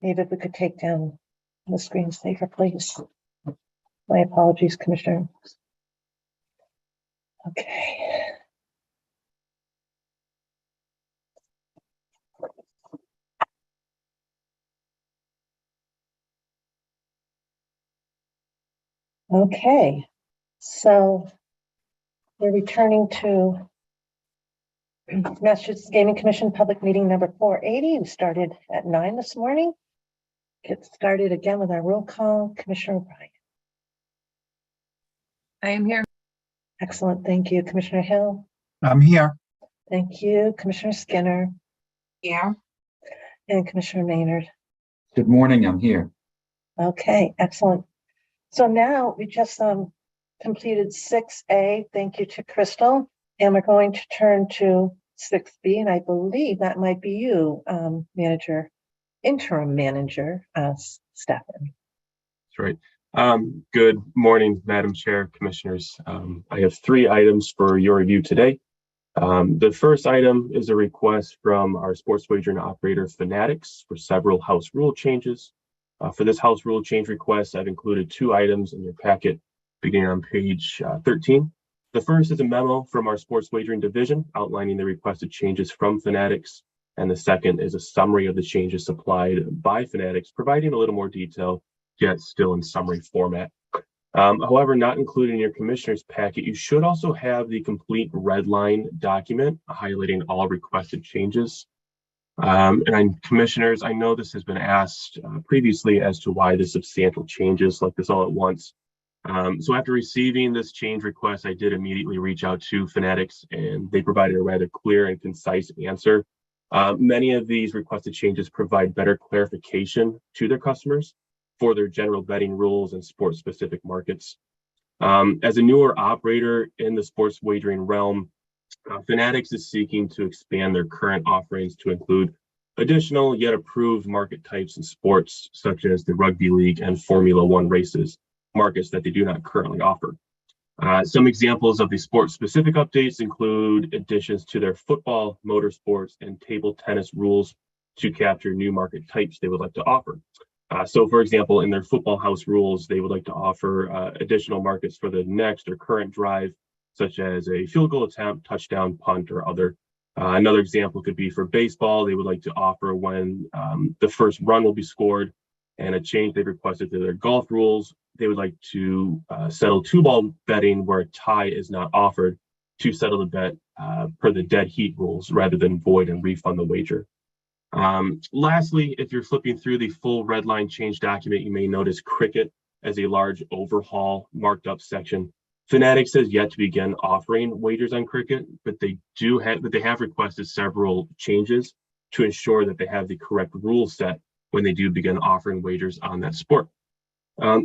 Maybe if we could take down the screensaver, please. My apologies, Commissioner. Okay. Okay, so we're returning to Massachusetts Gaming Commission Public Meeting number 480. We started at 9 this morning. Get started again with our roll call. Commissioner O'Brien. I am here. Excellent, thank you. Commissioner Hill. I'm here. Thank you. Commissioner Skinner. Here. And Commissioner Maynard. Good morning, I'm here. Okay, excellent. So now we just completed 6A. Thank you to Crystal. And we're going to turn to 6B, and I believe that might be you, interim manager, Stefan. That's right. Good morning, Madam Chair, Commissioners. I have 3 items for your review today. The first item is a request from our sports wagering operator Fanatics for several house rule changes. For this house rule change request, I've included 2 items in your packet beginning on page 13. The first is a memo from our sports wagering division outlining the requested changes from Fanatics. And the second is a summary of the changes supplied by Fanatics, providing a little more detail, yet still in summary format. However, not included in your commissioner's packet, you should also have the complete red line document highlighting all requested changes. Commissioners, I know this has been asked previously as to why the substantial changes like this all at once. So after receiving this change request, I did immediately reach out to Fanatics, and they provided a rather clear and concise answer. Many of these requested changes provide better clarification to their customers for their general betting rules and sports specific markets. As a newer operator in the sports wagering realm, Fanatics is seeking to expand their current offerings to include additional yet approved market types in sports, such as the rugby league and Formula One races, markets that they do not currently offer. Some examples of the sport-specific updates include additions to their football, motorsports, and table tennis rules to capture new market types they would like to offer. So, for example, in their football house rules, they would like to offer additional markets for the next or current drive, such as a field goal attempt, touchdown, punt, or other. Another example could be for baseball. They would like to offer when the first run will be scored, and a change they've requested to their golf rules. They would like to settle 2-ball betting where a tie is not offered to settle the bet per the dead heat rules rather than void and refund the wager. Lastly, if you're flipping through the full red line change document, you may notice cricket as a large overhaul marked up section. Fanatics has yet to begin offering wagers on cricket, but they have requested several changes to ensure that they have the correct rule set when they do begin offering wagers on that sport.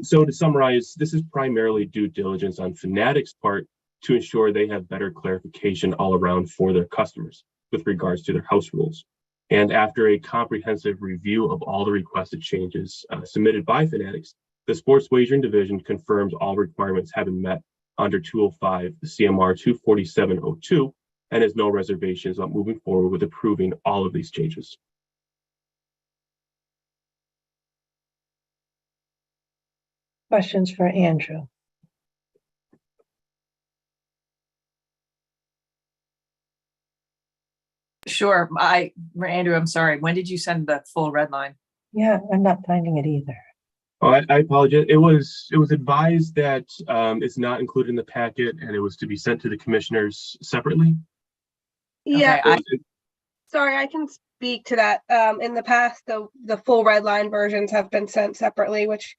So to summarize, this is primarily due diligence on Fanatics' part to ensure they have better clarification all around for their customers with regards to their house rules. And after a comprehensive review of all the requested changes submitted by Fanatics, the Sports Wagering Division confirms all requirements have been met under 205, the CMR 24702, and has no reservations on moving forward with approving all of these changes. Questions for Andrew? Sure. Andrew, I'm sorry. When did you send the full red line? Yeah, I'm not finding it either. Oh, I apologize. It was advised that it's not included in the packet, and it was to be sent to the commissioners separately. Yeah, Okay, sorry, I can speak to that. In the past, the full red line versions have been sent separately, which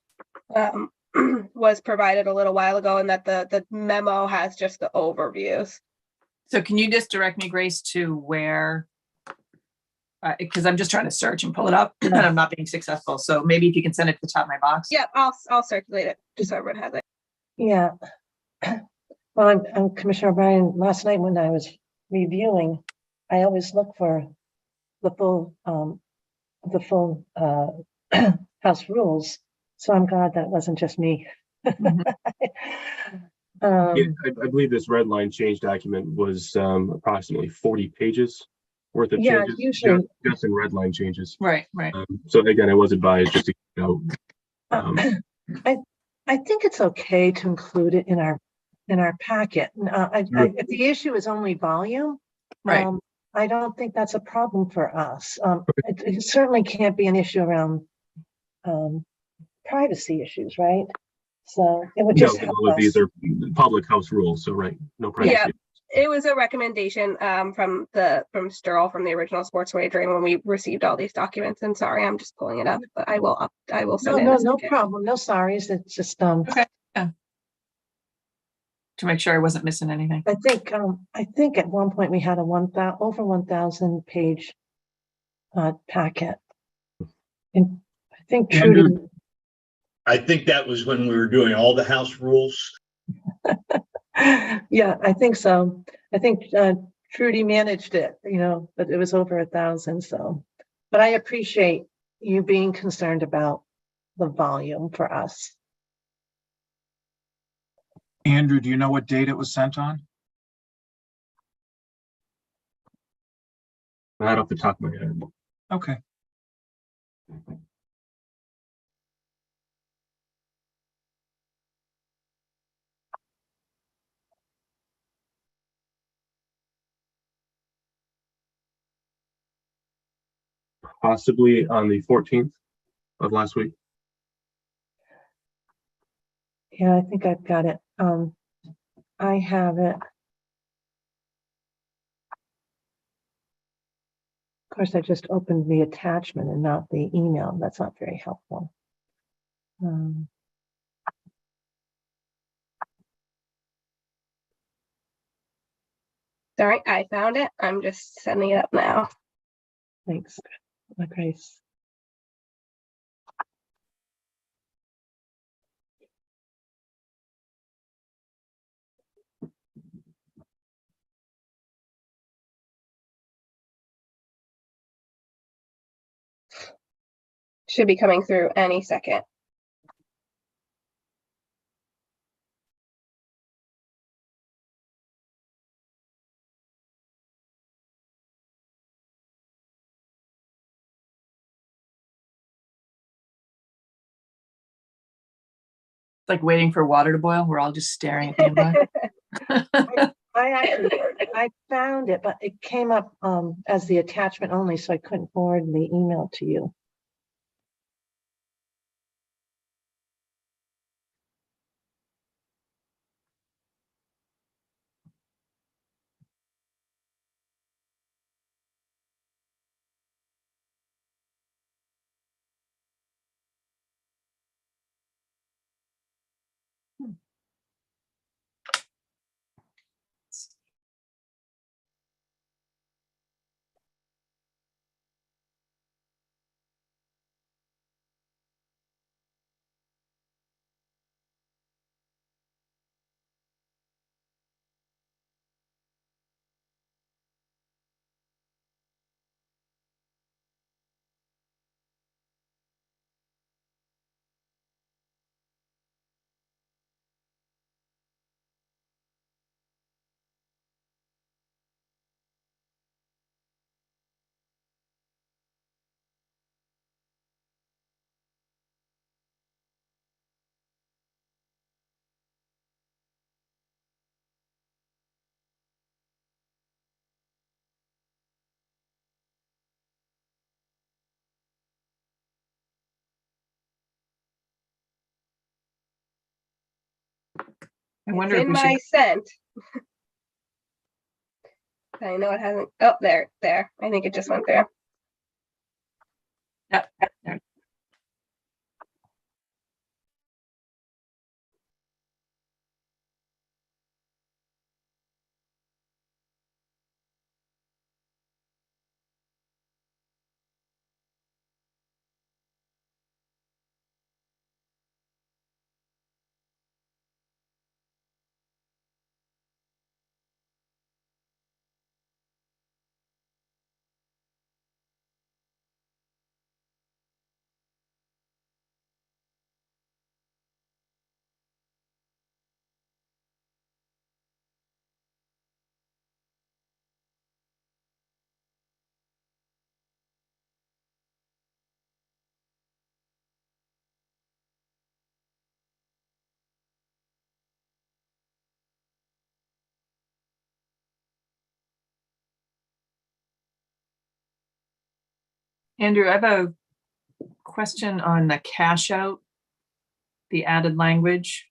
was provided a little while ago, and that the memo has just the overviews. So can you just direct me, Grace, to where, because I'm just trying to search and pull it up and I'm not being successful. So maybe if you can send it to the top of my box. Yeah, I'll circulate it just so everyone has it. Yeah. Well, I'm Commissioner O'Brien. Last night when I was reviewing, I always look for the full house rules. So I'm glad that it wasn't just me. Mhm. I believe this red line change document was approximately 40 pages. worth of Yeah, changes, usually. just in red line changes. Right, right. So again, I was advised just to, I think it's okay to include it in our packet. If the issue is only volume, Right. I don't think that's a problem for us. It certainly can't be an issue around privacy issues, right? So it would just help all of these us. are public house rules, so right, no privacy. Yeah, it was a recommendation from Sterl from the original sports wagering when we received all these documents. And sorry, I'm just pulling it up, but I will send it. No problem. No sorries. It's just Okay. Yeah. To make sure I wasn't missing anything. I think at one point we had a over 1,000 page packet. And I think Andrew, Trudy. I think that was when we were doing all the house rules. Yeah, I think so. I think Trudy managed it, but it was over 1,000. So, but I appreciate you being concerned about the volume for us. Andrew, do you know what date it was sent on? Not off the top of my head. Okay. Possibly on the 14th of last week. Yeah, I think I've got it. I have it. Of course, I just opened the attachment and not the email. That's not very helpful. Sorry, I found it. I'm just sending it up now. Thanks, Grace. Should be coming through any second. Like waiting for water to boil. We're all just staring at the inbox. I found it, but it came up as the attachment only, so I couldn't forward the email to you. I wonder It's if in we my should. sent. I know it hasn't. Oh, there. I think it just went there. Yeah. There. Andrew, I have a question on the cash out, the added language.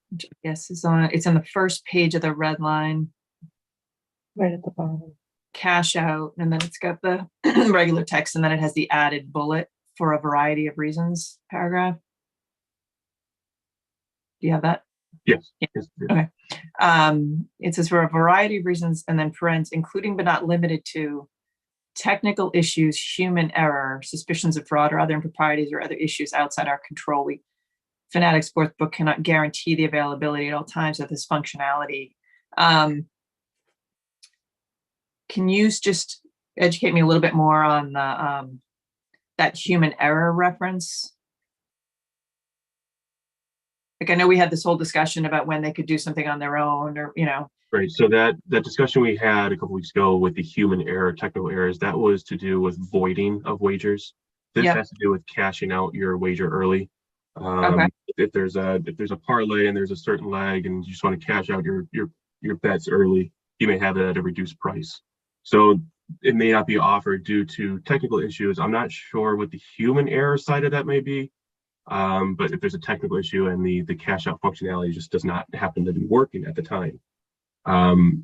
Which I guess it's in the first page of the red line, Right at the bottom. cash out, and then it's got the regular text, and then it has the added bullet for a variety of reasons paragraph. Do you have that? Yes. Yeah. Yes, yes. Okay. It says for a variety of reasons, and then parens, including but not limited to technical issues, human error, suspicions of fraud, or other improprieties, or other issues outside our control. Fanatics Sportsbook cannot guarantee the availability at all times of this functionality. Can you just educate me a little bit more on the that human error reference? Like, I know we had this whole discussion about when they could do something on their own, or, you know. Right. So that discussion we had a couple weeks ago with the human error, technical errors, that was to do with voiding of wagers. This Yeah. has to do with cashing out your wager early. Okay. If there's a parlay and there's a certain leg and you just want to cash out your bets early, you may have it at a reduced price. So it may not be offered due to technical issues. I'm not sure what the human error side of that may be. But if there's a technical issue and the cash out functionality just does not happen to be working at the time,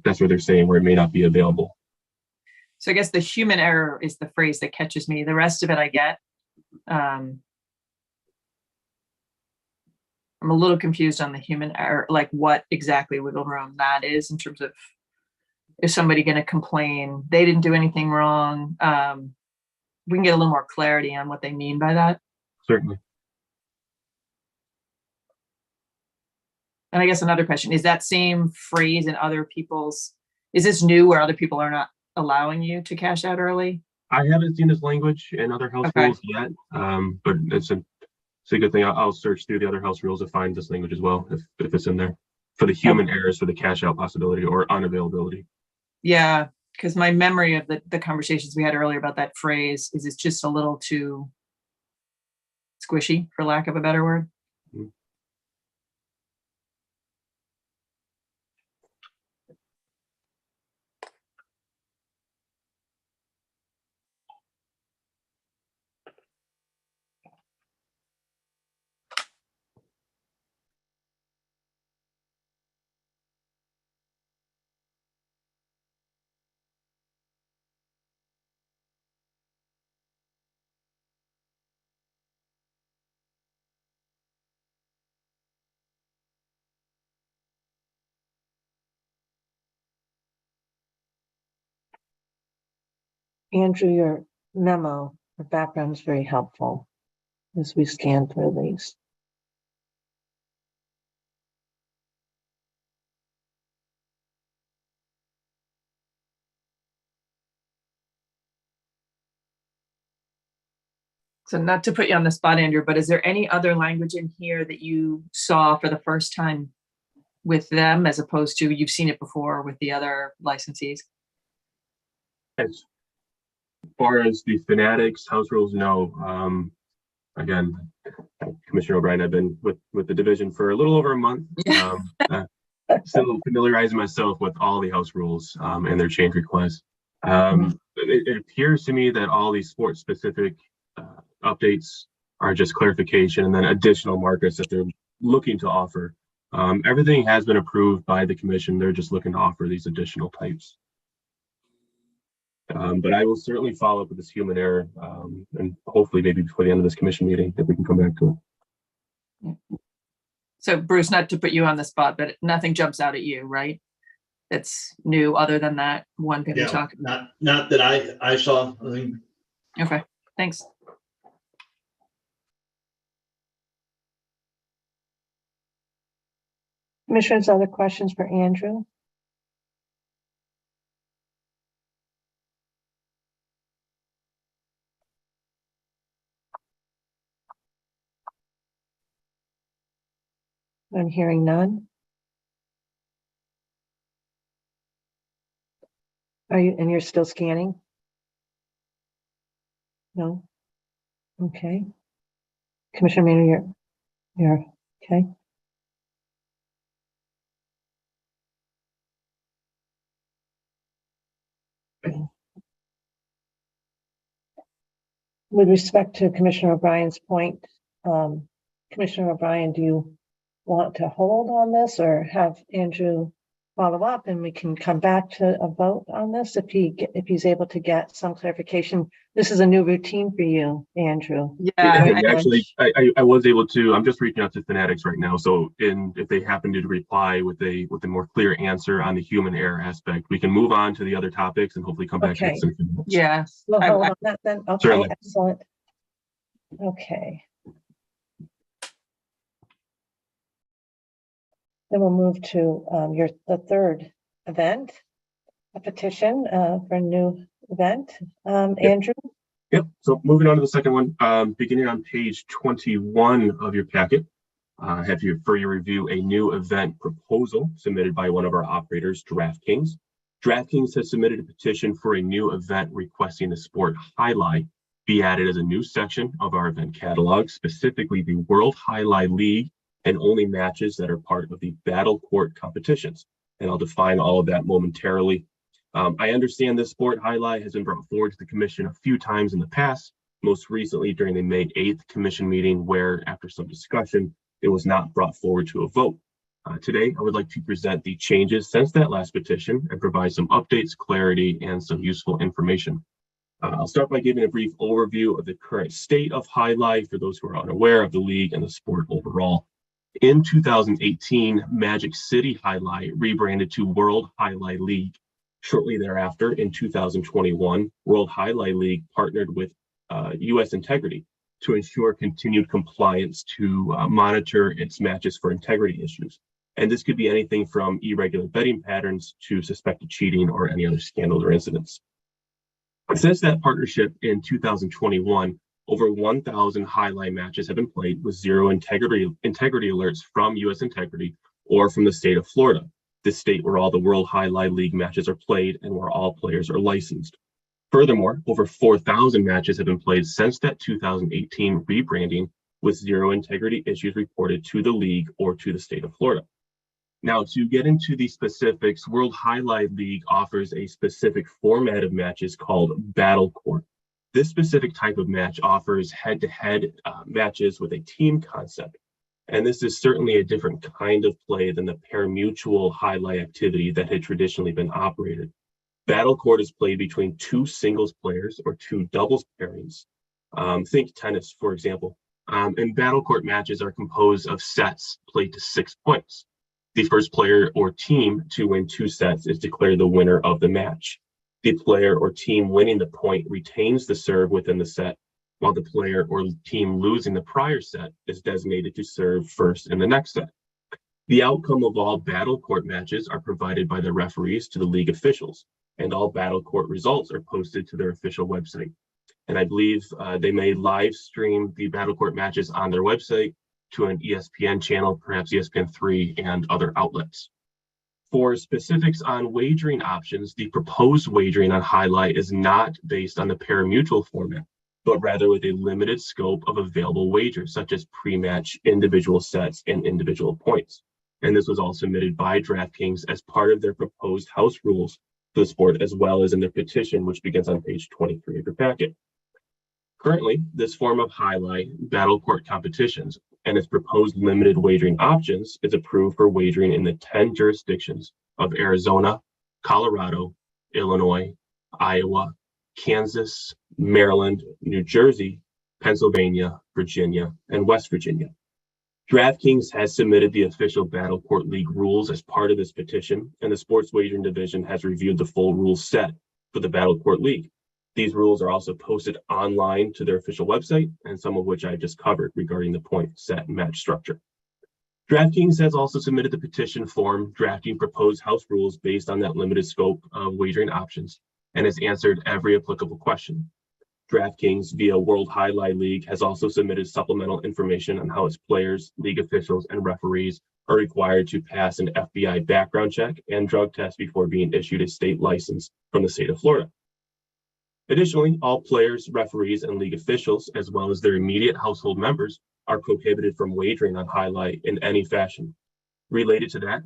that's what they're saying, where it may not be available. So I guess the human error is the phrase that catches me. The rest of it I get. I'm a little confused on the human error, like what exactly wiggle room that is in terms of, is somebody going to complain they didn't do anything wrong? We can get a little more clarity on what they mean by that. Certainly. And I guess another question, is that same phrase in other people's, is this new where other people are not allowing you to cash out early? I haven't seen this language in other house Okay. rules yet, but it's a good thing. I'll search through the other house rules to find this language as well, if it's in there, for the human errors for the cash out possibility or unavailability. Yeah, because my memory of the conversations we had earlier about that phrase is it's just a little too squishy, for lack of a better word. Mhm. Andrew, your memo, the background is very helpful as we scan through these. So not to put you on the spot, Andrew, but is there any other language in here that you saw for the first time with them as opposed to you've seen it before with the other licensees? As far as the Fanatics house rules, no. Again, Commissioner O'Brien, I've been with the division for a little over a month. Still familiarizing myself with all the house rules and their change requests. It appears to me that all these sports specific updates are just clarification and then additional markets that they're looking to offer. Everything has been approved by the commission. They're just looking to offer these additional types. But I will certainly follow up with this human error and hopefully maybe before the end of this commission meeting, if we can come back to it. So Bruce, not to put you on the spot, but nothing jumps out at you, right? That's new other than that one thing we Yeah, talked. not that I saw. I mean, Okay, thanks. Commissioners, other questions for Andrew? I'm hearing none. And you're still scanning? No? Okay. Commissioner Manning, you're okay. with respect to Commissioner O'Brien's point, Commissioner O'Brien, do you want to hold on this or have Andrew follow up and we can come back to a vote on this if he's able to get some clarification? This is a new routine for you, Andrew. Yeah, Actually, I was able to. I'm just reaching out to Fanatics right now. So, if they happen to reply with a more clear answer on the human error aspect, we can move on to the other topics and hopefully come back to Okay. it. yes. We'll hold on that then. Okay, Certainly. excellent. Okay. Then we'll move to the third event, a petition for a new event. Andrew? Yep. So moving on to the second one, beginning on page 21 of your packet, I have here for your review a new event proposal submitted by one of our operators, DraftKings. DraftKings has submitted a petition for a new event requesting the sport highlight be added as a new section of our event catalog, specifically the World Highlight League and only matches that are part of the Battle Court competitions. And I'll define all of that momentarily. I understand this sport highlight has been brought forward to the commission a few times in the past, most recently during the May 8th commission meeting, where after some discussion, it was not brought forward to a vote. Today, I would like to present the changes since that last petition and provide some updates, clarity, and some useful information. I'll start by giving a brief overview of the current state of highlight for those who are unaware of the league and the sport overall. In 2018, Magic City Highlight rebranded to World Highlight League. Shortly thereafter, in 2021, World Highlight League partnered with U.S. Integrity to ensure continued compliance to monitor its matches for integrity issues. And this could be anything from irregular betting patterns to suspected cheating or any other scandals or incidents. Since that partnership in 2021, over 1,000 highlight matches have been played with zero integrity alerts from U.S. Integrity or from the state of Florida, the state where all the World Highlight League matches are played and where all players are licensed. Furthermore, over 4,000 matches have been played since that 2018 rebranding with zero integrity issues reported to the league or to the state of Florida. Now, to get into the specifics, World Highlight League offers a specific format of matches called Battle Court. This specific type of match offers head-to-head matches with a team concept. And this is certainly a different kind of play than the pari-mutuel highlight activity that had traditionally been operated. Battle Court is played between two singles players or two doubles pairings. Think tennis, for example. And Battle Court matches are composed of sets played to 6 points. The first player or team to win 2 sets is declared the winner of the match. The player or team winning the point retains the serve within the set, while the player or team losing the prior set is designated to serve first in the next set. The outcome of all Battle Court matches are provided by the referees to the league officials, and all Battle Court results are posted to their official website. And I believe they may live stream the Battle Court matches on their website to an ESPN channel, perhaps ESPN3 and other outlets. For specifics on wagering options, the proposed wagering on highlight is not based on the pari-mutuel format, but rather with a limited scope of available wagers, such as pre-match, individual sets, and individual points. And this was all submitted by DraftKings as part of their proposed house rules for the sport, as well as in their petition, which begins on page 23 of your packet. Currently, this form of highlight Battle Court competitions and its proposed limited wagering options is approved for wagering in the 10 jurisdictions of Arizona, Colorado, Illinois, Iowa, Kansas, Maryland, New Jersey, Pennsylvania, Virginia, and West Virginia. DraftKings has submitted the official Battle Court League rules as part of this petition, and the Sports Wagering Division has reviewed the full rule set for the Battle Court League. These rules are also posted online to their official website, and some of which I just covered regarding the point, set, and match structure. DraftKings has also submitted the petition form drafting proposed house rules based on that limited scope of wagering options and has answered every applicable question. DraftKings via World Highlight League has also submitted supplemental information on how its players, league officials, and referees are required to pass an FBI background check and drug test before being issued a state license from the state of Florida. Additionally, all players, referees, and league officials, as well as their immediate household members, are prohibited from wagering on highlight in any fashion. Related to that,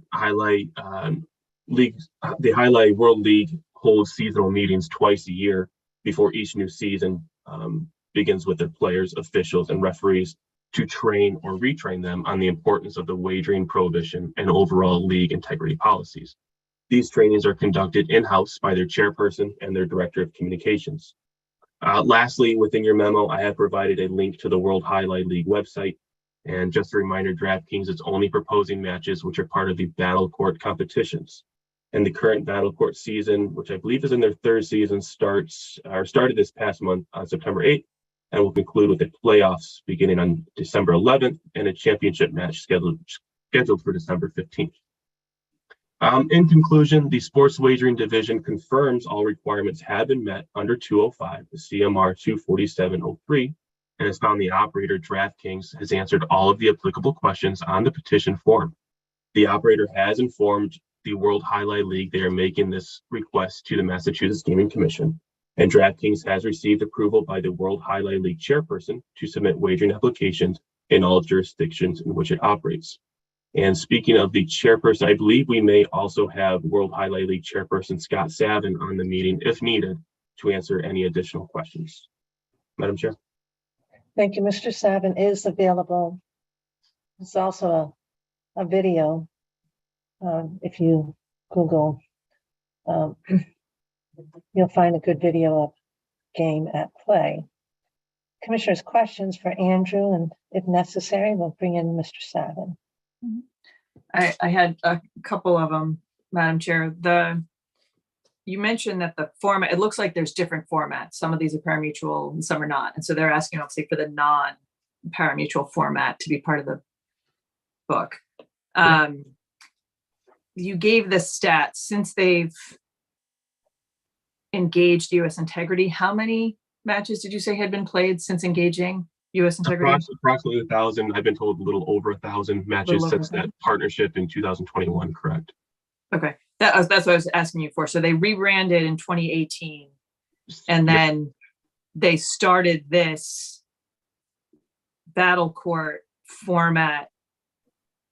the Highlight World League holds seasonal meetings twice a year before each new season begins with their players, officials, and referees to train or retrain them on the importance of the wagering prohibition and overall league integrity policies. These trainings are conducted in-house by their chairperson and their director of communications. Lastly, within your memo, I have provided a link to the World Highlight League website. And just a reminder, DraftKings is only proposing matches which are part of the Battle Court competitions. And the current Battle Court season, which I believe is in their third season, started this past month on September 8th, and will conclude with the playoffs beginning on December 11th and a championship match scheduled for December 15th. In conclusion, the sports wagering division confirms all requirements have been met under 205, the CMR 24703, and has found the operator DraftKings has answered all of the applicable questions on the petition form. The operator has informed the World Highlight League they are making this request to the Massachusetts Gaming Commission, and DraftKings has received approval by the World Highlight League chairperson to submit wagering applications in all jurisdictions in which it operates. And speaking of the chairperson, I believe we may also have World Highlight League chairperson Scott Savin on the meeting if needed to answer any additional questions. Madam Chair. Thank you. Mr. Savin is available. There's also a video. If you Google, you'll find a good video of game at play. Commissioners, questions for Andrew, and if necessary, we'll bring in Mr. Savin. I had a couple of them, Madam Chair. You mentioned that the format, it looks like there's different formats. Some of these are pari-mutuel and some are not. And so they're asking, obviously, for the non-pari-mutuel format to be part of the book. You gave the stats since they've engaged U.S. Integrity. How many matches did you say had been played since engaging U.S. Integrity? Approximately 1,000. I've been told a little over 1,000 matches since that partnership in 2021. Correct. Okay, that's what I was asking you for. So they rebranded in 2018, and then they started this Battle Court format.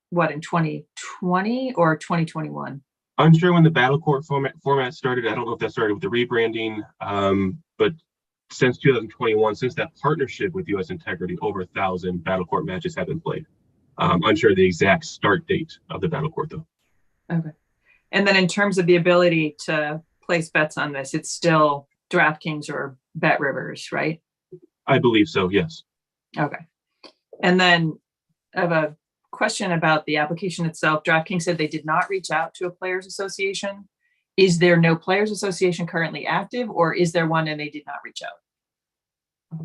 What, in 2020 or 2021? Unsure when the Battle Court format started. I don't know if that started with the rebranding, but since 2021, since that partnership with U.S. Integrity, over 1,000 Battle Court matches have been played. Unsure the exact start date of the Battle Court, though. Okay. And then in terms of the ability to place bets on this, it's still DraftKings or Bet Rivers, right? I believe so, yes. Okay. And then I have a question about the application itself. DraftKings said they did not reach out to a players association. Is there no players association currently active, or is there one and they did not reach out?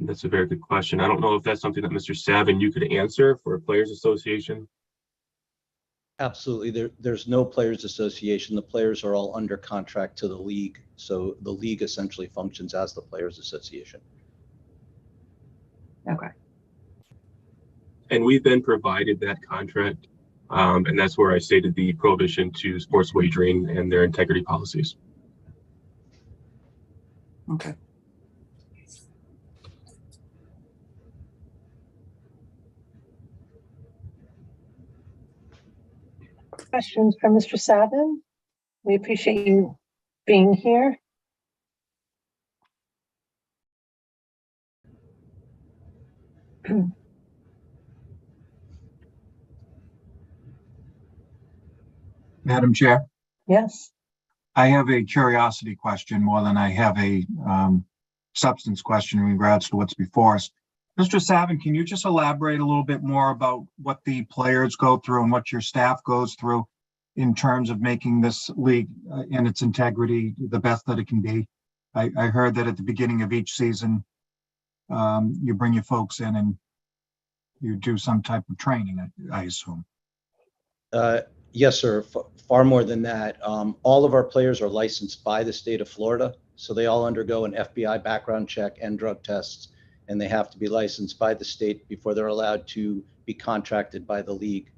That's a very good question. I don't know if that's something that Mr. Savin, you could answer for a players association. Absolutely. There's no players association. The players are all under contract to the league. So the league essentially functions as the players association. Okay. And we've been provided that contract. And that's where I stated the prohibition to sports wagering and their integrity policies. Okay. Questions for Mr. Savin? We appreciate you being here. Madam Chair, Yes. I have a curiosity question more than I have a substance question in regards to what's before us. Mr. Savin, can you just elaborate a little bit more about what the players go through and what your staff goes through in terms of making this league and its integrity the best that it can be? I heard that at the beginning of each season, you bring your folks in and you do some type of training, I assume. Yes, sir. Far more than that. All of our players are licensed by the state of Florida. So they all undergo an FBI background check and drug tests, and they have to be licensed by the state before they're allowed to be contracted by the league.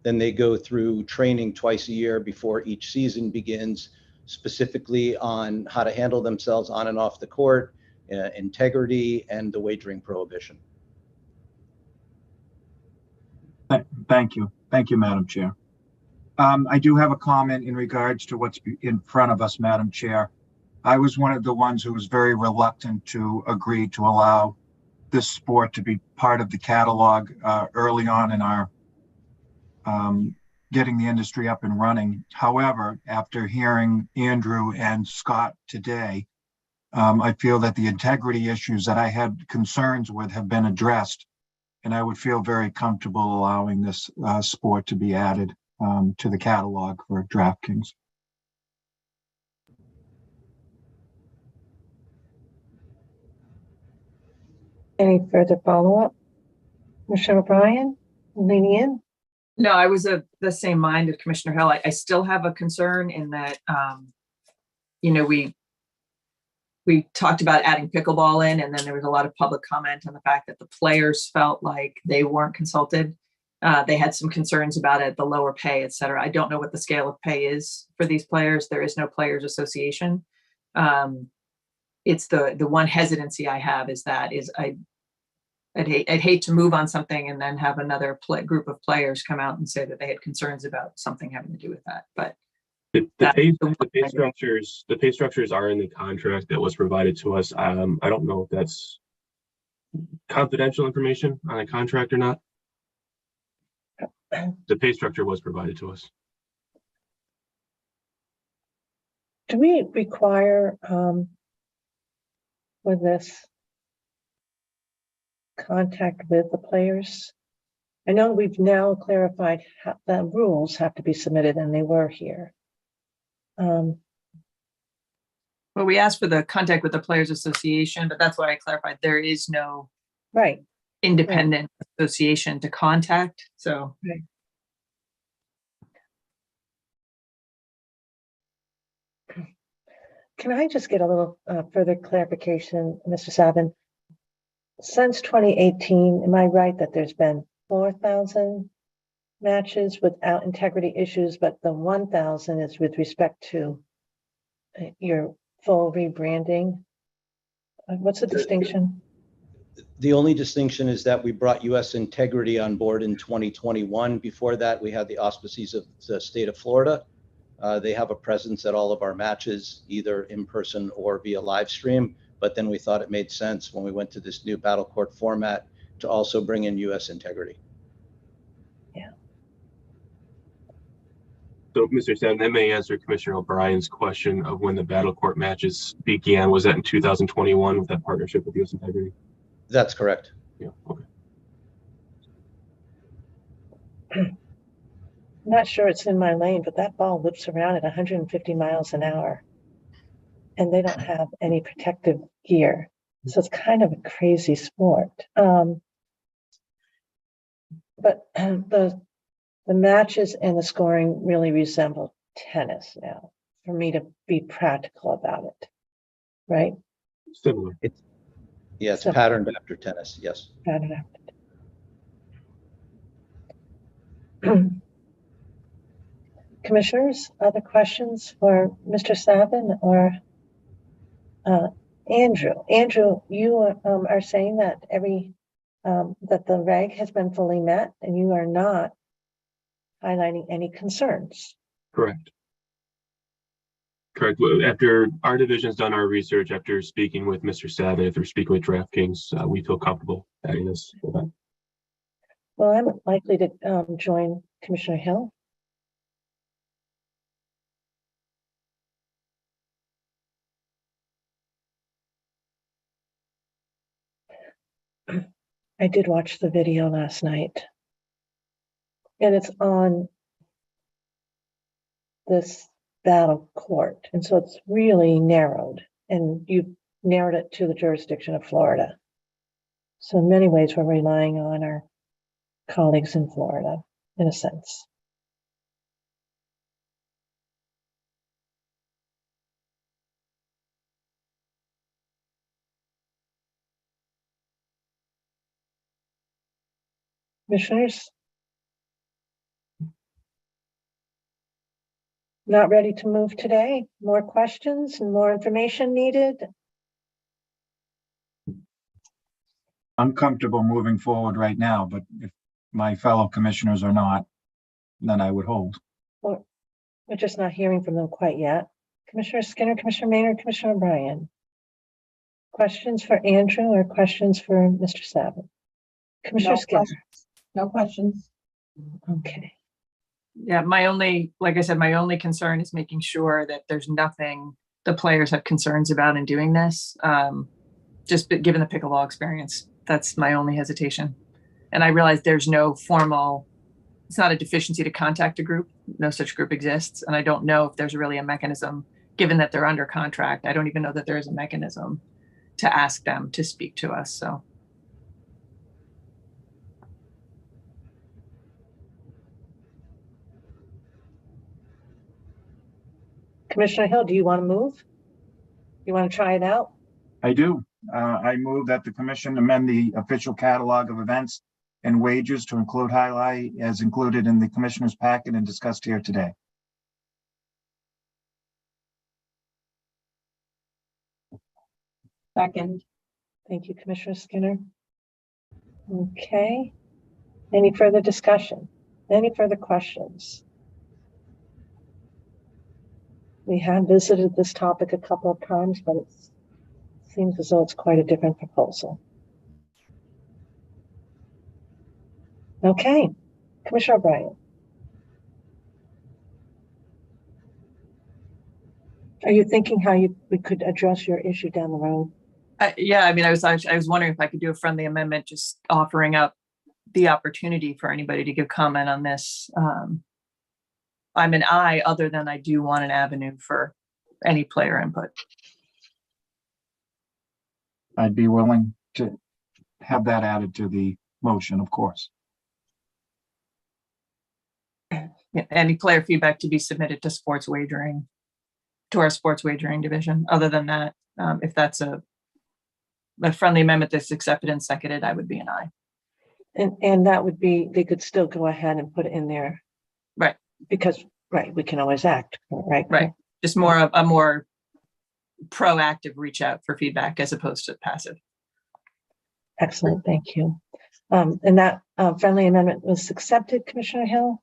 Then they go through training twice a year before each season begins, specifically on how to handle themselves on and off the court, integrity, and the wagering prohibition. Thank you. Thank you, Madam Chair. I do have a comment in regards to what's in front of us, Madam Chair. I was one of the ones who was very reluctant to agree to allow this sport to be part of the catalog early on in our getting the industry up and running. However, after hearing Andrew and Scott today, I feel that the integrity issues that I had concerns with have been addressed, and I would feel very comfortable allowing this sport to be added to the catalog for DraftKings. Any further follow-up? Commissioner O'Brien, leaning in? No, I was of the same mind as Commissioner Hill. I still have a concern in that, you know, we talked about adding pickleball in, and then there was a lot of public comment on the fact that the players felt like they weren't consulted. They had some concerns about it, the lower pay, et cetera. I don't know what the scale of pay is for these players. There is no players association. It's the one hesitancy I have is that I'd hate to move on something and then have another group of players come out and say that they had concerns about something having to do with that. But the pay structures are in the contract that was provided to us. I don't know if that's confidential information on a contract or not. The pay structure was provided to us. Do we require with this contact with the players? I know we've now clarified how the rules have to be submitted, and they were here. Well, we asked for the contact with the Players Association, but that's why I clarified there is no independent association to contact. So can I just get a little further clarification, Mr. Savin? Since 2018, am I right that there's been 4,000 matches without integrity issues, but the 1,000 is with respect to your full rebranding? What's the distinction? The only distinction is that we brought US Integrity on board in 2021. Before that, we had the auspices of the state of Florida. They have a presence at all of our matches, either in person or via live stream. But then we thought it made sense when we went to this new battle court format to also bring in US Integrity. Yeah. So, Mr. Savin, that may answer Commissioner O'Brien's question of when the battle court matches began. Was that in 2021 with that partnership with US Integrity? That's correct. Yeah. Okay. I'm not sure it's in my lane, but that ball whips around at 150 miles an hour, and they don't have any protective gear. So it's kind of a crazy sport. But the matches and the scoring really resemble tennis now, for me to be practical about it, right? Similar. It's patterned after tennis, yes. Patterned after. Commissioners, other questions for Mr. Savin or Andrew? Andrew, you are saying that that the reg has been fully met, and you are not highlighting any concerns. Correct. Correct. After our division's done our research, after speaking with Mr. Savin, after speaking with DraftKings, we feel comfortable adding this event. Well, I'm likely to join Commissioner Hill. I did watch the video last night, and it's on this battle court, and so it's really narrowed, and you've narrowed it to the jurisdiction of Florida. So in many ways, we're relying on our colleagues in Florida, in a sense. Commissioners? Not ready to move today? More questions and more information needed? I'm comfortable moving forward right now, but if my fellow commissioners are not, then I would hold. Well, we're just not hearing from them quite yet. Commissioner Skinner, Commissioner Maynard, Commissioner O'Brien. Questions for Andrew or questions for Mr. Savin? Commissioner Skinner? No questions. Okay. Yeah, like I said, my only concern is making sure that there's nothing the players have concerns about in doing this. Given the pickleball experience, that's my only hesitation. And I realize there's no formal, it's not a deficiency to contact a group. No such group exists. And I don't know if there's really a mechanism, given that they're under contract. I don't even know that there is a mechanism to ask them to speak to us. So. Commissioner Hill, do you want to move? You want to try it out? I do. I move that the commission amend the official catalog of events and wagers to include highlight as included in the commissioner's packet and discussed here today. Second. Thank you, Commissioner Skinner. Okay. Any further discussion? Any further questions? We have visited this topic a couple of times, but it seems as though it's quite a different proposal. Okay, Commissioner O'Brien. Are you thinking how we could address your issue down the road? Yeah, I mean, I was wondering if I could do a friendly amendment, just offering up the opportunity for anybody to give comment on this. I'm an I, other than I do want an avenue for any player input. I'd be willing to have that added to the motion, of course. Yeah, any player feedback to be submitted to our sports wagering division. Other than that, if that's a friendly amendment that's accepted and seconded, I would be an I. And that would be, they could still go ahead and put it in there. Right. Because, right, we can always act, right? Right. Just a more proactive reach out for feedback as opposed to passive. Excellent, thank you. And that friendly amendment was accepted, Commissioner Hill?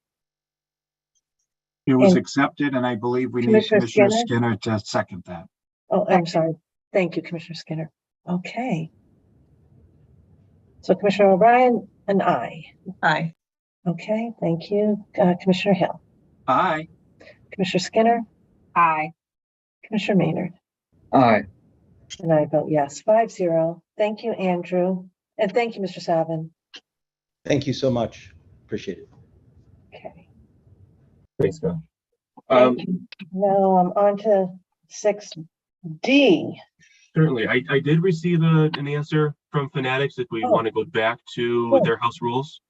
It was accepted, and I believe we need Commissioner Skinner to second that. Oh, I'm sorry. Thank you, Commissioner Skinner. Okay. So Commissioner O'Brien, an aye. Aye. Okay, thank you. Commissioner Hill. Aye. Commissioner Skinner. Aye. Commissioner Maynard. Aye. And I vote yes, 5-0. Thank you, Andrew. And thank you, Mr. Savin. Thank you so much. Appreciate it. Okay. Thanks, Scott. Now I'm on to 6D. Certainly, I did receive an answer from Fanatics if we want to go back to their house rules.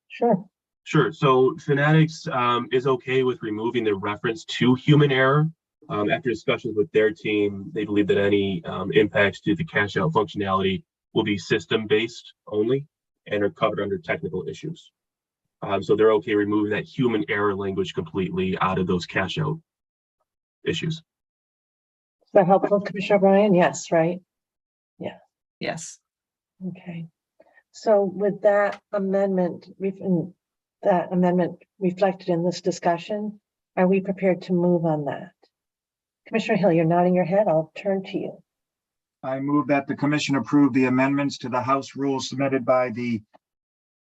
Sure. Sure. So Fanatics is okay with removing the reference to human error. After discussions with their team, they believe that any impacts to the cash out functionality will be system-based only and are covered under technical issues. So they're okay removing that human error language completely out of those cash out issues. Is that helpful, Commissioner O'Brien? Yes, right? Yeah. Yes. Okay. So with that amendment, reflected in this discussion, are we prepared to move on that? Commissioner Hill, you're nodding your head. I'll turn to you. I move that the commission approve the amendments to the House rules submitted by the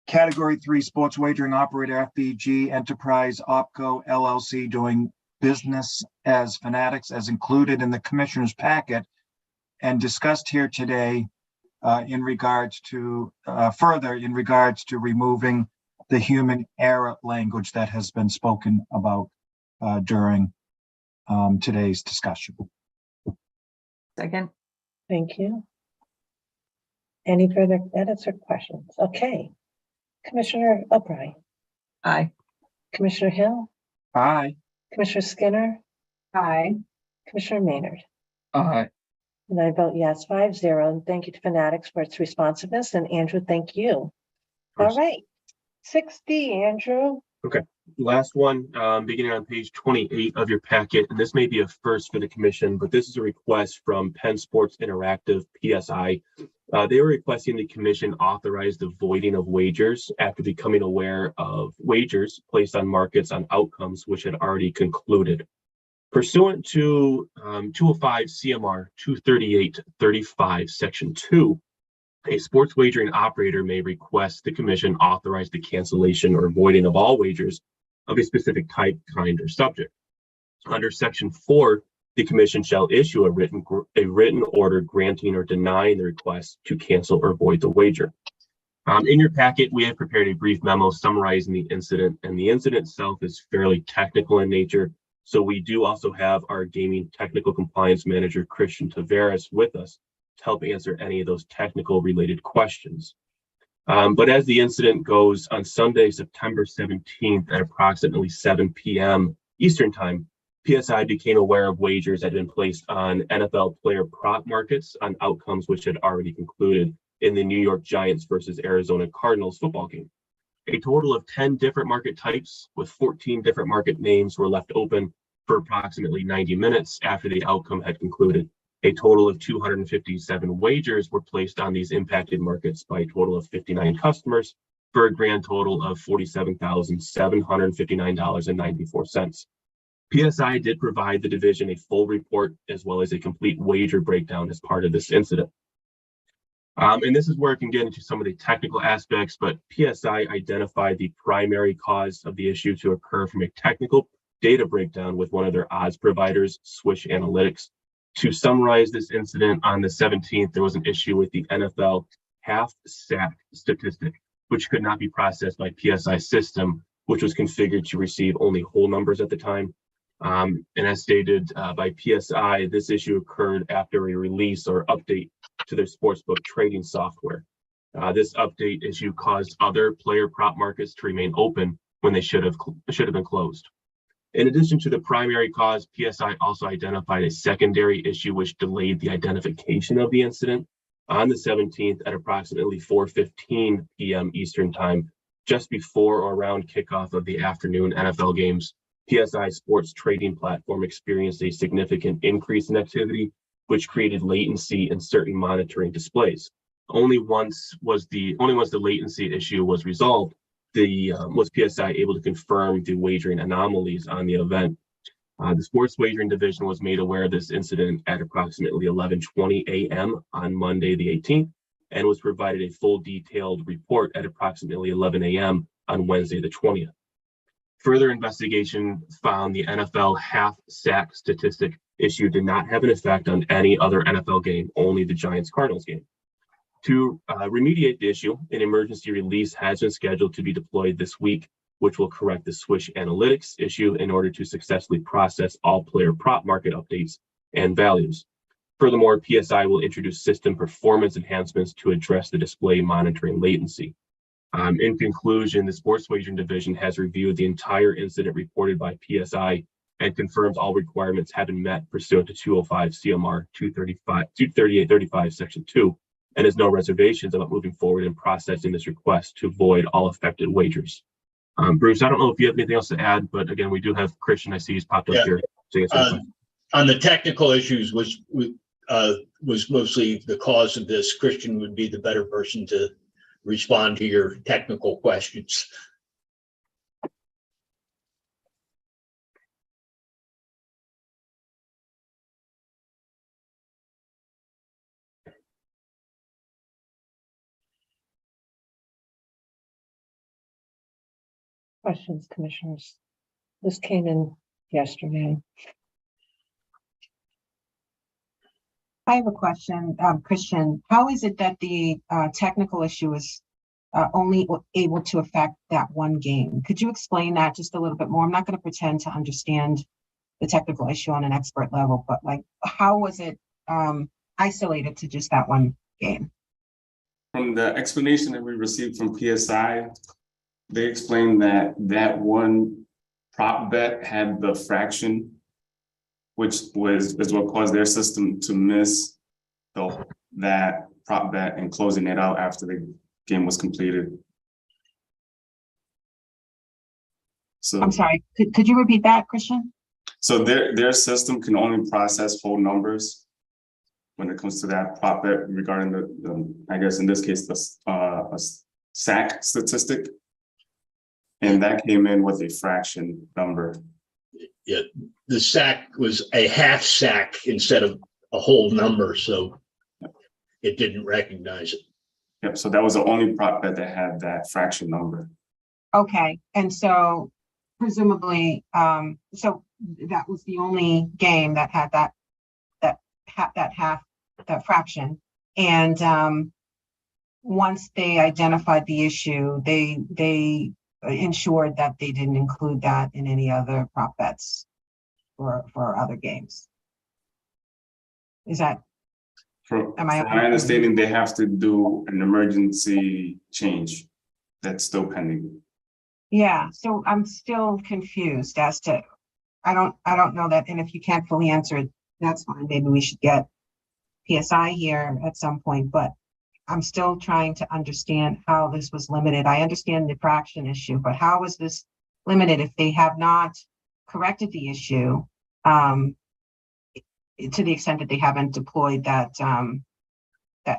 Category 3 Sports Wagering Operator FBG Enterprise OPCO LLC doing business as Fanatics as included in the commissioner's packet and discussed here today in regards to removing the human error language that has been spoken about during today's discussion. Second. Thank you. Any further edits or questions? Okay. Commissioner O'Brien. Aye. Commissioner Hill. Aye. Commissioner Skinner. Aye. Commissioner Maynard. Aye. And I vote yes, 5-0. And thank you to Fanatics for its responsiveness. And Andrew, thank you. All right. 6D, Andrew. Okay. Last one, beginning on page 28 of your packet, and this may be a first for the commission, but this is a request from Penn Sports Interactive, PSI. They were requesting the commission authorize the voiding of wagers after becoming aware of wagers placed on markets on outcomes which had already concluded. Pursuant to 205 CMR 238-35, Section 2, a sports wagering operator may request the commission authorize the cancellation or voiding of all wagers of a specific type, kind, or subject. Under Section 4, the commission shall issue a written order granting or denying the request to cancel or void the wager. In your packet, we have prepared a brief memo summarizing the incident, and the incident itself is fairly technical in nature. So we do also have our gaming technical compliance manager, Christian Tavares, with us to help answer any of those technical related questions. But as the incident goes, on Sunday, September 17th at approximately 7 p.m. Eastern Time, PSI became aware of wagers that had been placed on NFL player prop markets on outcomes which had already concluded in the New York Giants versus Arizona Cardinals football game. A total of 10 different market types with 14 different market names were left open for approximately 90 minutes after the outcome had concluded. A total of 257 wagers were placed on these impacted markets by a total of 59 customers for a grand total of $47,759.94. PSI did provide the division a full report as well as a complete wager breakdown as part of this incident. And this is where it can get into some of the technical aspects, but PSI identified the primary cause of the issue to occur from a technical data breakdown with one of their odds providers, Swish Analytics. To summarize this incident, on the 17th, there was an issue with the NFL half sack statistic, which could not be processed by PSI system, which was configured to receive only whole numbers at the time. And as stated by PSI, this issue occurred after a release or update to their sportsbook trading software. This update issue caused other player prop markets to remain open when they should have been closed. In addition to the primary cause, PSI also identified a secondary issue which delayed the identification of the incident. On the 17th at approximately 4:15 p.m. Eastern Time, just before or around kickoff of the afternoon NFL games, PSI sports trading platform experienced a significant increase in activity, which created latency in certain monitoring displays. Only once the latency issue was resolved, was PSI able to confirm the wagering anomalies on the event. The sports wagering division was made aware of this incident at approximately 11:20 a.m. on Monday the 18th, and was provided a full detailed report at approximately 11 a.m. on Wednesday the 20th. Further investigation found the NFL half sack statistic issue did not have an effect on any other NFL game, only the Giants-Cardinals game. To remediate the issue, an emergency release has been scheduled to be deployed this week, which will correct the Swish Analytics issue in order to successfully process all player prop market updates and values. Furthermore, PSI will introduce system performance enhancements to address the display monitoring latency. In conclusion, the sports wagering division has reviewed the entire incident reported by PSI and confirms all requirements have been met pursuant to 205 CMR 238-35 Section 2, and has no reservations about moving forward and processing this request to void all affected wagers. Bruce, I don't know if you have anything else to add, but again, we do have Christian, I see he's popped up here. On the technical issues, which was mostly the cause of this, Christian would be the better person to respond to your technical questions. Questions, commissioners? This came in yesterday. I have a question, Christian. How is it that the technical issue is only able to affect that one game? Could you explain that just a little bit more? I'm not going to pretend to understand the technical issue on an expert level, but like, how was it isolated to just that one game? From the explanation that we received from PSI, they explained that that one prop bet had the fraction, which is what caused their system to miss that prop bet and closing it out after the game was completed. So I'm sorry, could you repeat that, Christian? So their system can only process whole numbers when it comes to that prop bet regarding the I guess in this case, a sack statistic. And that came in with a fraction number. Yeah, the sack was a half sack instead of a whole number, so it didn't recognize it. Yep, so that was the only prop bet that had that fraction number. Okay, and so presumably, so that was the only game that had that fraction. And once they identified the issue, they ensured that they didn't include that in any other prop bets for other games. Is that? From Am I my understanding, they have to do an emergency change that's still pending. Yeah, so I'm still confused as to, I don't know that, and if you can't fully answer it, that's fine. Maybe we should get PSI here at some point, but I'm still trying to understand how this was limited. I understand the fraction issue, but how was this limited if they have not corrected the issue to the extent that they haven't deployed that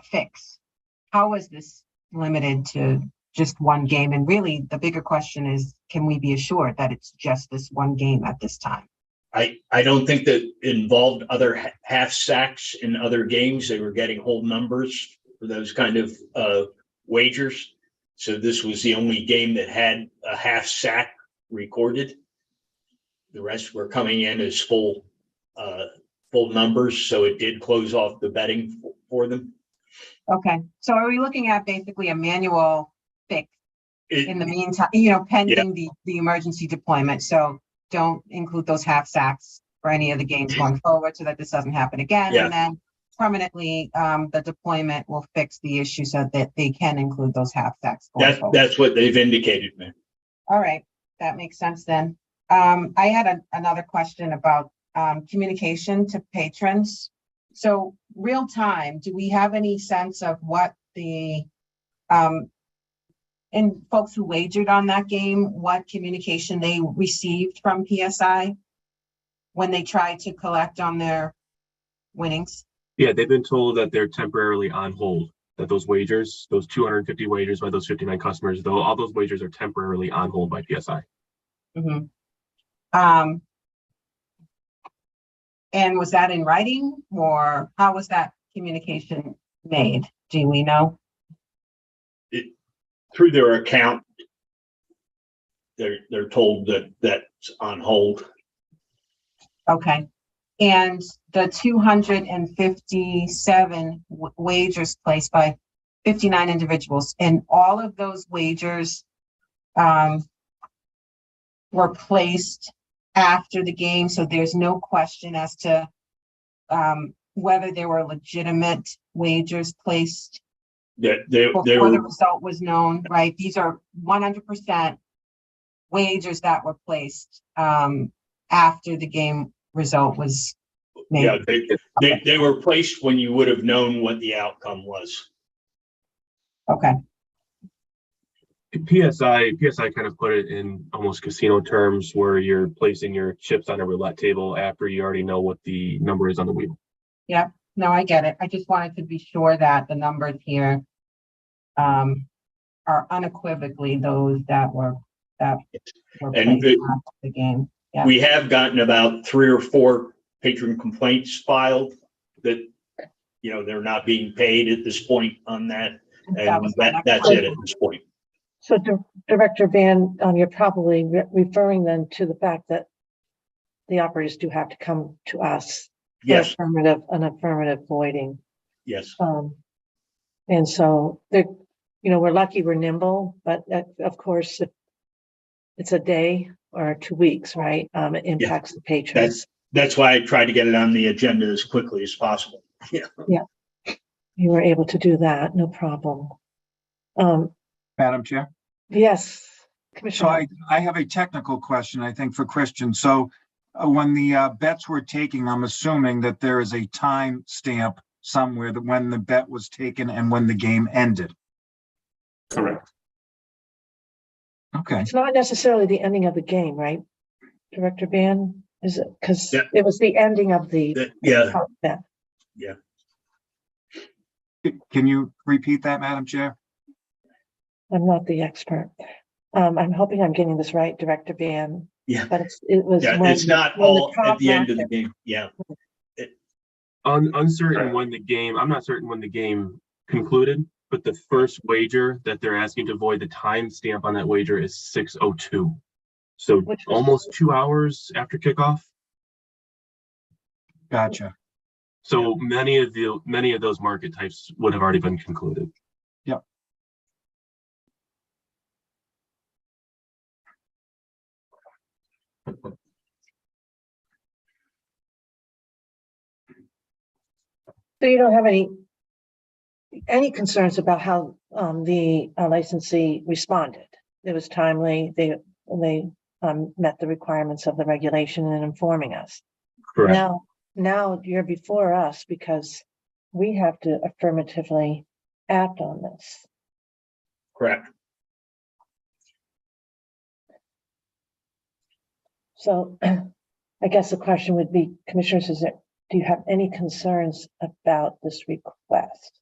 fix? How was this limited to just one game? And really, the bigger question is, can we be assured that it's just this one game at this time? I don't think that involved other half sacks in other games. They were getting whole numbers for those kind of wagers. So this was the only game that had a half sack recorded. The rest were coming in as full numbers. So it did close off the betting for them. Okay, so are we looking at basically a manual fix in the meantime, pending the emergency deployment? So don't include those half sacks for any of the games going forward so that this doesn't happen again. Yeah. And then permanently, the deployment will fix the issue so that they can include those half sacks going forward. That's what they've indicated, man. All right, that makes sense then. I had another question about communication to patrons. So real time, do we have any sense of what the and folks who wagered on that game, what communication they received from PSI when they tried to collect on their winnings? Yeah, they've been told that they're temporarily on hold, that those wagers, those 250 wagers by those 59 customers, though all those wagers are temporarily on hold by PSI. Mm-hmm. And was that in writing, or how was that communication made? Do we know? Through their account, they're told that that's on hold. Okay. And the 257 wagers placed by 59 individuals, and all of those wagers were placed after the game, so there's no question as to whether there were legitimate wagers placed before the result was known, right? These are 100% wagers that were placed after the game result was made. Yeah, they were placed when you would have known what the outcome was. Okay. PSI kind of put it in almost casino terms where you're placing your chips on a roulette table after you already know what the number is on the wheel. Yeah, no, I get it. I just wanted to be sure that the numbers here are unequivocally those that were placed after the game. Yeah. We have gotten about 3 or 4 patron complaints filed that, they're not being paid at this point on that. And that's it at this point. So Director Van, you're probably referring then to the fact that the operators do have to come to us. Yes. An affirmative voiding. Yes. And so we're lucky we're nimble, but of course, if it's a day or 2 weeks, right? It impacts the patrons. That's why I tried to get it on the agenda as quickly as possible. Yeah. You were able to do that, no problem. Madam Chair? Yes, So Commissioner. I have a technical question, I think, for Christian. So when the bets were taken, I'm assuming that there is a time stamp somewhere that when the bet was taken and when the game ended. Correct. Okay. It's not necessarily the ending of the game, right, Director Ban? Is it? Because it was the ending of the bet. Yeah. Can you repeat that, Madam Chair? I'm not the expert. I'm hoping I'm getting this right, Director Ban. Yeah, but it was. yeah, when- it's not when all top at the end of the matchup- game. Yeah. Uncertain when the game, I'm not certain when the game concluded, but the first wager that they're asking to void, the timestamp on that wager is 6:02. So Which was- almost 2 hours after kickoff. Gotcha. So many of those market types would have already been concluded. Yep. So you don't have any concerns about how the licensee responded? It was timely. They met the requirements of the regulation in informing us. Correct. Now you're before us because we have to affirmatively act on this. Correct. So I guess the question would be, Commissioners, do you have any concerns about this request?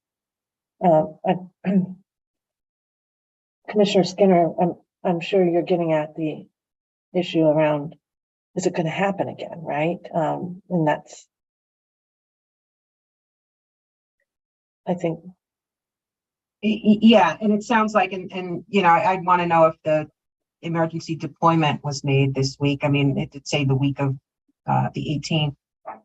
Commissioner Skinner, I'm sure you're getting at the issue around, is it going to happen again, right? And that's, I think. Yeah, and it sounds like, and you know, I'd want to know if the emergency deployment was made this week. I mean, it did say the week of the 18th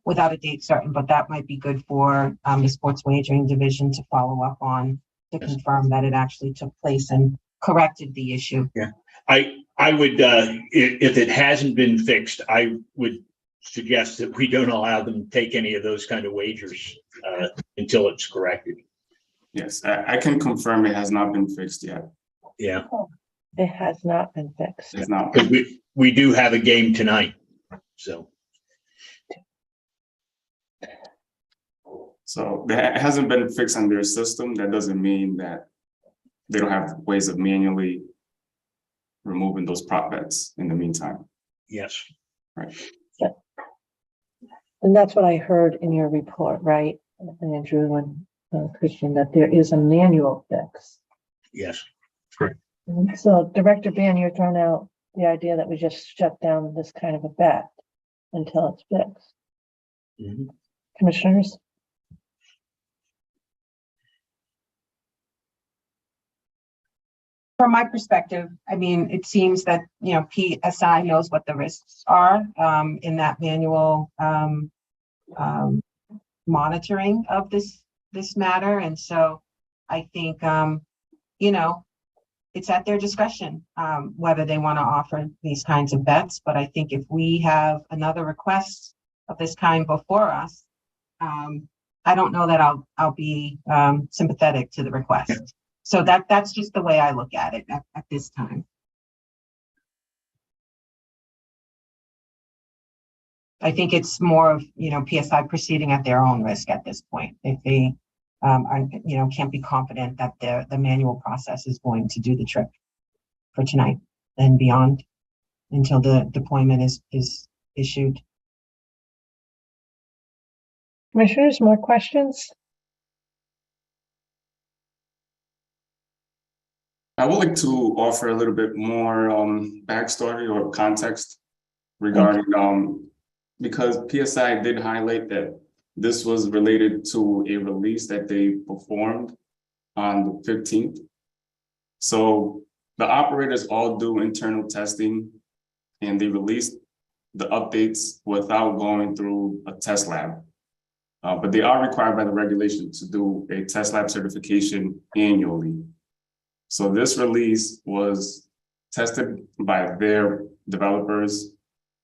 without a date certain, but that might be good for the sports wagering division to follow up on to confirm that it actually took place and corrected the issue. Yeah, I would, if it hasn't been fixed, I would suggest that we don't allow them to take any of those kind of wagers until it's corrected. Yes, I can confirm it has not been fixed yet. Yeah, It has not been fixed. It's not. because we do have a game tonight, so. So that hasn't been fixed on their system. That doesn't mean that they don't have ways of manually removing those prop bets in the meantime. Yes. Right. And that's what I heard in your report, right, Andrew and Christian, that there is a manual fix. Yes. Correct. So Director Ban, you're throwing out the idea that we just shut down this kind of a bet until it's fixed. Mm-hmm. Commissioners? From my perspective, I mean, it seems that, you know, PSI knows what the risks are in that manual monitoring of this matter. And so I think, you know, it's at their discretion whether they want to offer these kinds of bets. But I think if we have another request of this kind before us, I don't know that I'll be sympathetic to the request. So that's just the way I look at it at this time. I think it's more of, you know, PSI proceeding at their own risk at this point. If they are, you know, can't be confident that the manual process is going to do the trick for tonight and beyond until the deployment is issued. Commissioners, more questions? I would like to offer a little bit more backstory or context regarding because PSI did highlight that this was related to a release that they performed on the 15th. So the operators all do internal testing and they released the updates without going through a test lab. But they are required by the regulation to do a test lab certification annually. So this release was tested by their developers,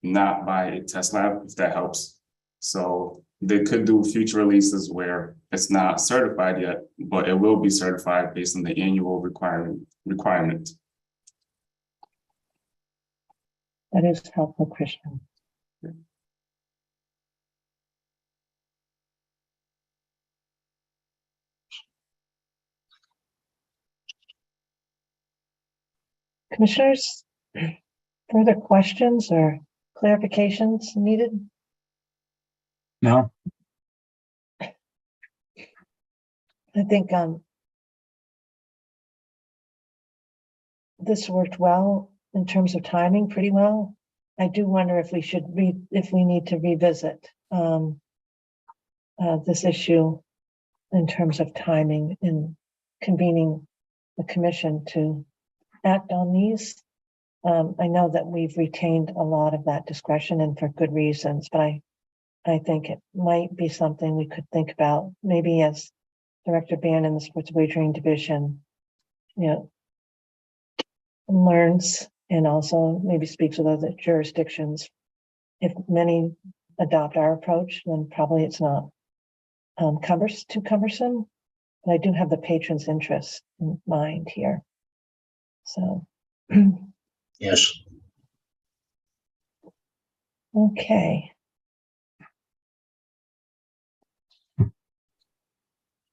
not by a test lab, if that helps. So they could do future releases where it's not certified yet, but it will be certified based on the annual requirement. That is helpful, Christian. Commissioners, further questions or clarifications needed? No, I think this worked well in terms of timing, pretty well. I do wonder if we should if we need to revisit this issue in terms of timing and convening the commission to act on these. I know that we've retained a lot of that discretion and for good reasons, but I think it might be something we could think about, maybe as Director Band in the Sports Wagering Division, learns and also maybe speaks with other jurisdictions. If many adopt our approach, then probably it's not too cumbersome, but I do have the patron's interest in mind here. So. Yes. Okay.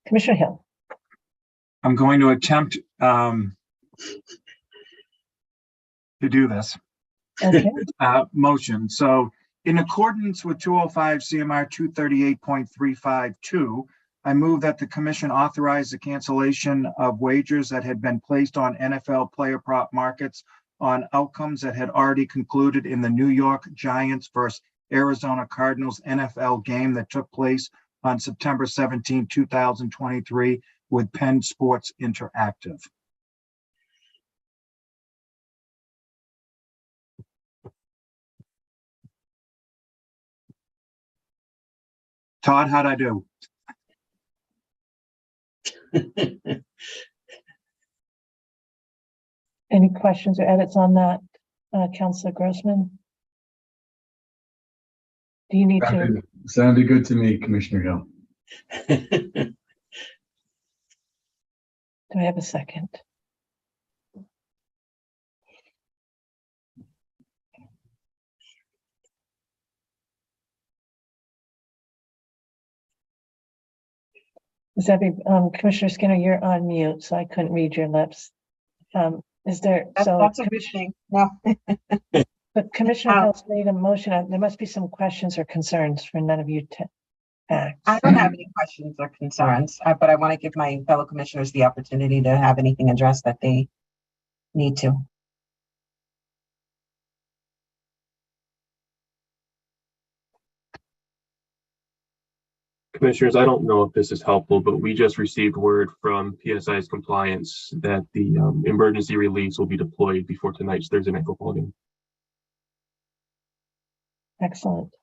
Commissioner Hill. I'm going to attempt to do this. Okay. Motion. So in accordance with 205 CMR 238.352, I move that the commission authorize the cancellation of wagers that had been placed on NFL player prop markets on outcomes that had already concluded in the New York Giants versus Arizona Cardinals NFL game that took place on September 17, 2023 with Penn Sports Interactive. Todd, how'd I do? Any questions or edits on that, Councilor Grossman? Do you need to? Sounded good to me, Commissioner Hill. Do I have a second? Does that be, Commissioner Skinner, you're on mute, so I couldn't read your lips. Is there, That's a good thing. No. But Commissioner Hill's made a motion. There must be some questions or concerns for none of you to act. I don't have any questions or concerns, but I want to give my fellow commissioners the opportunity to have anything addressed that they need to. Commissioners, I don't know if this is helpful, but we just received word from PSI's compliance that the emergency release will be deployed before tonight's Thursday night football game. Excellent.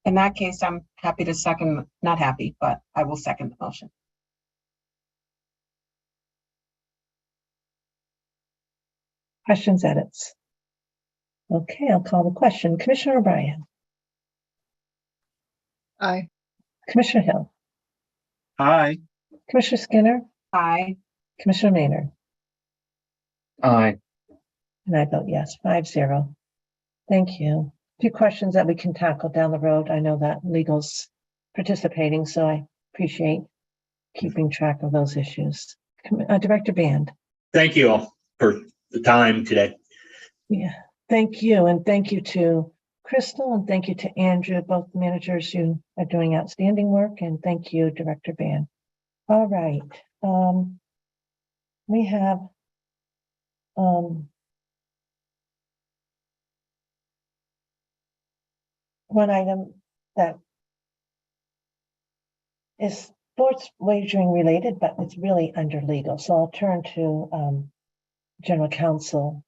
In that case, I'm happy to second, not happy, but I will second the motion. Questions, edits? Okay, I'll call the question. Commissioner O'Brien. Aye. Commissioner Hill. Aye. Commissioner Skinner. Aye. Commissioner Maynard. Aye. And I vote yes, 5-0. Thank you. A few questions that we can tackle down the road. I know that legal's participating, so I appreciate keeping track of those issues. Director Band. Thank you all for the time today. Yeah, thank you. And thank you to Crystal and thank you to Andrew, both managers who are doing outstanding work. And thank you, Director Band. All right. We have one item that is sports wagering related, but it's really under legal. So I'll turn to General Counsel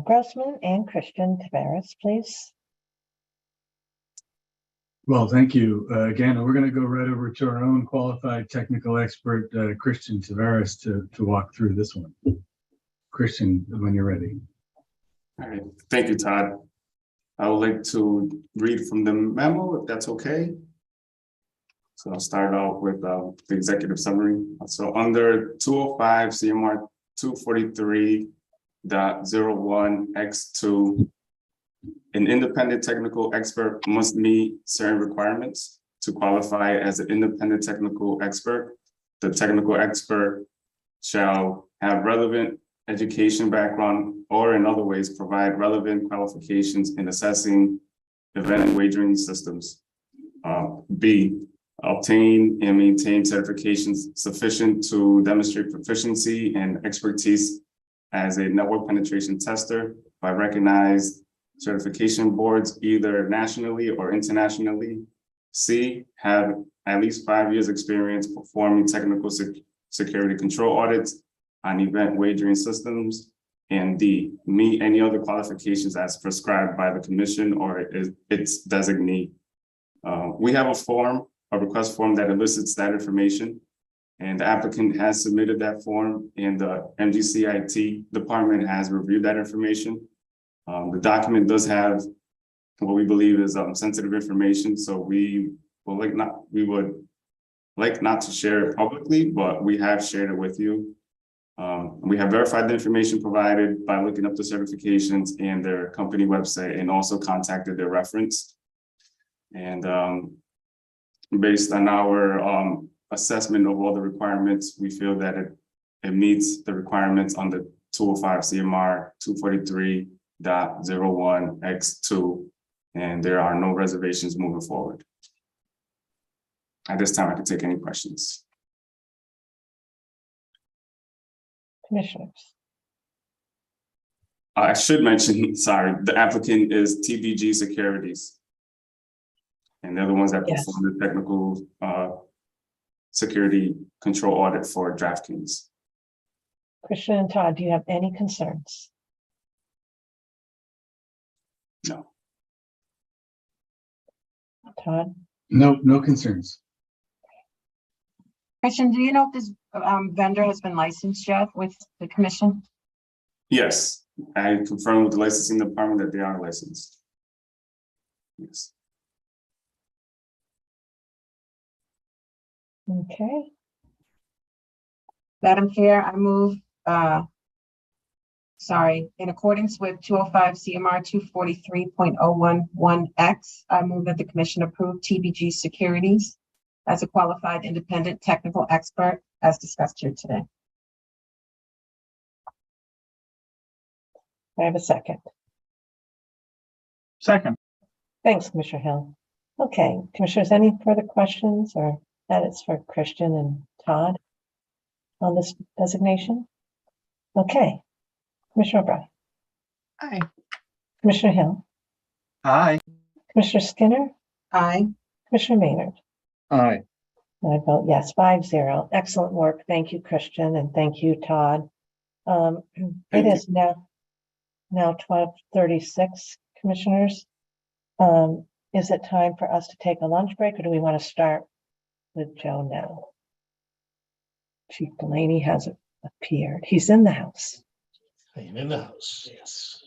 Grossman and Christian Tavares, please. Well, thank you. Again, we're going to go right over to our own qualified technical expert, Christian Tavares, to walk through this one. Christian, when you're ready. All right, thank you, Todd. I would like to read from the memo, if that's okay. So I'll start out with the executive summary. So under 205 CMR 243.01X2, an independent technical expert must meet certain requirements to qualify as an independent technical expert. The technical expert shall have relevant education background or in other ways provide relevant qualifications in assessing event wagering systems. B, obtain and maintain certifications sufficient to demonstrate proficiency and expertise as a network penetration tester by recognized certification boards, either nationally or internationally. C, have at least 5 years experience performing technical security control audits on event wagering systems. And D, meet any other qualifications as prescribed by the commission or its designee. We have a request form that elicits that information, and the applicant has submitted that form, and the MGC IT department has reviewed that information. The document does have what we believe is sensitive information, so we would like not to share it publicly, but we have shared it with you. We have verified the information provided by looking up the certifications and their company website, and also contacted their reference. And based on our assessment of all the requirements, we feel that it meets the requirements on the 205 CMR 243.01X2, and there are no reservations moving forward. At this time, I can take any questions. Commissioners. I should mention, sorry, the applicant is TBG Securities. And they're the ones that perform the technical security control audit for DraftKings. Christian and Todd, do you have any concerns? No. Todd? No concerns. Christian, do you know if this vendor has been licensed yet with the commission? Yes, I confirmed with the licensing department that they are licensed. Yes. Okay. Madam Chair, I move, in accordance with 205 CMR 243.011X, I move that the commission approve TBG Securities as a qualified independent technical expert as discussed here today. I have a second. Second. Thanks, Commissioner Hill. Okay, commissioners, any further questions or edits for Christian and Todd on this designation? Okay, Commissioner O'Brien. Aye. Commissioner Hill. Aye. Commissioner Skinner. Aye. Commissioner Maynard. Aye. And I vote yes, 5-0. Excellent work. Thank you, Christian, and thank you, Todd. It is now 12:36, commissioners. Is it time for us to take a lunch break, or do we want to start with Joe now? Chief Delaney has appeared. He's in the house. I am in the house, yes.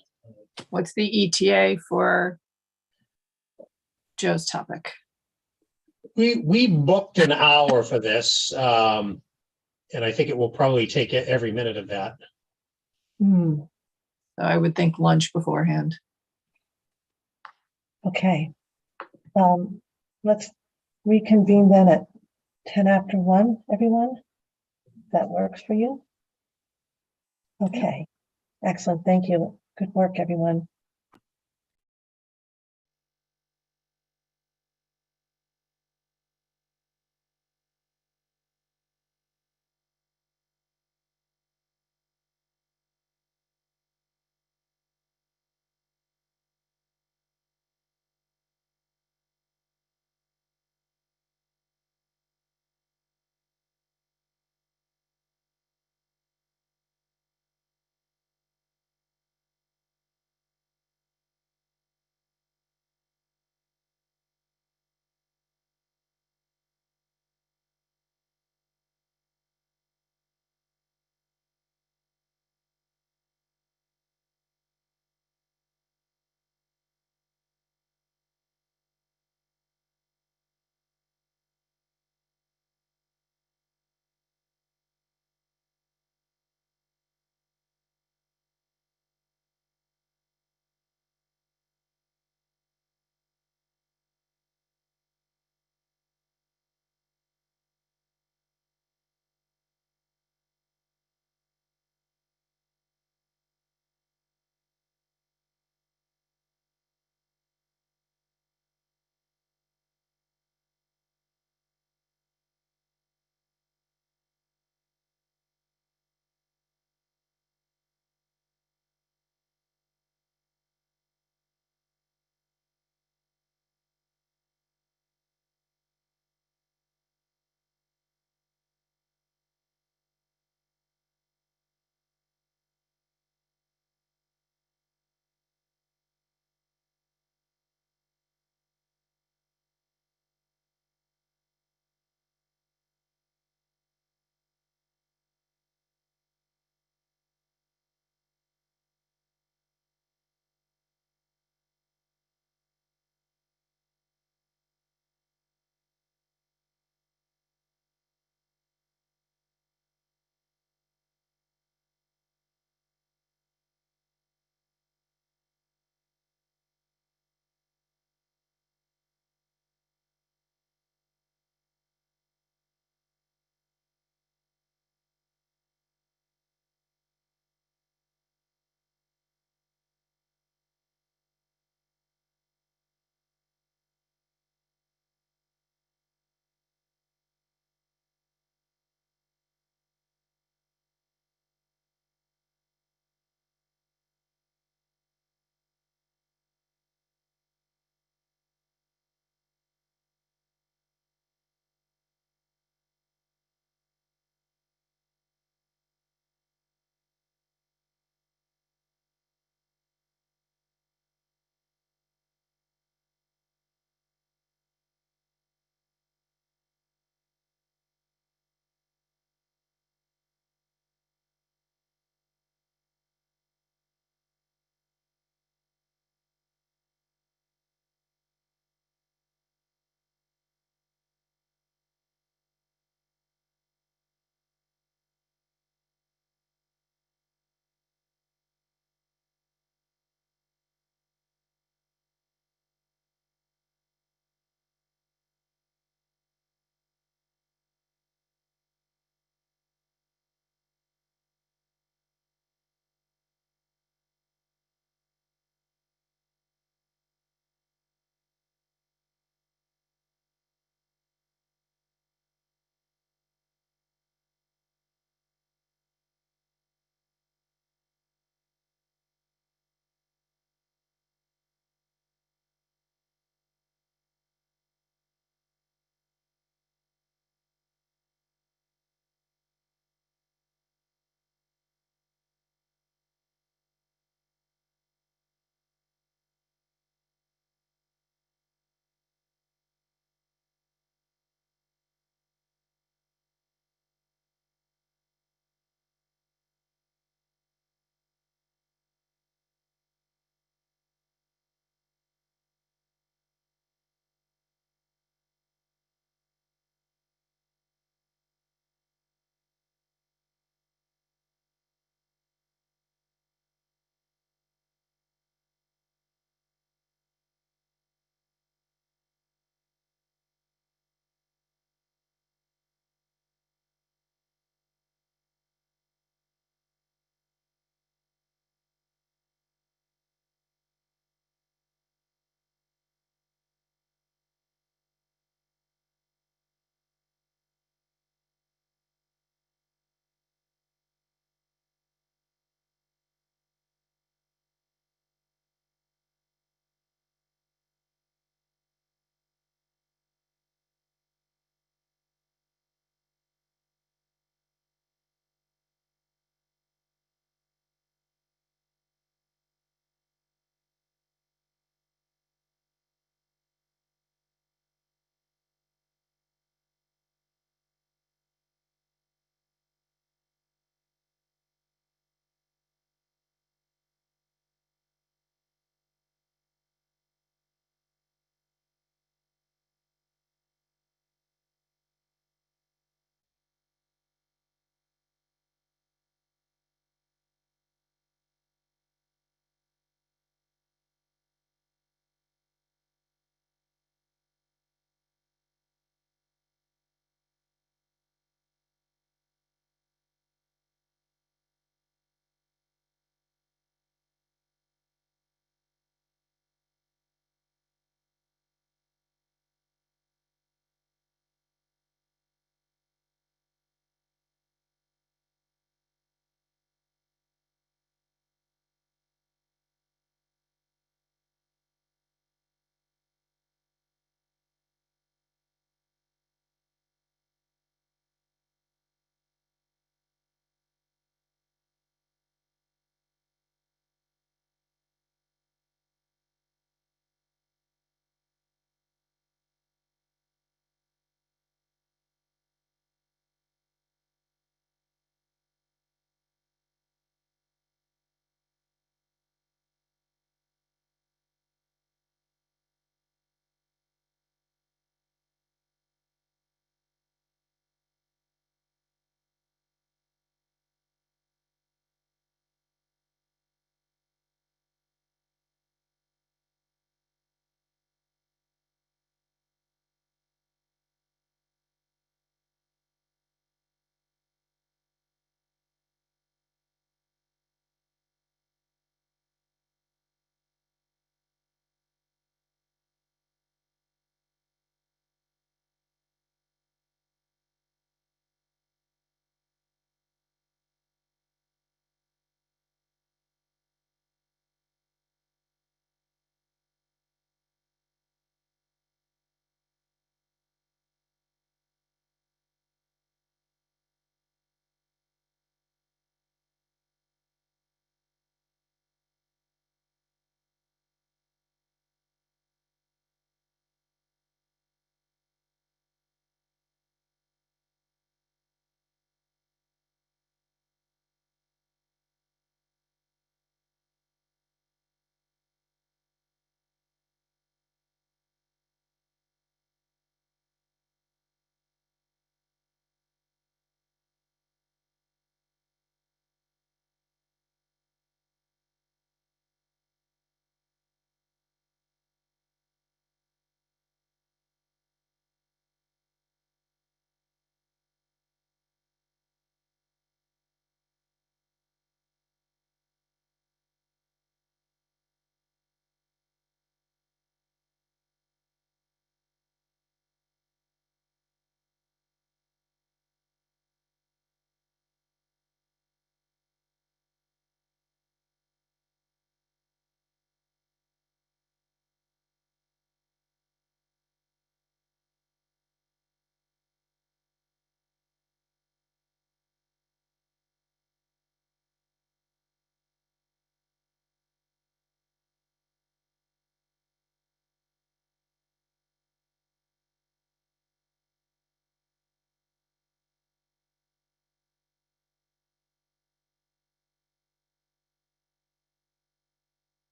What's the ETA for Joe's topic? We booked an hour for this, and I think it will probably take every minute of that. So I would think lunch beforehand. Okay. Let's reconvene then at 10 after 1, everyone. That works for you? Okay. Excellent. Thank you. Good work, everyone.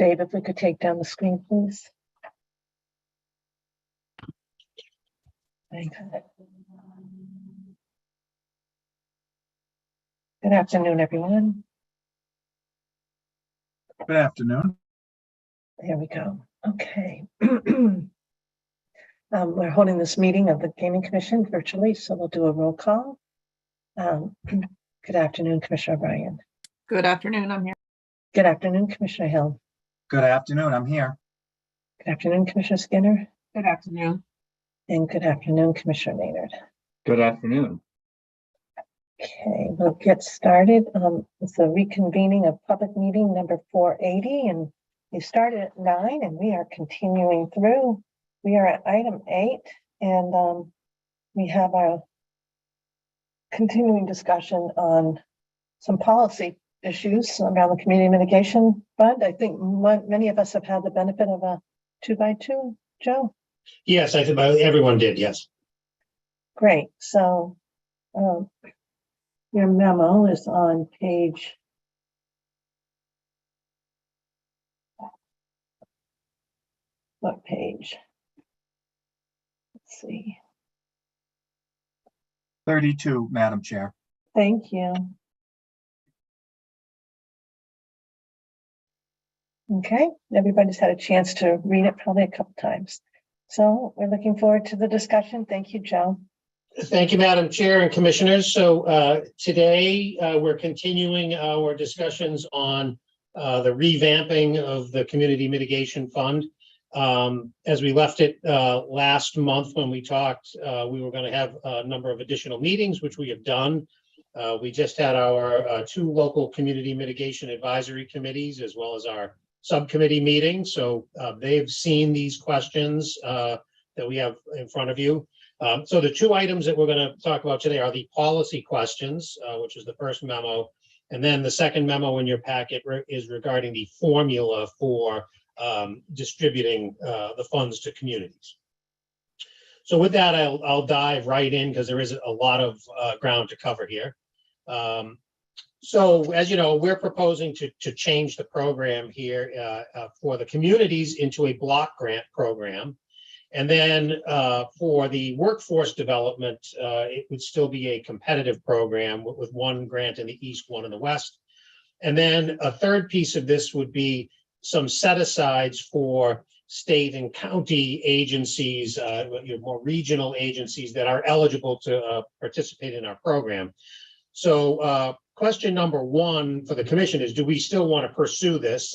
Dave, if we could take down the screen, please. Thanks. Good afternoon, everyone. Good afternoon. There we go. Okay. We're holding this meeting of the Gaming Commission virtually, so we'll do a roll call. Good afternoon, Commissioner O'Brien. Good afternoon, I'm here. Good afternoon, Commissioner Hill. Good afternoon. I'm here. Good afternoon, Commissioner Skinner. Good afternoon. And good afternoon, Commissioner Maynard. Good afternoon. Okay, we'll get started. It's a reconvening of public meeting number 480, and we started at 9 and we are continuing through. We are at item 8, and we have our continuing discussion on some policy issues around the Community Mitigation Fund. I think many of us have had the benefit of a 2x2, Joe. Yes, I think everyone did, yes. Great. So your memo is on page what page? Let's see. 32, Madam Chair. Thank you. Okay, everybody's had a chance to read it probably a couple times. So we're looking forward to the discussion. Thank you, Joe. Thank you, Madam Chair and Commissioners. So today we're continuing our discussions on the revamping of the Community Mitigation Fund. As we left it last month when we talked, we were going to have a number of additional meetings, which we have done. We just had our 2 local community mitigation advisory committees, as well as our subcommittee meeting. So they've seen these questions that we have in front of you. So the 2 items that we're going to talk about today are the policy questions, which is the first memo. And then the second memo in your packet is regarding the formula for distributing the funds to communities. So with that, I'll dive right in because there is a lot of ground to cover here. So as you know, we're proposing to change the program here for the communities into a block grant program. And then for the workforce development, it would still be a competitive program with 1 grant in the East, 1 in the West. And then a third piece of this would be some set-asides for state and county agencies, more regional agencies that are eligible to participate in our program. So question number 1 for the commission is, do we still want to pursue this?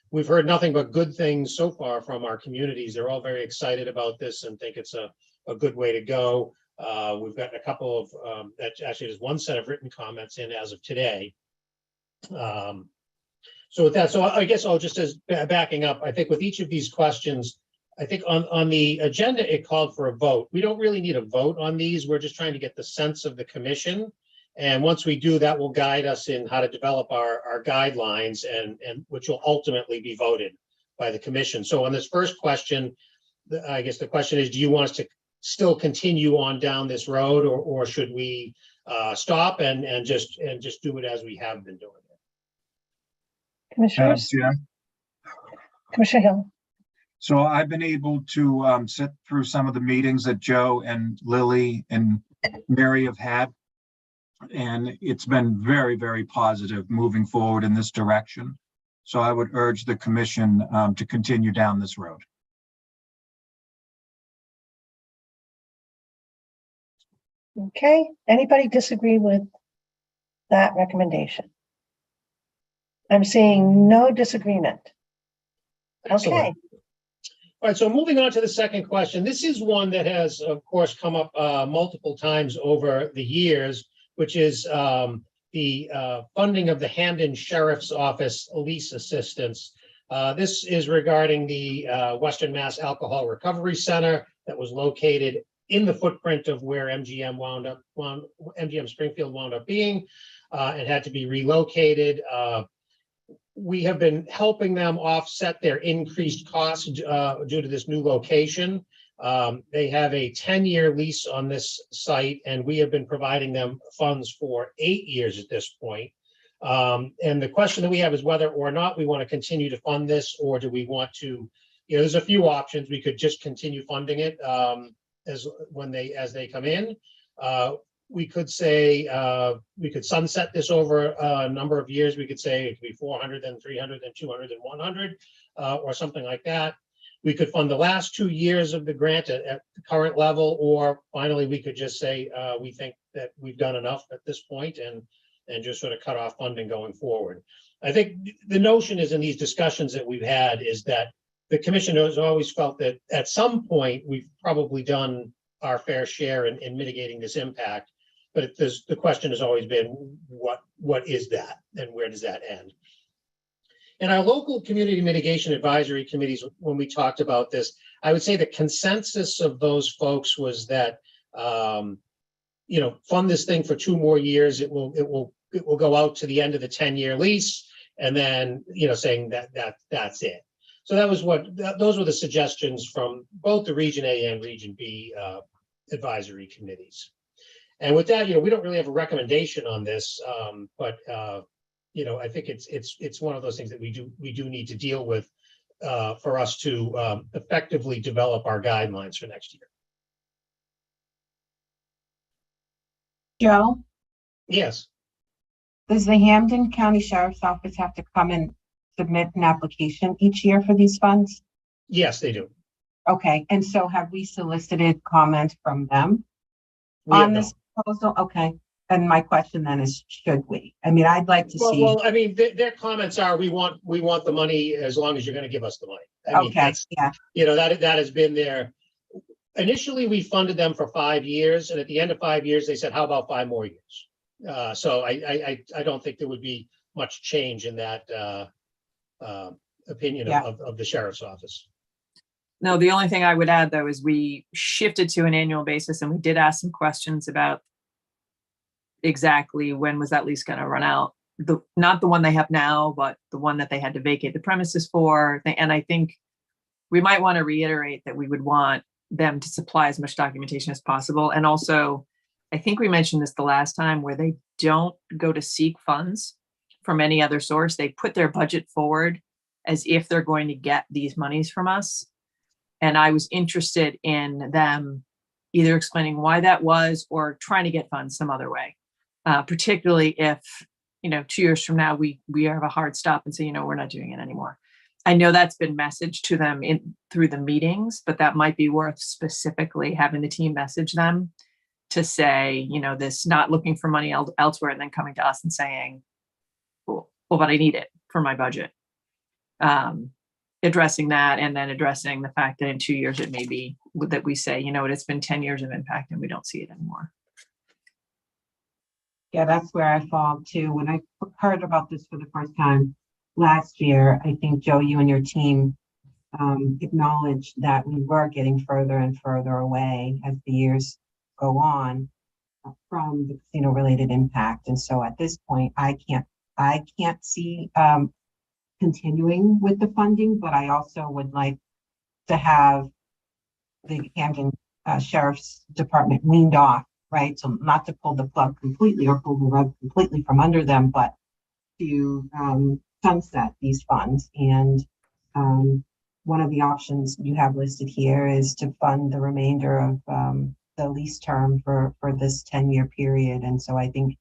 We've heard nothing but good things so far from our communities. They're all very excited about this and think it's a good way to go. We've gotten a couple of, actually there's 1 set of written comments in as of today. So with that, so I guess I'll just as backing up, I think with each of these questions, I think on the agenda, it called for a vote. We don't really need a vote on these. We're just trying to get the sense of the commission. And once we do, that will guide us in how to develop our guidelines and which will ultimately be voted by the commission. So on this first question, I guess the question is, do you want us to still continue on down this road, or should we stop and just do it as we have been doing it? Commissioners? Commissioner Hill. So I've been able to sit through some of the meetings that Joe and Lily and Mary have had. And it's been very, very positive moving forward in this direction. So I would urge the commission to continue down this road. Okay, anybody disagree with that recommendation? I'm seeing no disagreement. Excellent. Okay. All right, so moving on to the second question. This is one that has, of course, come up multiple times over the years, which is the funding of the Hamden Sheriff's Office lease assistance. This is regarding the Western Mass Alcohol Recovery Center that was located in the footprint of where MGM Springfield wound up being and had to be relocated. We have been helping them offset their increased costs due to this new location. They have a 10-year lease on this site, and we have been providing them funds for 8 years at this point. And the question that we have is whether or not we want to continue to fund this, or do we want to, there's a few options. We could just continue funding it as they come in. We could say we could sunset this over a number of years. We could say it could be 400, then 300, then 200, then 100, or something like that. We could fund the last 2 years of the grant at the current level, or finally, we could just say we think that we've done enough at this point and just sort of cut off funding going forward. I think the notion is in these discussions that we've had is that the commission has always felt that at some point we've probably done our fair share in mitigating this impact. But the question has always been, what is that and where does that end? And our local community mitigation advisory committees, when we talked about this, I would say the consensus of those folks was that, fund this thing for 2 more years. It will go out to the end of the 10-year lease, and then, saying that's it. So those were the suggestions from both the Region A and Region B advisory committees. And with that, we don't really have a recommendation on this, but I think it's one of those things that we do need to deal with for us to effectively develop our guidelines for next year. Joe, Yes. does the Hampden County Sheriff's Office have to come and submit an application each year for these funds? Yes, they do. Okay, and so have we solicited comment from them We have on this proposal? Okay, and my question then is, should we? I mean, I'd like to see. Well, I mean, their comments are, we want the money as long as you're going to give us the money. I mean, Okay, yeah. That has been their. Initially, we funded them for 5 years, and at the end of 5 years, they said, "How about 5 more years?" So I don't think there would be much change in that opinion of the sheriff's office. No, the only thing I would add, though, is we shifted to an annual basis, and we did ask some questions about exactly when was that lease going to run out. Not the one they have now, but the one that they had to vacate the premises for. And I think we might want to reiterate that we would want them to supply as much documentation as possible. And also, I think we mentioned this the last time, where they don't go to seek funds from any other source. They put their budget forward as if they're going to get these monies from us. And I was interested in them either explaining why that was or trying to get funds some other way, particularly if, 2 years from now, we have a hard stop and say, we're not doing it anymore. I know that's been messaged to them through the meetings, but that might be worth specifically having the team message them to say, this not looking for money elsewhere and then coming to us and saying, well, but I need it for my budget. Addressing that, and then addressing the fact that in 2 years it may be that we say, it's been 10 years of impact and we don't see it anymore. Yeah, that's where I fall too. When I heard about this for the first time last year, I think, Joe, you and your team acknowledged that we were getting further and further away as the years go on from the casino-related impact. And so at this point, I can't see continuing with the funding, but I also would like to have the Hampden Sheriff's Department weaned off, right? So not to pull the plug completely or pull the rug completely from under them, but to sunset these funds. And one of the options you have listed here is to fund the remainder of the lease term for this 10-year period. And so I think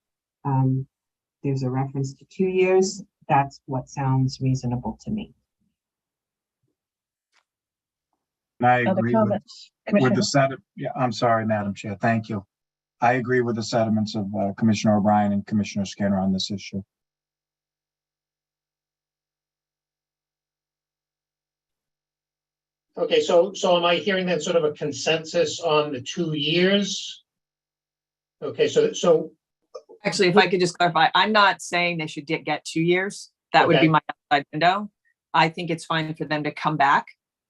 there's a reference to 2 years. That's what sounds reasonable to me. And I Other agree comments? with the I'm sorry, Madam Chair. Thank you. I agree with the sentiments of Commissioner O'Brien and Commissioner Skinner on this issue. Okay, so am I hearing that sort of a consensus on the 2 years? Okay, so Actually, if I could just clarify, I'm not saying they should get 2 years. That would be my outside window. I think it's fine for them to come back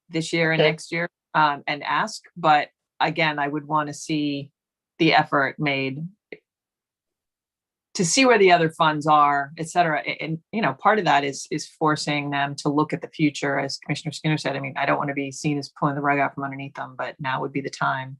this year and next year and ask. But again, I would want to see the effort made to see where the other funds are, et cetera. And, part of that is forcing them to look at the future. As Commissioner Skinner said, I mean, I don't want to be seen as pulling the rug out from underneath them, but now would be the time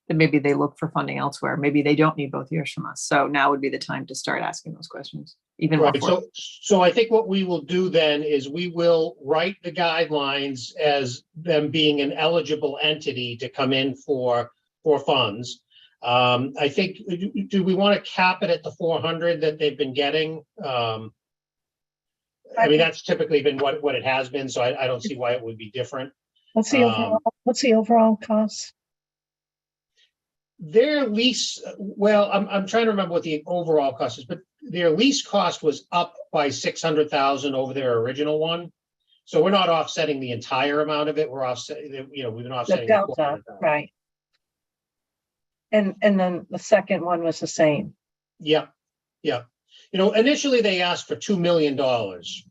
then maybe they look for funding elsewhere. Maybe they don't need both years from us. So now would be the time to start asking those questions, even more. Right, so I think what we will do then is we will write the guidelines as them being an eligible entity to come in for funds. I think, do we want to cap it at the 400 that they've been getting? I mean, that's typically been what it has been, so I don't see why it would be different. What's the overall cost? Their lease, well, I'm trying to remember what the overall cost is, but their lease cost was up by 600,000 over their original one. So we're not offsetting the entire amount of it. We're offsetting, we've been offsetting The delta, right? And then the second one was the same. Yeah. Initially they asked for $2 million,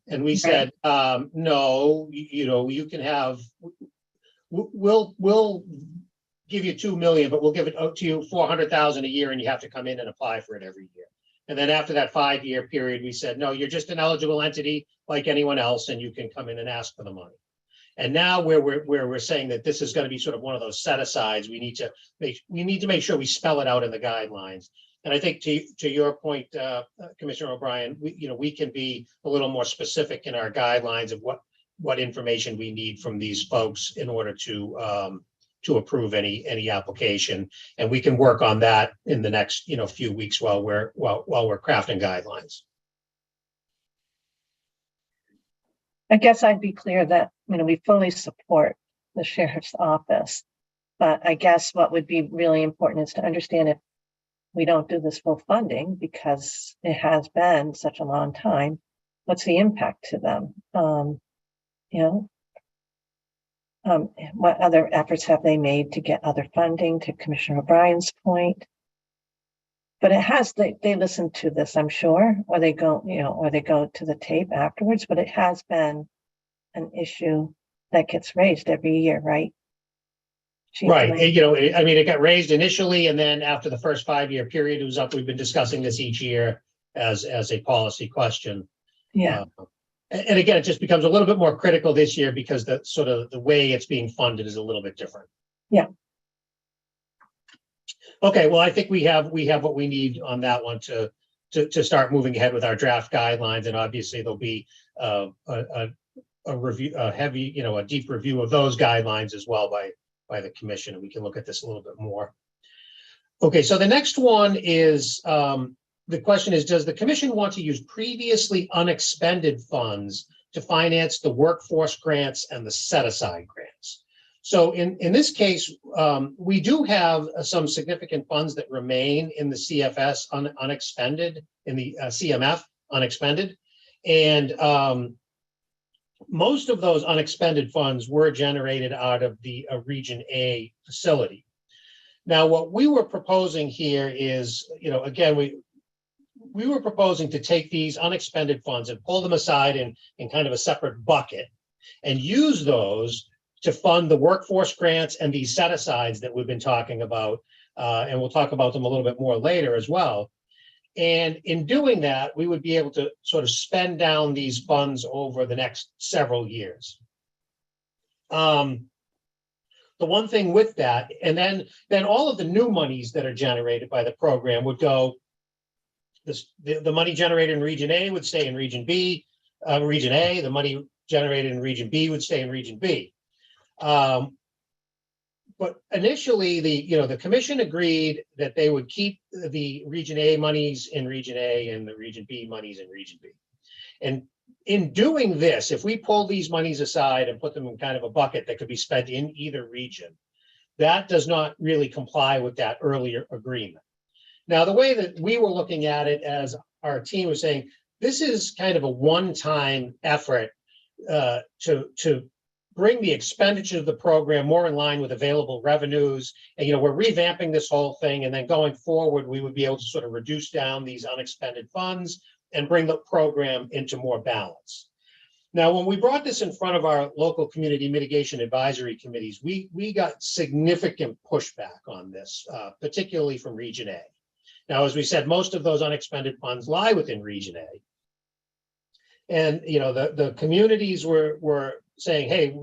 and we said, no, you can have. We'll give you 2 million, but we'll give it out to you 400,000 a year, and you have to come in and apply for it every year. And then after that 5-year period, we said, no, you're just an eligible entity like anyone else, and you can come in and ask for the money. And now where we're saying that this is going to be sort of one of those set asides, we need to make sure we spell it out in the guidelines. And I think to your point, Commissioner O'Brien, we can be a little more specific in our guidelines of what information we need from these folks in order to approve any application, and we can work on that in the next few weeks while we're crafting guidelines. I guess I'd be clear that we fully support the sheriff's office, but I guess what would be really important is to understand if we don't do this full funding because it has been such a long time, what's the impact to them? What other efforts have they made to get other funding, to Commissioner O'Brien's point? But they listen to this, I'm sure, or they go to the tape afterwards, but it has been an issue that gets raised every year, right? Right. It got raised initially, and then after the first 5-year period it was up, we've been discussing this each year as a policy question. Yeah. And again, it just becomes a little bit more critical this year because the way it's being funded is a little bit different. Yeah. Okay, well, I think we have what we need on that one to start moving ahead with our draft guidelines, and obviously there'll be a review, a deep review of those guidelines as well by the commission, and we can look at this a little bit more. Okay, so the next one is the question is, does the commission want to use previously unexpended funds to finance the workforce grants and the set-aside grants? So in this case, we do have some significant funds that remain in the CFS unexpended, in the CMF unexpended. And most of those unexpended funds were generated out of the Region A facility. Now, what we were proposing here is, again, we were proposing to take these unexpended funds and pull them aside in kind of a separate bucket and use those to fund the workforce grants and these set-asides that we've been talking about. And we'll talk about them a little bit more later as well. And in doing that, we would be able to sort of spend down these funds over the next several years. The one thing with that, and then all of the new monies that are generated by the program would go, the money generated in Region A would stay in Region B, Region A, the money generated in Region B would stay in Region B. But initially, the commission agreed that they would keep the Region A monies in Region A and the Region B monies in Region B. And in doing this, if we pull these monies aside and put them in kind of a bucket that could be spent in either region, that does not really comply with that earlier agreement. Now, the way that we were looking at it, as our team was saying, this is kind of a one-time effort to bring the expenditure of the program more in line with available revenues. And, we're revamping this whole thing, and then going forward, we would be able to sort of reduce down these unexpended funds and bring the program into more balance. Now, when we brought this in front of our local community mitigation advisory committees, we got significant pushback on this, particularly from Region A. Now, as we said, most of those unexpended funds lie within Region A. And, the communities were saying, hey,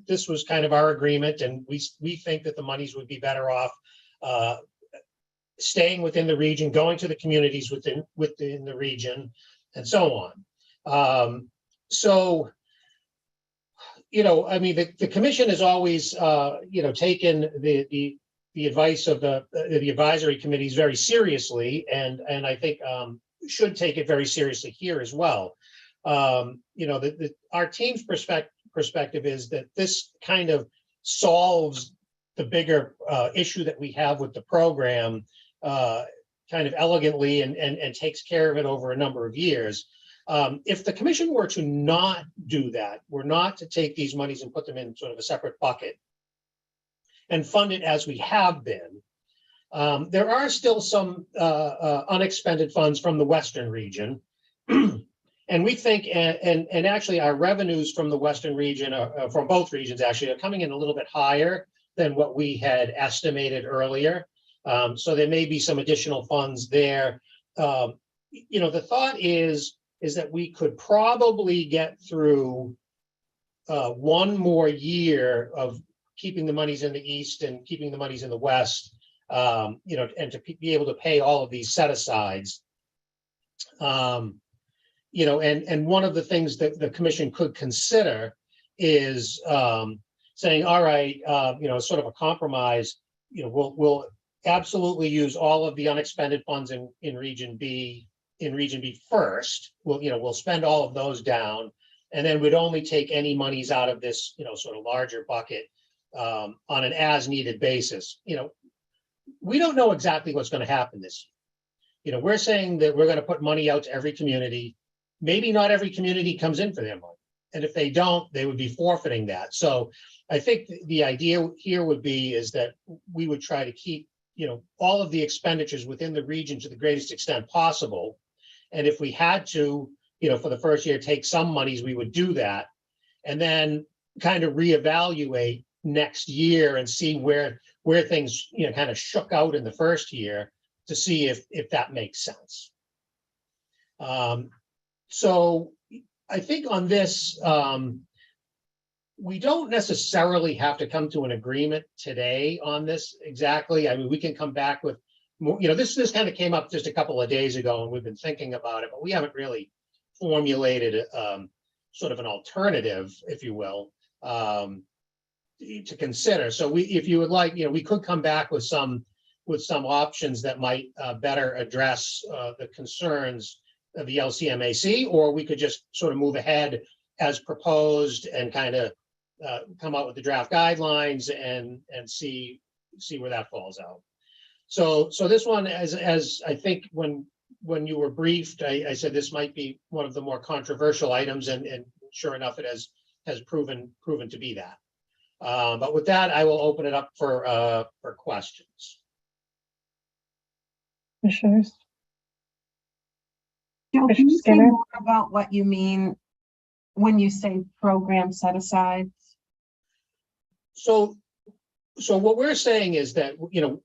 this was kind of our agreement, and we think that the monies would be better off staying within the region, going to the communities within the region, and so on. So, you know, I mean, the commission has always, you know, taken the advice of the advisory committees very seriously, and I think should take it very seriously here as well. You know, our team's perspective is that this kind of solves the bigger issue that we have with the program kind of elegantly and takes care of it over a number of years. If the commission were to not do that, were not to take these monies and put them in sort of a separate bucket and fund it as we have been, there are still some unexpended funds from the Western region. And we think, and actually our revenues from the Western region, from both regions actually, are coming in a little bit higher than what we had estimated earlier. So there may be some additional funds there. You know, the thought is that we could probably get through one more year of keeping the monies in the East and keeping the monies in the West, you know, and to be able to pay all of these set-asides. You know, and one of the things that the commission could consider is saying, all right, you know, sort of a compromise, you know, we'll absolutely use all of the unexpended funds in Region B first. We'll spend all of those down, and then we'd only take any monies out of this, you know, sort of larger bucket on an as-needed basis. You know, we don't know exactly what's going to happen this year. You know, we're saying that we're going to put money out to every community. Maybe not every community comes in for their money, and if they don't, they would be forfeiting that. So I think the idea here would be is that we would try to keep, you know, all of the expenditures within the region to the greatest extent possible. And if we had to, you know, for the first year, take some monies, we would do that, and then kind of reevaluate next year and see where things, you know, kind of shook out in the first year to see if that makes sense. So I think on this, we don't necessarily have to come to an agreement today on this exactly. I mean, we can come back with more, you know, this kind of came up just a couple of days ago and we've been thinking about it, but we haven't really formulated sort of an alternative, if you will, to consider. So if you would like, you know, we could come back with some options that might better address the concerns of the LCMAC, or we could just sort of move ahead as proposed and kind of come out with the draft guidelines and see where that falls out. So this one, as I think when you were briefed, I said this might be one of the more controversial items, and sure enough, it has proven to be that. But with that, I will open it up for questions. Commissioners? Joe, can Commissioner you say Skinner? more about what you mean when you say program set aside? So what we're saying is that, you know,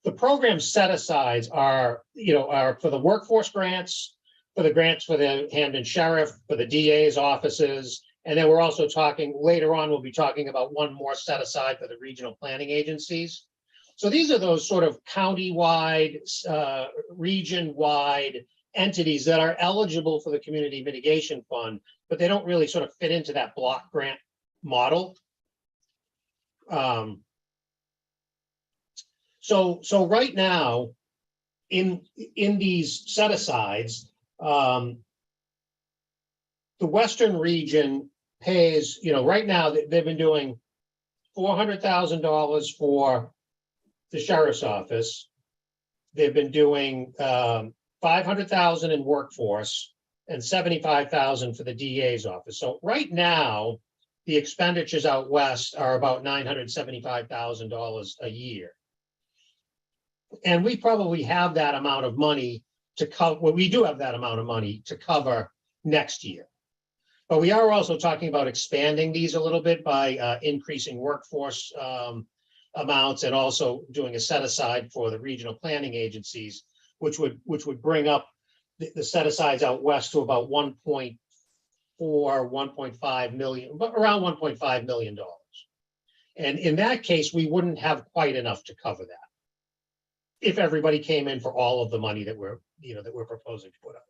the program set-asides are for the workforce grants, for the grants for the Hamden Sheriff, for the DA's offices, and then we're also talking, later on, we'll be talking about one more set-aside for the regional planning agencies. So these are those sort of county-wide, region-wide entities that are eligible for the Community Mitigation Fund, but they don't really sort of fit into that block grant model. So right now, in these set-asides, the Western region pays, you know, right now they've been doing $400,000 for the sheriff's office. They've been doing $500,000 in workforce and $75,000 for the DA's office. So right now, the expenditures out west are about $975,000 a year. And we probably have that amount of money to cover, well, we do have that amount of money to cover next year. But we are also talking about expanding these a little bit by increasing workforce amounts and also doing a set aside for the regional planning agencies, which would bring up the set asides out west to about 1.5 million, but around $1.5 million. And in that case, we wouldn't have quite enough to cover that. If everybody came in for all of the money that we're proposing to put up.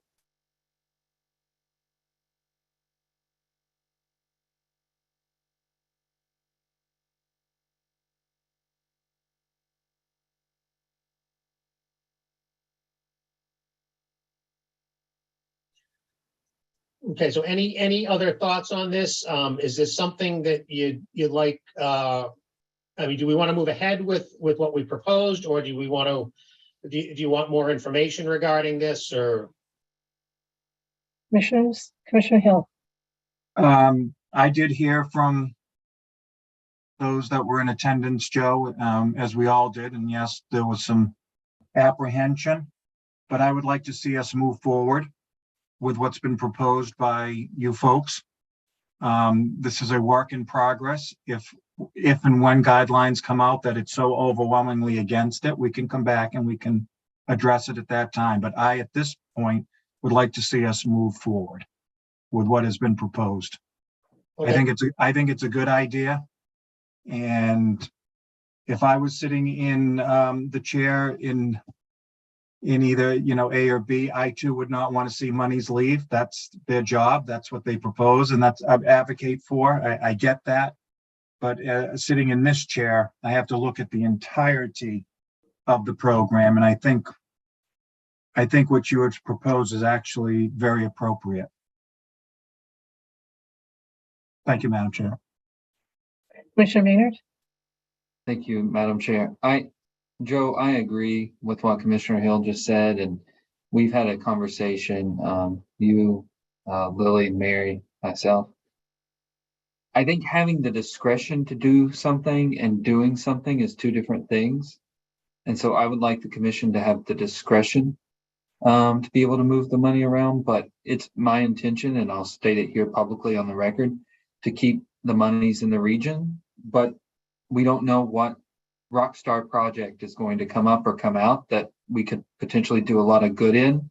Okay, so any other thoughts on this? Is this something that you'd like, I mean, do we want to move ahead with what we proposed, or do we want to, do you want more information regarding this, or? Commissioners, Commissioner Hill. I did hear from those that were in attendance, Joe, as we all did, and yes, there was some apprehension, but I would like to see us move forward with what's been proposed by you folks. This is a work in progress. If and when guidelines come out that it's so overwhelmingly against it, we can come back and we can address it at that time. But I, at this point, would like to see us move forward with what has been proposed. Okay. I think it's a good idea. And if I was sitting in the chair in either, A or B, I too would not want to see monies leave. That's their job. That's what they propose, and that's I advocate for. I get that. But sitting in this chair, I have to look at the entirety of the program. And I think what you have proposed is actually very appropriate. Thank you, Madam Chair. Commissioner Maynard. Thank you, Madam Chair. Joe, I agree with what Commissioner Hill just said, and we've had a conversation, you, Lily, Mary, myself. I think having the discretion to do something and doing something is two different things. And so I would like the commission to have the discretion to be able to move the money around, but it's my intention, and I'll state it here publicly on the record, to keep the monies in the region, but we don't know what rockstar project is going to come up or come out that we could potentially do a lot of good in.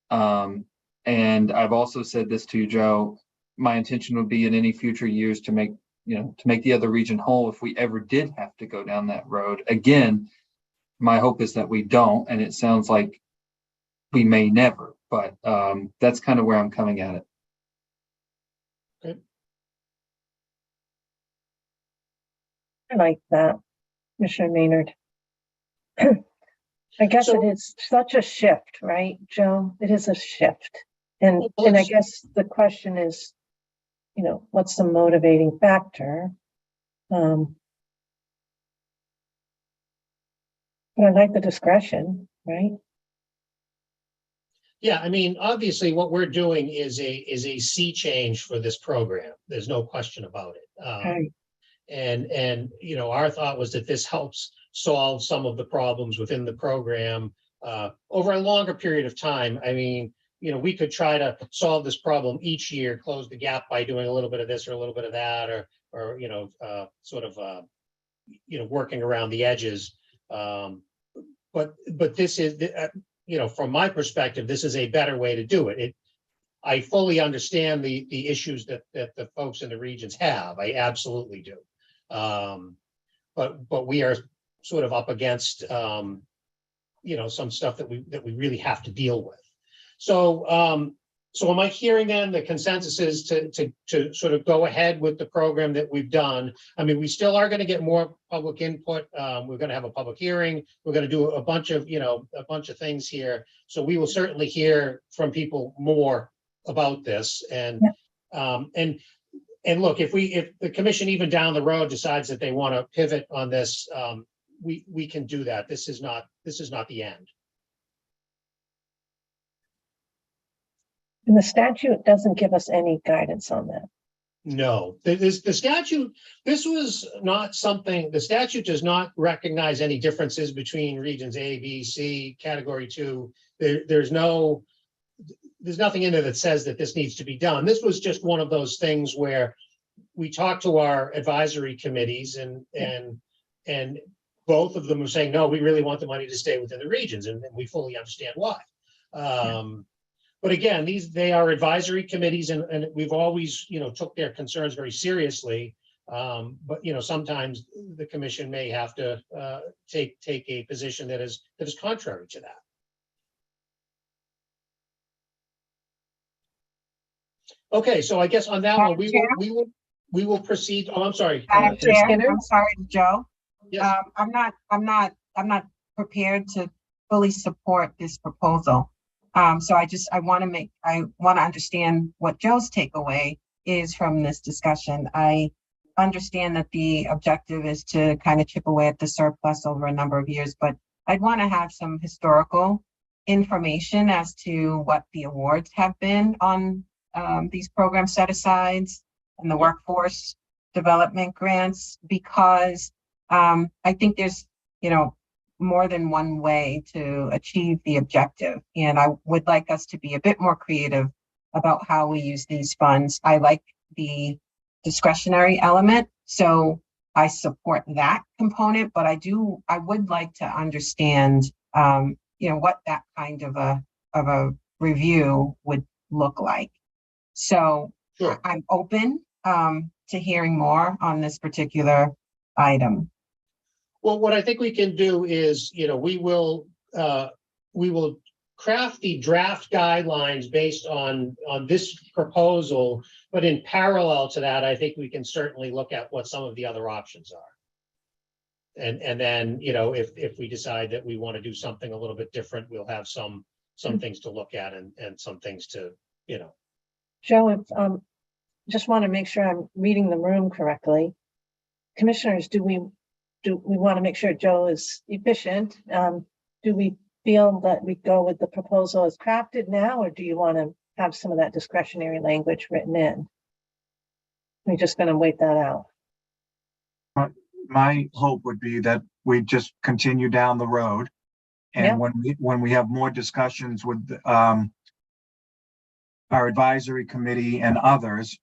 And I've also said this to you, Joe, my intention would be in any future years to make the other region whole if we ever did have to go down that road. Again, my hope is that we don't, and it sounds like we may never, but that's kind of where I'm coming at it. Okay. I like that, Commissioner Maynard. I guess it is such a shift, right, Joe? It is a shift. And I guess the question is, what's the motivating factor? But I like the discretion, right? Yeah, I mean, obviously what we're doing is a sea change for this program. There's no question about it. Right. And our thought was that this helps solve some of the problems within the program over a longer period of time. I mean, we could try to solve this problem each year, close the gap by doing a little bit of this or a little bit of that, or working around the edges. But this is, from my perspective, this is a better way to do it. I fully understand the issues that the folks in the regions have. I absolutely do. But we are sort of up against, some stuff that we really have to deal with. So am I hearing then the consensus is to sort of go ahead with the program that we've done? I mean, we still are going to get more public input. We're going to have a public hearing. We're going to do a bunch of things here. So we will certainly hear from people more about this. And look, if the commission even down the road decides that they want to pivot on this, we can do that. This is not the end. And the statute doesn't give us any guidance on that. No, the statute, this was not something, the statute does not recognize any differences between regions A, B, C, category 2. There's nothing in there that says that this needs to be done. This was just one of those things where we talked to our advisory committees and both of them were saying, no, we really want the money to stay within the regions, and we fully understand why. But again, they are advisory committees, and we've always, took their concerns very seriously. But, you know, sometimes the commission may have to take a position that is contrary to that. Okay, so I guess on that one, we will proceed. Oh, I'm sorry. Madam Chair, Skinner? I'm sorry, Joe. Yes. I'm not prepared to fully support this proposal. So I want to understand what Joe's takeaway is from this discussion. I understand that the objective is to kind of chip away at the surplus over a number of years, but I'd want to have some historical information as to what the awards have been on these program set-asides and the workforce development grants, because I think there's, you know, more than one way to achieve the objective. And I would like us to be a bit more creative about how we use these funds. I like the discretionary element, so I support that component, but I would like to understand, you know, what that kind of a review would look like. So sure. I'm open to hearing more on this particular item. Well, what I think we can do is, you know, we will craft the draft guidelines based on this proposal, but in parallel to that, I think we can certainly look at what some of the other options are. And then, you know, if we decide that we want to do something a little bit different, we'll have some things to look at and some things to, you know. Joe, if, just want to make sure I'm reading the room correctly. Commissioners, do we want to make sure Joe is efficient? Do we feel that we go with the proposal as crafted now, or do you want to have some of that discretionary language written in? We're just going to wait that out. My hope would be that we just continue down the road, and when we have more discussions with our advisory committee and others,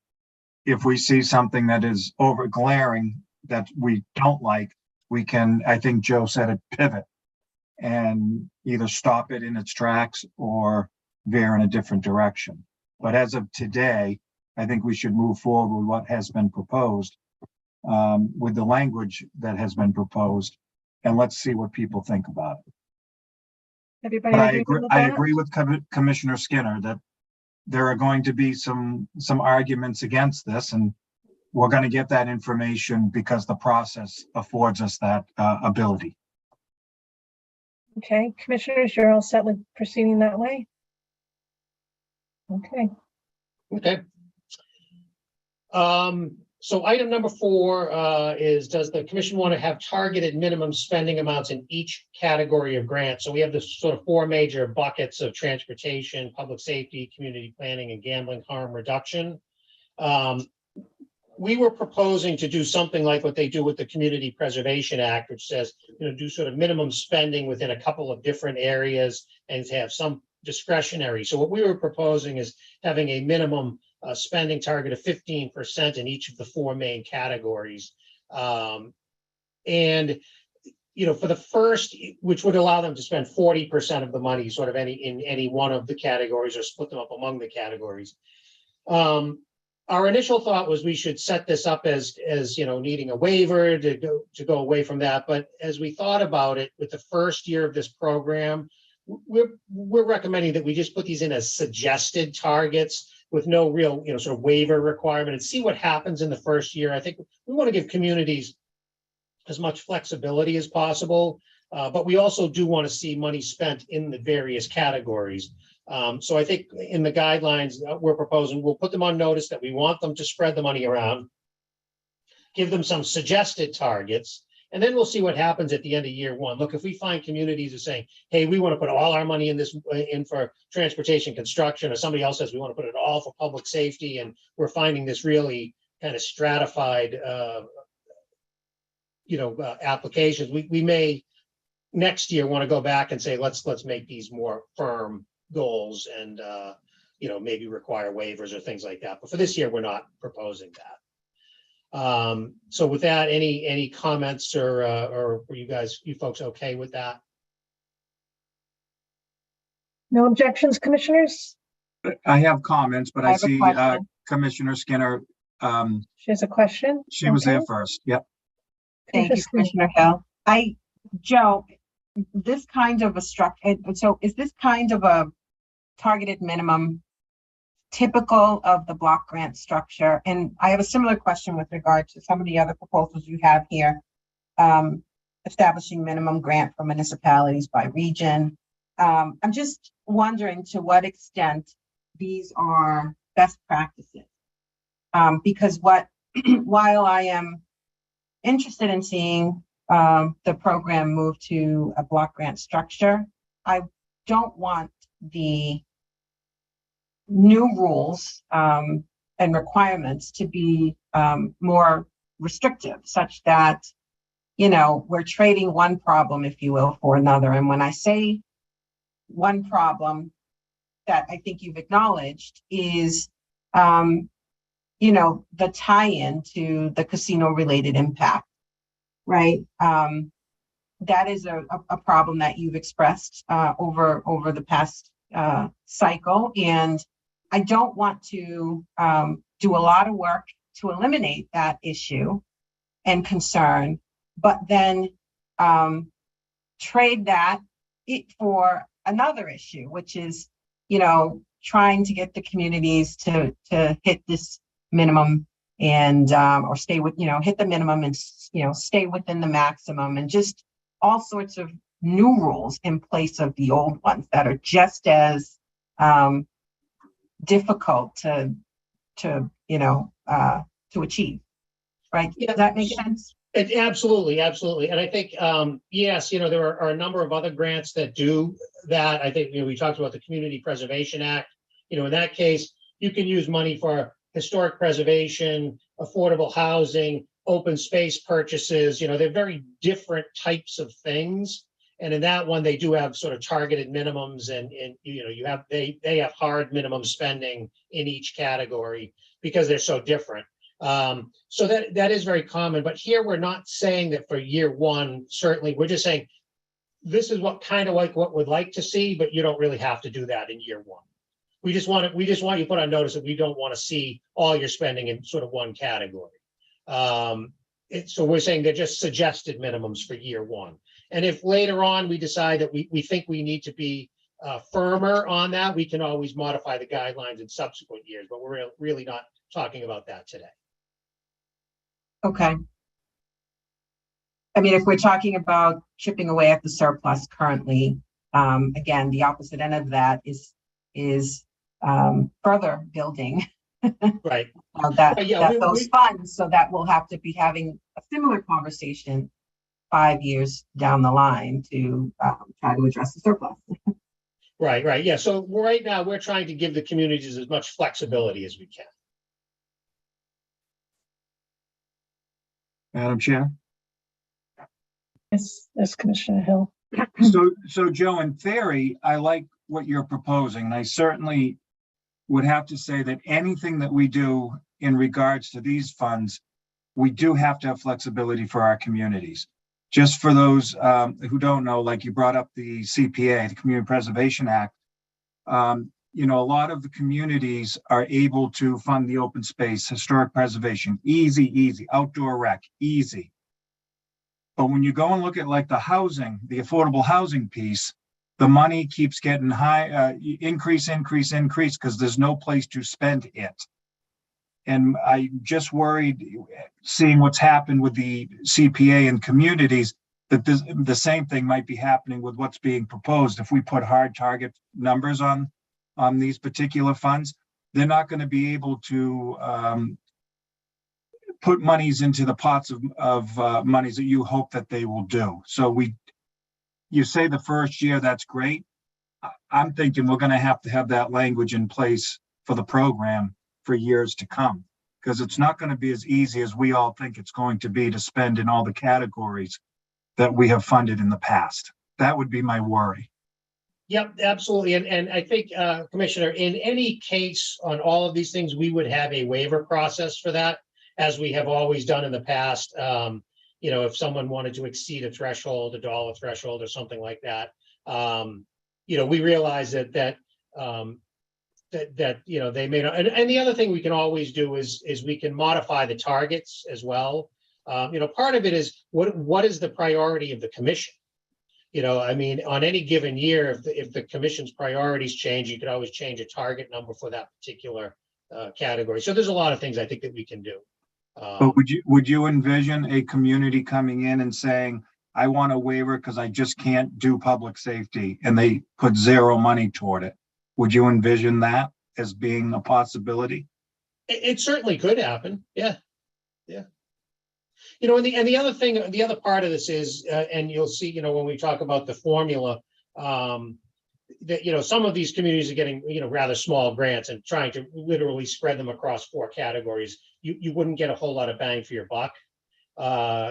if we see something that is over glaring that we don't like, we can, I think Joe said it, pivot and either stop it in its tracks or veer in a different direction. But as of today, I think we should move forward with what has been proposed, with the language that has been proposed, and let's see what people think about it. Everybody I agree with Commissioner Skinner that there are going to be some arguments against this, and we're going to get that information because the process affords us that ability. Okay, commissioners, you're all set with proceeding that way? Okay. Okay. So item number 4 is, does the commission want to have targeted minimum spending amounts in each category of grant? So we have this sort of 4 major buckets of transportation, public safety, community planning, and gambling harm reduction. We were proposing to do something like what they do with the Community Preservation Act, which says, you know, do sort of minimum spending within a couple of different areas and to have some discretionary. So what we were proposing is having a minimum spending target of 15% in each of the 4 main categories. And, you know, for the first, which would allow them to spend 40% of the money sort of in any one of the categories or split them up among the categories. Our initial thought was we should set this up as you know, needing a waiver to go away from that. But as we thought about it, with the first year of this program, we're recommending that we just put these in as suggested targets with no real, you know, sort of waiver requirement, and see what happens in the first year. I think we want to give communities as much flexibility as possible, but we also do want to see money spent in the various categories. So I think in the guidelines that we're proposing, we'll put them on notice that we want them to spread the money around, give them some suggested targets, and then we'll see what happens at the end of year 1. Look, if we find communities are saying, hey, we want to put all our money in for transportation construction, or somebody else says we want to put it all for public safety, and we're finding this really kind of stratified, applications, we may next year want to go back and say, let's make these more firm goals and, maybe require waivers or things like that. But for this year, we're not proposing that. So with that, any comments or were you folks okay with that? No objections, commissioners? I have comments, but I see Commissioner Skinner She has a question? she was there Okay. first. Yep. Thank you, Commissioner Hill. Joe, this kind of a structure, so is this kind of a targeted minimum typical of the block grant structure? And I have a similar question with regard to some of the other proposals you have here. Establishing minimum grant for municipalities by region. I'm just wondering to what extent these are best practices. Because while I am interested in seeing the program move to a block grant structure, I don't want the new rules and requirements to be more restrictive, such that, you know, we're trading one problem, if you will, for another. And when I say one problem that I think you've acknowledged is, you know, the tie-in to the casino-related impact, right? That is a problem that you've expressed over the past cycle. And I don't want to do a lot of work to eliminate that issue and concern, but then trade that for another issue, which is, you know, trying to get the communities to hit this minimum and or stay with, you know, hit the minimum and, you know, stay within the maximum, and just all sorts of new rules in place of the old ones that are just as difficult to you know to achieve, right? Does that make sense? Absolutely. And I think, yes, you know, there are a number of other grants that do that. I think, you know, we talked about the Community Preservation Act. You know, in that case, you can use money for historic preservation, affordable housing, open space purchases. You know, they're very different types of things. And in that one, they do have sort of targeted minimums, and you know, they have hard minimum spending in each category because they're so different. So that is very common, but here we're not saying that for year one. Certainly, we're just saying this is what kind of like what we'd like to see, but you don't really have to do that in year one. We just want you to put on notice that we don't want to see all your spending in sort of one category. So we're saying they're just suggested minimums for year one. And if later on we decide that we think we need to be firmer on that, we can always modify the guidelines in subsequent years, but we're really not talking about that today. Okay. I mean, if we're talking about chipping away at the surplus currently, again, the opposite end of that is further building right those funds, so that we'll have to be having a similar conversation 5 years down the line to try to address the surplus. Right. Yeah. So right now we're trying to give the communities as much flexibility as we can. Madam Chair. Yes, Commissioner Hill. So Joe, in theory, I like what you're proposing, and I certainly would have to say that anything that we do in regards to these funds, we do have to have flexibility for our communities. Just for those who don't know, like you brought up the CPA, the Community Preservation Act, you know, a lot of the communities are able to fund the open space, historic preservation, easy, outdoor rec, easy. But when you go and look at like the housing, the affordable housing piece, the money keeps getting high, increase, because there's no place to spend it. And I just worried, seeing what's happened with the CPA and communities, that the same thing might be happening with what's being proposed. If we put hard target numbers on these particular funds, they're not going to be able to put monies into the pots of monies that you hope that they will do. So you say the first year, that's great. I'm thinking we're going to have that language in place for the program for years to come, because it's not going to be as easy as we all think it's going to be to spend in all the categories that we have funded in the past. That would be my worry. Yep, absolutely. And I think, Commissioner, in any case on all of these things, we would have a waiver process for that, as we have always done in the past. You know, if someone wanted to exceed a threshold, $1 threshold or something like that, you know, we realize that that, you know, they may not, and the other thing we can always do is we can modify the targets as well. You know, part of it is what is the priority of the commission? You know, I mean, on any given year, if the commission's priorities change, you could always change a target number for that particular category. So there's a lot of things I think that we can do. But would you envision a community coming in and saying, I want a waiver because I just can't do public safety, and they put zero money toward it? Would you envision that as being a possibility? It certainly could happen. Yeah. Yeah. You know, and the other thing, the other part of this is, and you'll see, you know, when we talk about the formula, that, you know, some of these communities are getting, you know, rather small grants and trying to literally spread them across 4 categories. You wouldn't get a whole lot of bang for your buck,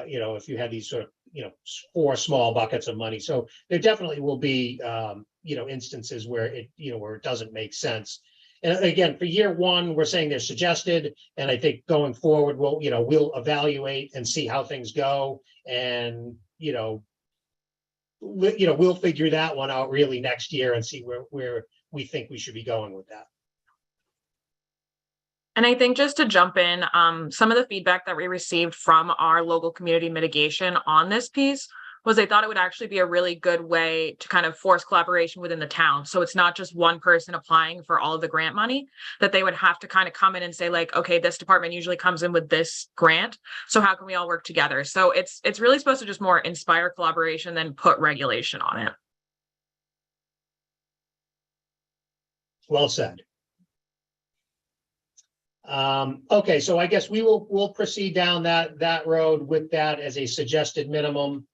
you know, if you had these sort of, you know, 4 small buckets of money. So there definitely will be, you know, instances where it, you know, where it doesn't make sense. And again, for year 1, we're saying they're suggested, and I think going forward, we'll evaluate and see how things go, and we'll figure that one out really next year and see where we think we should be going with that. And I think just to jump in, some of the feedback that we received from our local community mitigation on this piece was they thought it would actually be a really good way to kind of force collaboration within the town. So it's not just one person applying for all of the grant money, that they would have to kind of come in and say like, okay, this department usually comes in with this grant, so how can we all work together? So it's really supposed to just more inspire collaboration than put regulation on it. Well said. Okay, so I guess we'll proceed down that road with that as a suggested minimum.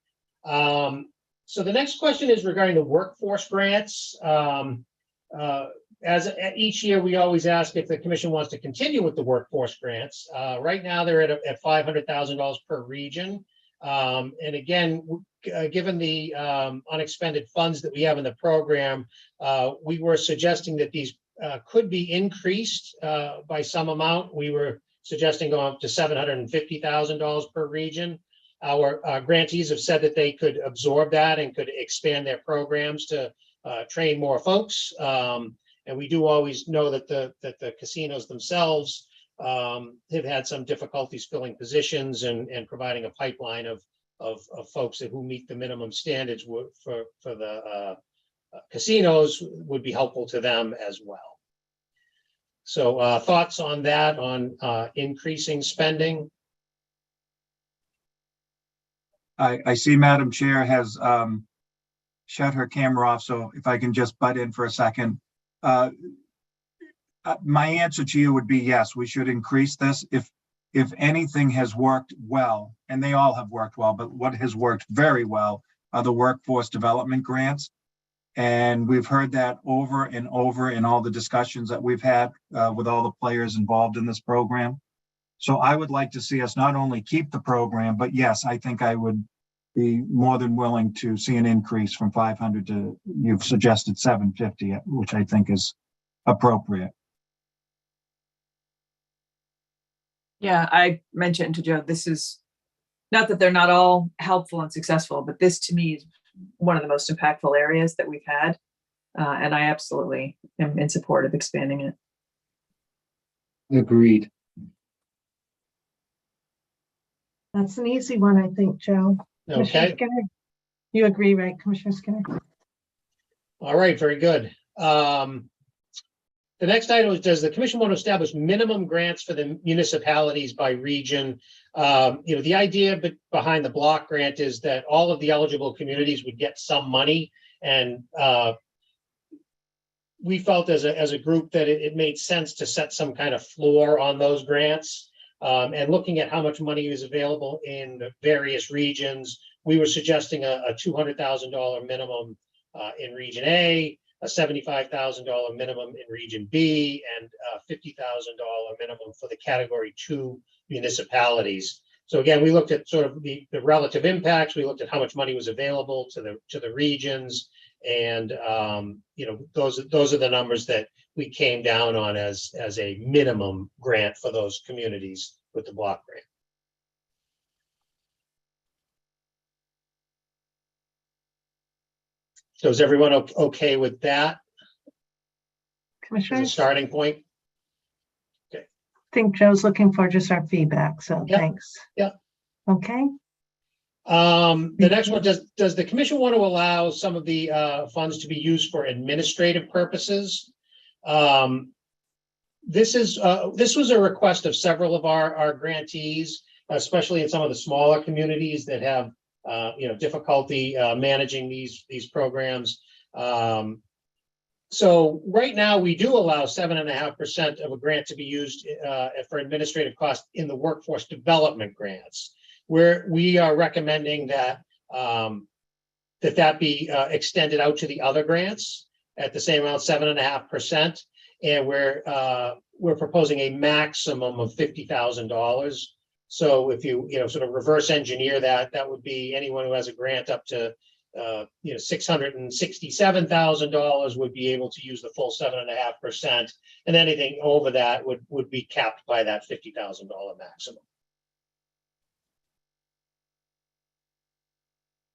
So the next question is regarding the workforce grants. As each year, we always ask if the commission wants to continue with the workforce grants. Right now, they're at $500,000 per region. And again, given the unexpended funds that we have in the program, we were suggesting that these could be increased by some amount. We were suggesting going up to $750,000 per region. Our grantees have said that they could absorb that and could expand their programs to train more folks. And we do always know that the casinos themselves have had some difficulties filling positions and providing a pipeline of folks who meet the minimum standards for the casinos would be helpful to them as well. So thoughts on that, on increasing spending? I see Madam Chair has shut her camera off, so if I can just butt in for a second. My answer to you would be yes, we should increase this. If anything has worked well, and they all have worked well, but what has worked very well are the workforce development grants. And we've heard that over and over in all the discussions that we've had with all the players involved in this program. So I would like to see us not only keep the program, but yes, I think I would be more than willing to see an increase from 500 to, you've suggested 750, which I think is appropriate. Yeah, I mentioned to Joe, this is not that they're not all helpful and successful, but this to me is one of the most impactful areas that we've had. And I absolutely am in support of expanding it. Agreed. That's an easy one, I think, Joe. Commissioner Okay. Skinner, you agree, right, Commissioner Skinner? All right, very good. The next item is, does the commission want to establish minimum grants for the municipalities by region? The idea behind the block grant is that all of the eligible communities would get some money, and we felt as a group that it made sense to set some kind of floor on those grants. And looking at how much money is available in the various regions, we were suggesting a $200,000 minimum in Region A, a $75,000 minimum in Region B, and a $50,000 minimum for the Category 2 municipalities. So again, we looked at sort of the relative impacts. We looked at how much money was available to the regions, and those are the numbers that we came down on as a minimum grant for those communities with the block grant. So is everyone okay with that? a Commissioners, I starting point. think Joe's looking for just our feedback, so Yep. thanks. Yep. Okay, The next one, does the commission want to allow some of the funds to be used for administrative purposes? This was a request of several of our grantees, especially in some of the smaller communities that have difficulty managing these programs. So right now we do allow 7.5% of a grant to be used for administrative costs in the workforce development grants, where we are recommending that that be extended out to the other grants at the same amount, 7.5%, and we're proposing a maximum of $50,000. So if you sort of reverse engineer that, that would be anyone who has a grant up to $667,000 would be able to use the full 7.5%, and anything over that would be capped by that $50,000 maximum.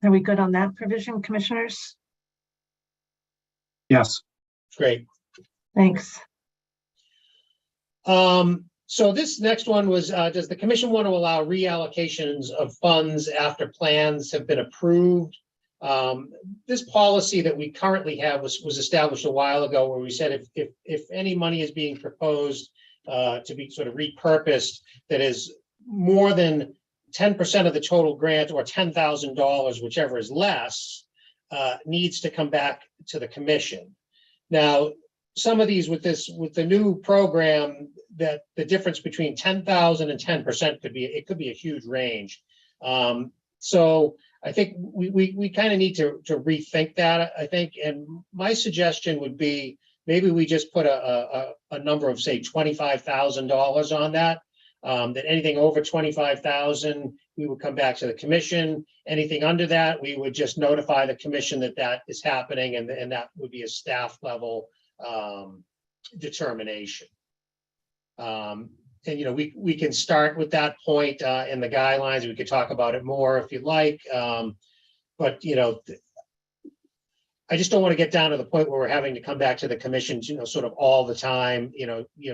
are we good on that provision, commissioners? Yes. Great. Thanks. So this next one was, does the commission want to allow reallocations of funds after plans have been approved? This policy that we currently have was established a while ago, where we said if any money is being proposed to be sort of repurposed that is more than 10% of the total grant or $10,000, whichever is less, needs to come back to the commission. Now, some of these with the new program, that the difference between 10,000 and 10% could be a huge range. So I think we kind of need to rethink that, I think. And my suggestion would be maybe we just put a number of, say, $25,000 on that. That anything over 25,000, we would come back to the commission. Anything under that, we would just notify the commission that is happening, and that would be a staff level determination. And we can start with that point in the guidelines. We could talk about it more if you'd like, but I just don't want to get down to the point where we're having to come back to the commission, sort of all the time,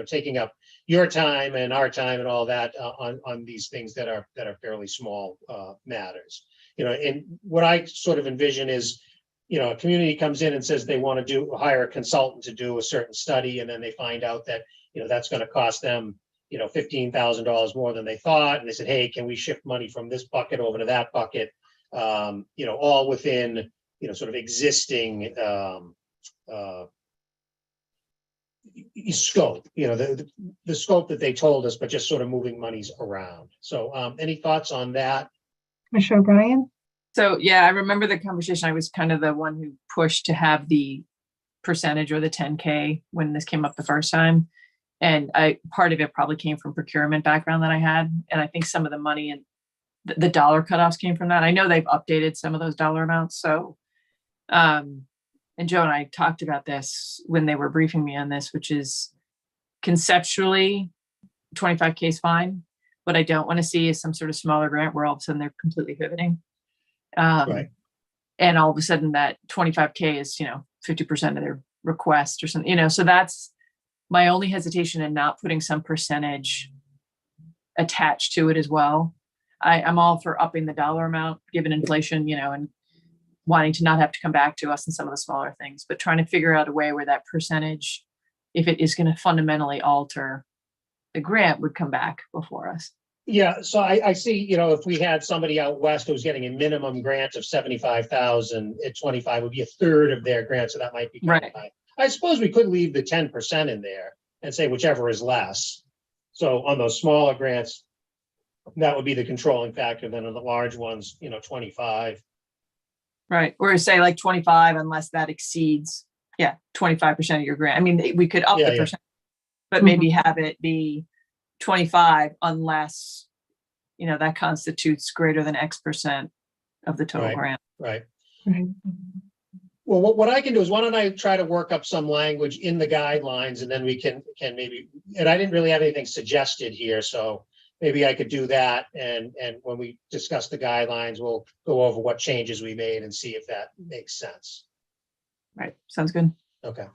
taking up your time and our time and all that on these things that are fairly small matters. And what I sort of envision is, a community comes in and says they want to hire a consultant to do a certain study, and then they find out that that's going to cost them $15,000 more than they thought, and they said, hey, can we shift money from this bucket over to that bucket, all within sort of existing scope, the scope that they told us, but just sort of moving monies around. So any thoughts on that? Commissioner O'Brien? So, yeah, I remember the conversation. I was kind of the one who pushed to have the percentage or the 10K when this came up the first time. And part of it probably came from procurement background that I had. And I think some of the money and the dollar cutoffs came from that. I know they've updated some of those dollar amounts. So, and Joe and I talked about this when they were briefing me on this, which is conceptually 25K is fine. What I don't want to see is some sort of smaller grant where all of a sudden they're completely pivoting. Right. And all of a sudden that 25K is, 50% of their request or something, so that's my only hesitation in not putting some percentage attached to it as well. I'm all for upping the dollar amount given inflation, and wanting to not have to come back to us in some of the smaller things, but trying to figure out a way where that percentage, if it is going to fundamentally alter the grant, would come back before us. Yeah, so I see, if we had somebody out west who was getting a minimum grant of 75,000 at 25 would be a third of their grant, so that might be kind of high. I suppose we could leave the 10% in there and say whichever is less. So on those smaller grants, that would be the controlling factor. Then on the large ones, 25. Right. Or say like 25, unless that exceeds, 25% of your grant. I mean, we could up the percent, but maybe have it be 25 unless, that constitutes greater than X percent of the total grant. Right. Right. Well, what I can do is, why don't I try to work up some language in the guidelines, and then we can maybe, and I didn't really have anything suggested here, so maybe I could do that. And when we discuss the guidelines, we'll go over what changes we made and see if that makes sense. Right. Sounds good. Okay.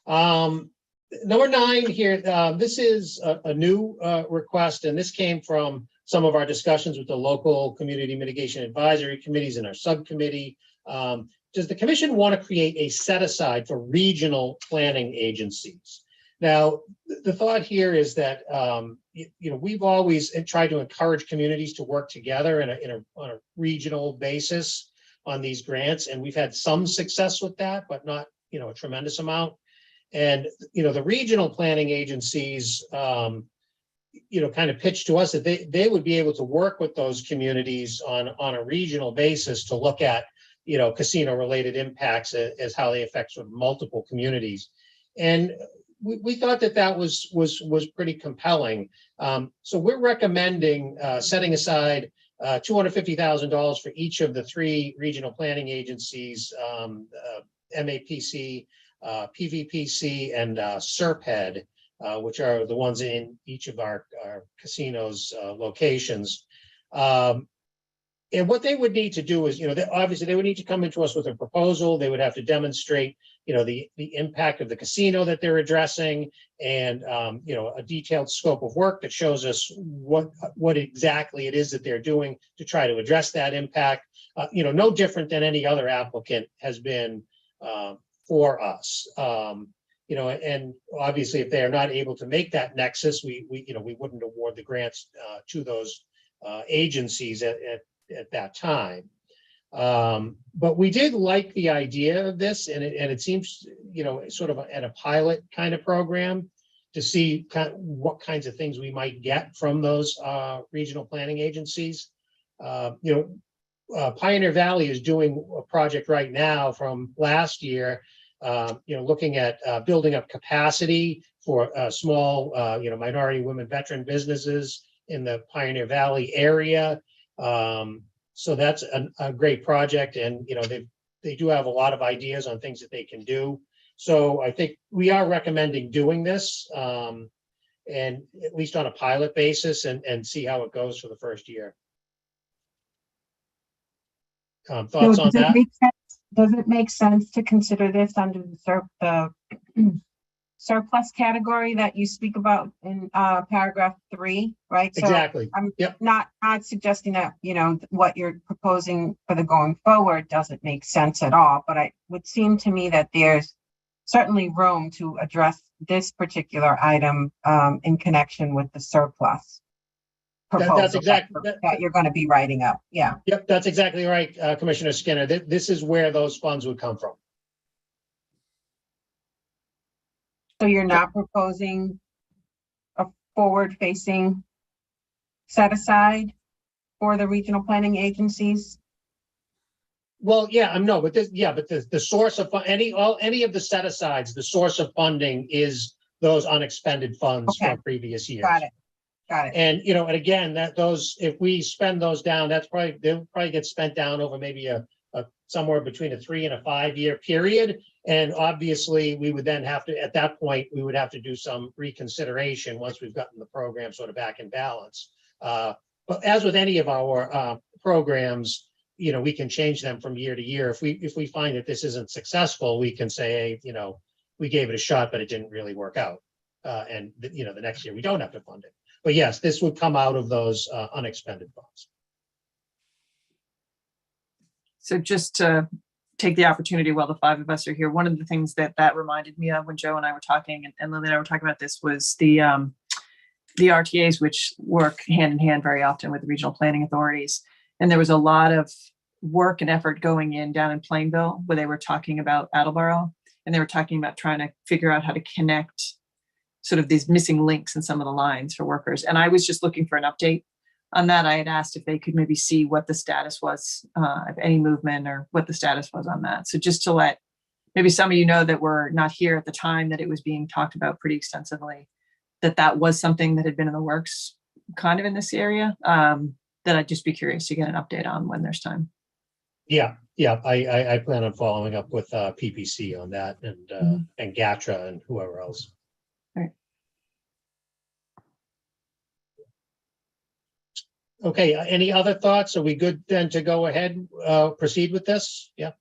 Number 9 here, this is a new request, and this came from some of our discussions with the local community mitigation advisory committees and our subcommittee. Does the commission want to create a set aside for regional planning agencies? Now, the thought here is that we've always tried to encourage communities to work together on a regional basis on these grants, and we've had some success with that, but not a tremendous amount. And the regional planning agencies, kind of pitched to us that they would be able to work with those communities on a regional basis to look at casino-related impacts as how they affect sort of multiple communities. And we thought that was pretty compelling. So we're recommending setting aside $250,000 for each of the 3 regional planning agencies, MAPC, PVPC, and SERPED, which are the ones in each of our casinos locations. And what they would need to do is, obviously they would need to come into us with a proposal. They would have to demonstrate, the impact of the casino that they're addressing, and a detailed scope of work that shows us what exactly it is that they're doing to try to address that impact. No different than any other applicant has been for us. And obviously, if they are not able to make that nexus, we wouldn't award the grants to those agencies at that time. But we did like the idea of this, and it seems, sort of at a pilot kind of program to see what kinds of things we might get from those regional planning agencies. Pioneer Valley is doing a project right now from last year, looking at building up capacity for small, minority women veteran businesses in the Pioneer Valley area. So that's a great project, and they do have a lot of ideas on things that they can do. So I think we are recommending doing this, and at least on a pilot basis, and see how it goes for the first year. Thoughts on that? Does it make sense to consider this under the surplus category that you speak about in paragraph 3, right? So Exactly. I'm Yep. not suggesting that, what you're proposing for the going forward doesn't make sense at all, but it would seem to me that there's certainly room to address this particular item in connection with the surplus proposal That's exactly that you're going to be writing up. Yeah. Yep, that's exactly right, Commissioner Skinner. This is where those funds would come from. So you're not proposing a forward-facing set aside for the regional planning agencies? Well, yeah, no, but the source of any of the set asides, the source of funding is those unexpended funds from previous years. Got it. And and again, if we spend those down, they'll probably get spent down over maybe a somewhere between a 3 and a 5 year period. And obviously, we would then have to, at that point, we would have to do some reconsideration once we've gotten the program sort of back in balance. But as with any of our programs, we can change them from year to year. If we find that this isn't successful, we can say, we gave it a shot, but it didn't really work out. And the next year we don't have to fund it. But yes, this would come out of those unexpended funds. So just to take the opportunity while the 5 of us are here, one of the things that reminded me of when Joe and I were talking, and Lily and I were talking about this, was the RTAs, which work hand in hand very often with the regional planning authorities. And there was a lot of work and effort going in down in Plainville, where they were talking about Attleboro, and they were talking about trying to figure out how to connect sort of these missing links in some of the lines for workers. And I was just looking for an update on that. I had asked if they could maybe see what the status was, of any movement or what the status was on that. So just to let maybe some of you know that were not here at the time that it was being talked about pretty extensively, that was something that had been in the works kind of in this area, that I'd just be curious to get an update on when there's time. Yeah. I plan on following up with PPC on that, and GATRA and whoever else. Right. Okay, any other thoughts? Are we good then to go ahead, proceed with this? Yeah.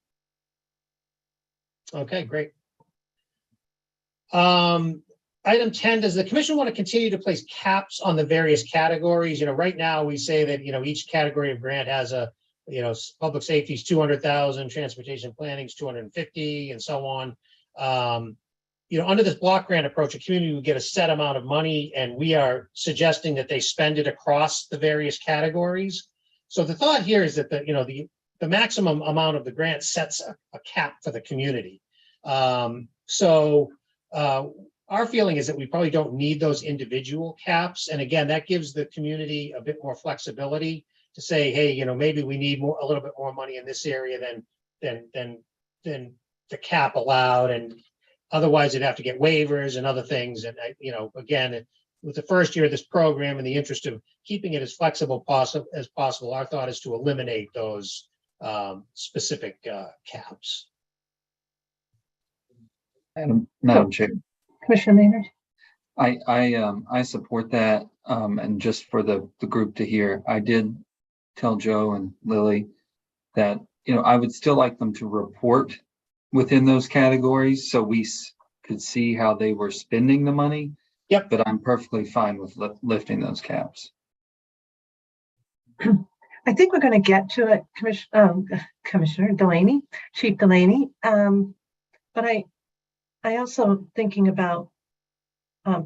Okay, great. Item 10, does the commission want to continue to place caps on the various categories? You know, right now we say that, each category of grant has a, public safety is 200,000, transportation planning is 250, and so on. Under this block grant approach, a community would get a set amount of money, and we are suggesting that they spend it across the various categories. So the thought here is that the maximum amount of the grant sets a cap for the community. Our feeling is that we probably don't need those individual caps. And again, that gives the community a bit more flexibility to say, hey, maybe we need a little bit more money in this area than the cap allowed. And otherwise they'd have to get waivers and other things. And, again, with the first year of this program, in the interest of keeping it as flexible as possible, our thought is to eliminate those specific caps. Madam Chair. Commissioner Maynard? I support that. And just for the group to hear, I did tell Joe and Lily that, I would still like them to report within those categories so we could see how they were spending the money. Yep. But I'm perfectly fine with lifting those caps. I think we're going to get to it, Commissioner Delaney, Chief Delaney. But I also thinking about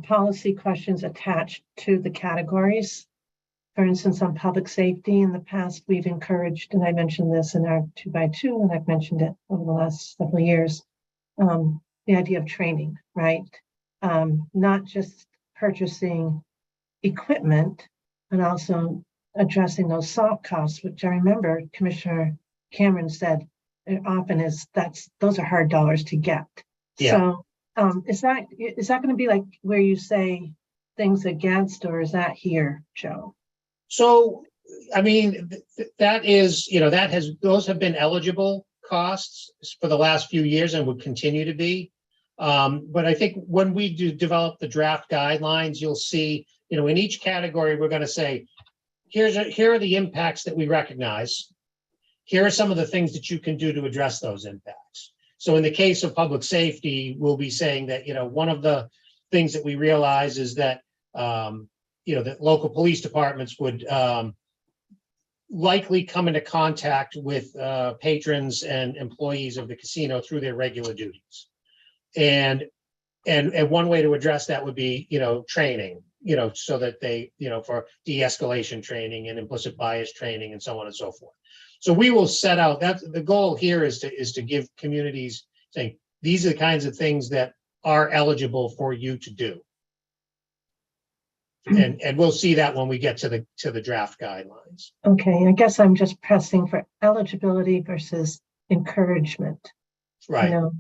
policy questions attached to the categories. For instance, on public safety, in the past, we've encouraged, and I mentioned this in our 2x2, and I've mentioned it over the last several years, the idea of training, right? Not just purchasing equipment, but also addressing those soft costs, which I remember Commissioner Cameron said it often those are hard dollars to get. Yeah. So is that going to be like where you say things against, or is that here, Joe? So, I mean, those have been eligible costs for the last few years and would continue to be. But I think when we do develop the draft guidelines, you'll see, in each category, we're going to say, here are the impacts that we recognize. Here are some of the things that you can do to address those impacts. So in the case of public safety, we'll be saying that, one of the things that we realize is that, that local police departments would likely come into contact with patrons and employees of the casino through their regular duties. And one way to address that would be, training, so that they, for de-escalation training and implicit bias training and so on and so forth. So we will set out that the goal here is to give communities saying, these are the kinds of things that are eligible for you to do. And we'll see that when we get to the draft guidelines. Okay, I guess I'm just pressing for eligibility versus encouragement. Right.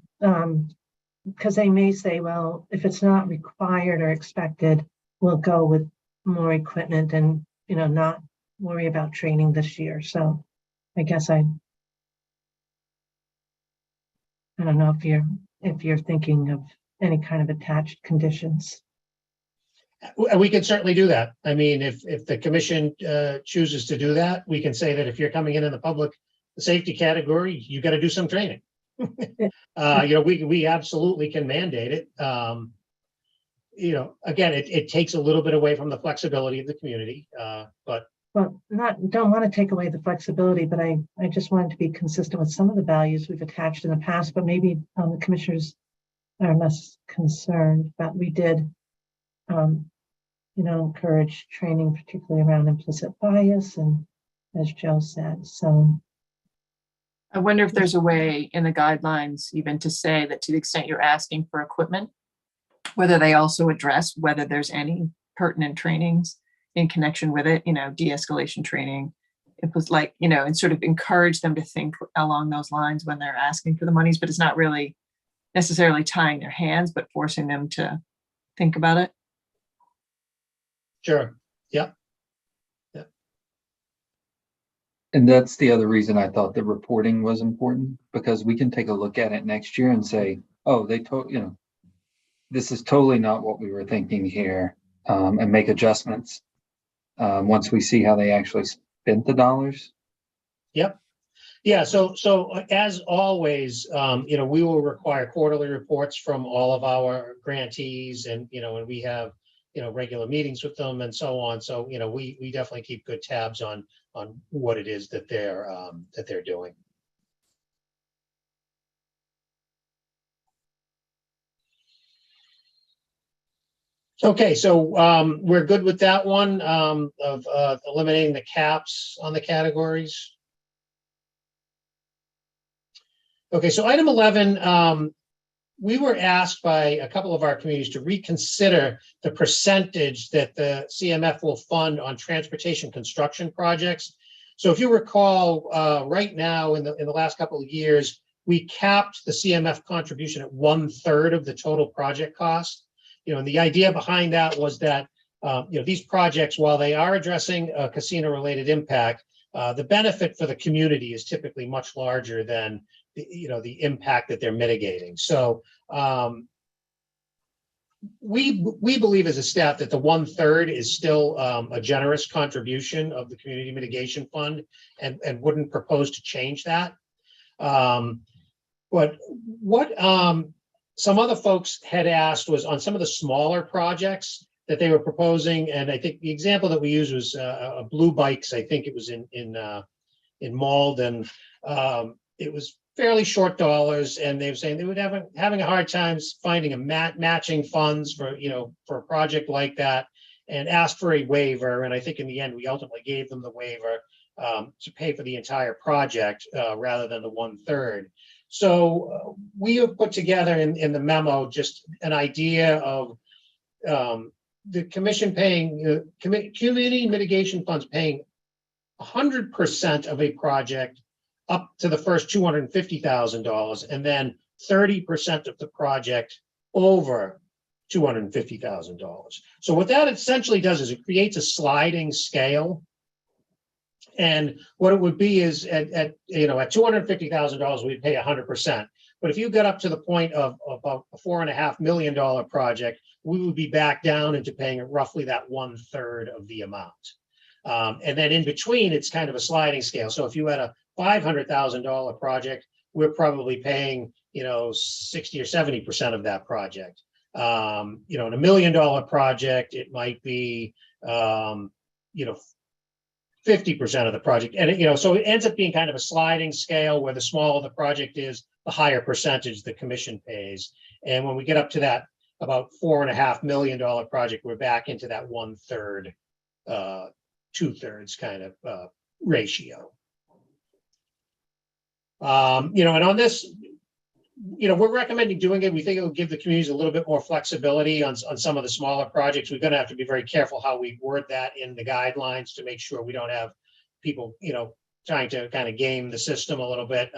Because they may say, well, if it's not required or expected, we'll go with more equipment and, not worry about training this year. So I guess I don't know if you're thinking of any kind of attached conditions. We can certainly do that. I mean, if the commission chooses to do that, we can say that if you're coming in the public safety category, you got to do some training. We absolutely can mandate it. Again, it takes a little bit away from the flexibility of the community, but. Well, don't want to take away the flexibility, but I just wanted to be consistent with some of the values we've attached in the past, but maybe the commissioners are less concerned. But we did, encourage training, particularly around implicit bias, and as Joe said, so. I wonder if there's a way in the guidelines even to say that to the extent you're asking for equipment, whether they also address whether there's any pertinent trainings in connection with it, de-escalation training. It was like, and sort of encourage them to think along those lines when they're asking for the monies, but it's not really necessarily tying their hands, but forcing them to think about it. Sure. Yeah. And that's the other reason I thought the reporting was important, because we can take a look at it next year and say, oh, this is totally not what we were thinking here, and make adjustments once we see how they actually spent the dollars. Yep. Yeah, so as always, we will require quarterly reports from all of our grantees and, and we have, regular meetings with them and so on. So, we definitely keep good tabs on what it is that they're doing. Okay, so we're good with that one of eliminating the caps on the categories. Okay, so item 11, we were asked by a couple of our communities to reconsider the percentage that the CMF will fund on transportation construction projects. So if you recall, right now in the last couple of years, we capped the CMF contribution at 1/3 of the total project cost. And the idea behind that was that these projects, while they are addressing a casino-related impact, the benefit for the community is typically much larger than the impact that they're mitigating. So we believe as a staff that the 1/3 is still a generous contribution of the Community Mitigation Fund and wouldn't propose to change that. But what some other folks had asked was on some of the smaller projects that they were proposing, and I think the example that we used was a Blue Bikes. I think it was in Malden. It was fairly short dollars, and they were saying they would having a hard time finding a matching funds for a project like that, and asked for a waiver. And I think in the end we ultimately gave them the waiver to pay for the entire project rather than the 1/3. So we have put together in the memo just an idea of the commission paying community mitigation funds paying 100% of a project up to the first $250,000, and then 30% of the project over $250,000. So what that essentially does is it creates a sliding scale. And what it would be is at $250,000, we'd pay 100%. But if you got up to the point of about a $4.5 million project, we would be back down into paying roughly that 1/3 of the amount. And then in between, it's kind of a sliding scale. So if you had a $500,000 project, we're probably paying 60 or 70% of that project. In a $1 million project, it might be 50% of the project. And so it ends up being kind of a sliding scale where the smaller the project is, the higher percentage the commission pays. And when we get up to that about $4.5 million project, we're back into that 1/3, 2/3 kind of ratio. And on this, we're recommending doing it. We think it will give the communities a little bit more flexibility on some of the smaller projects. We're going to have to be very careful how we word that in the guidelines to make sure we don't have people, trying to kind of game the system a little bit.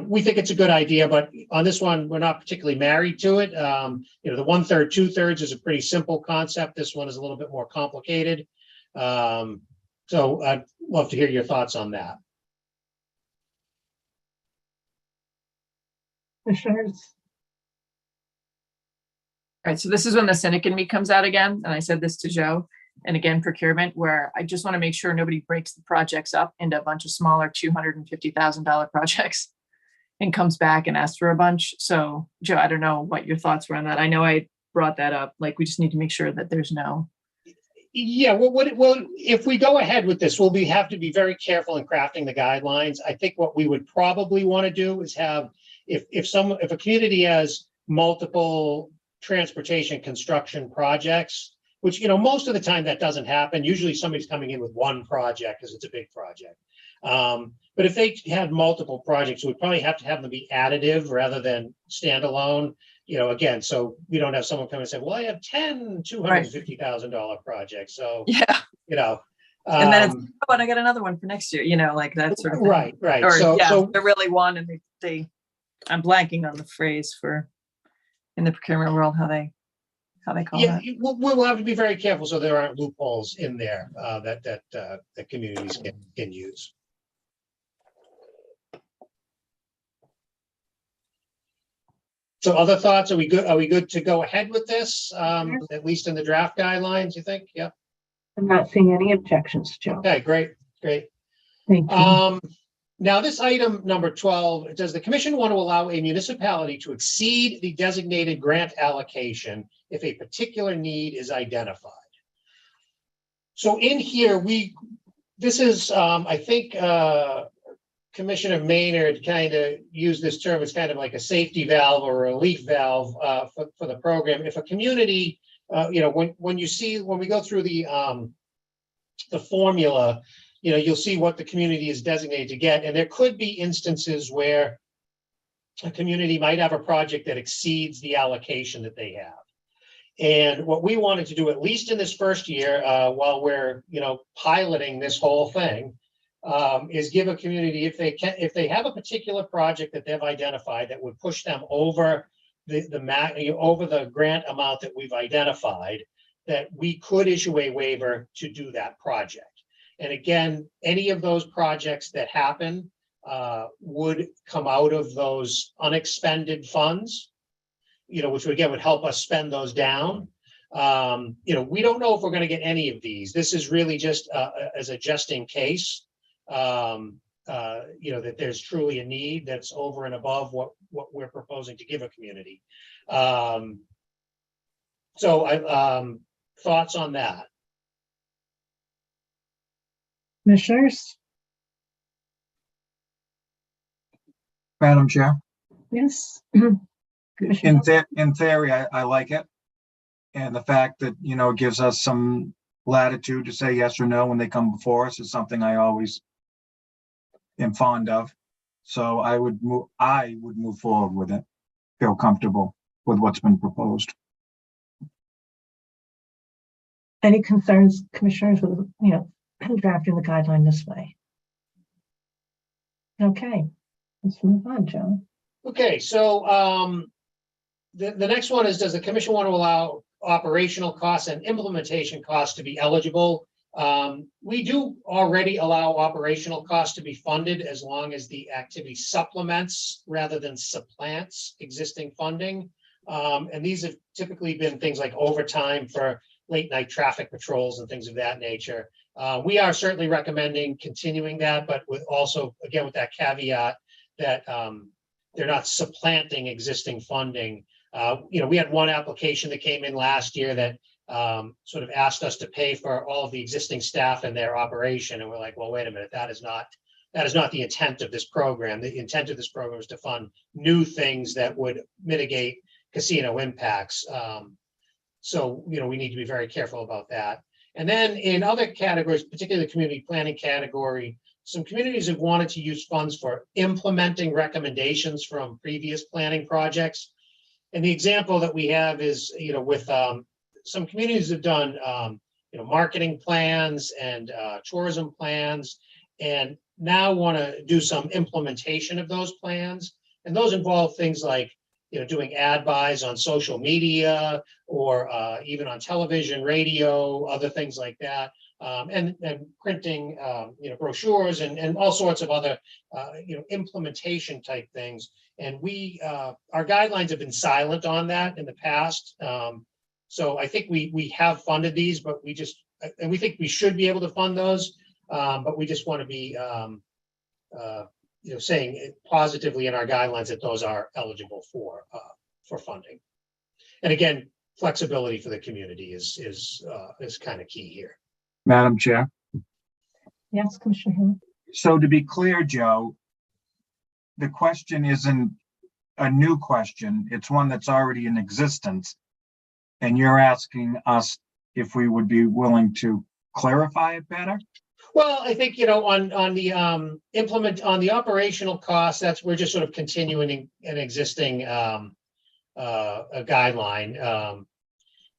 We think it's a good idea, but on this one, we're not particularly married to it. The 1/3, 2/3 is a pretty simple concept. This one is a little bit more complicated. So I'd love to hear your thoughts on that. Commissioners? All right, so this is when the cynic in me comes out again, and I said this to Joe, and again, procurement, where I just want to make sure nobody breaks the projects up into a bunch of smaller $250,000 projects and comes back and asks for a bunch. So Joe, I don't know what your thoughts were on that. I know I brought that up, like we just need to make sure that there's no. Yeah, well, if we go ahead with this, we'll have to be very careful in crafting the guidelines. I think what we would probably want to do is have, if a community has multiple transportation construction projects, which most of the time that doesn't happen. Usually somebody's coming in with one project because it's a big project. But if they had multiple projects, we'd probably have to have them be additive rather than standalone. Again, so we don't have someone come and say, well, I have 10 $250,000 projects. So, yeah, and then it's, oh, and I got another one for next year, like that sort of thing. Right. Or, So they're really one, and they, I'm blanking on the phrase for in the procurement world, how they call that. We'll have to be very careful so there aren't loopholes in there that communities can use. So other thoughts? Are we good? Are we good to go ahead with this? At least in the draft guidelines, you think? Yep. I'm not seeing any objections, Joe. Okay, great. Thank you. Now, this item number 12, does the commission want to allow a municipality to exceed the designated grant allocation if a particular need is identified? So in here, this is, I think, Commissioner Maynard kind of used this term as kind of like a safety valve or a relief valve for the program. If a community, when we go through the formula, you'll see what the community is designated to get. And there could be instances where a community might have a project that exceeds the allocation that they have. And what we wanted to do, at least in this first year, while we're, piloting this whole thing, is give a community, if they have a particular project that they've identified that would push them over the grant amount that we've identified, that we could issue a waiver to do that project. And again, any of those projects that happen would come out of those unexpended funds, which would help us spend those down. We don't know if we're going to get any of these. This is really just as a just in case, that there's truly a need that's over and above what we're proposing to give a community. Thoughts on that? Commissioners? Madam Chair, Yes. in theory, I like it. And the fact that, it gives us some latitude to say yes or no when they come before us is something I always am fond of. So I would move forward with it, feel comfortable with what's been proposed. Any concerns, commissioners, with, drafting the guideline this way? Okay, let's move on, Joe. Okay, so the next one is, does the commission want to allow operational costs and implementation costs to be eligible? We do already allow operational costs to be funded as long as the activity supplements rather than supplants existing funding. And these have typically been things like overtime for late night traffic patrols and things of that nature. We are certainly recommending continuing that, but with also, again, with that caveat that they're not supplanting existing funding. We had one application that came in last year that sort of asked us to pay for all of the existing staff in their operation. And we're like, well, wait a minute, that is not the intent of this program. The intent of this program is to fund new things that would mitigate casino impacts. So, we need to be very careful about that. And then in other categories, particularly the community planning category, some communities have wanted to use funds for implementing recommendations from previous planning projects. And the example that we have is, with some communities have done, marketing plans and tourism plans, and now want to do some implementation of those plans. And those involve things like, doing ad buys on social media or even on television, radio, other things like that. And printing, brochures and all sorts of other, implementation type things. And our guidelines have been silent on that in the past. So I think we have funded these, but we think we should be able to fund those. But we just want to be, saying it positively in our guidelines that those are eligible for funding. And again, flexibility for the community is kind of key here. Madam Chair. Yes, Commissioner Hill. So to be clear, Joe, the question isn't a new question. It's one that's already in existence. And you're asking us if we would be willing to clarify it better? Well, I think, on the operational costs, we're just sort of continuing an existing a guideline.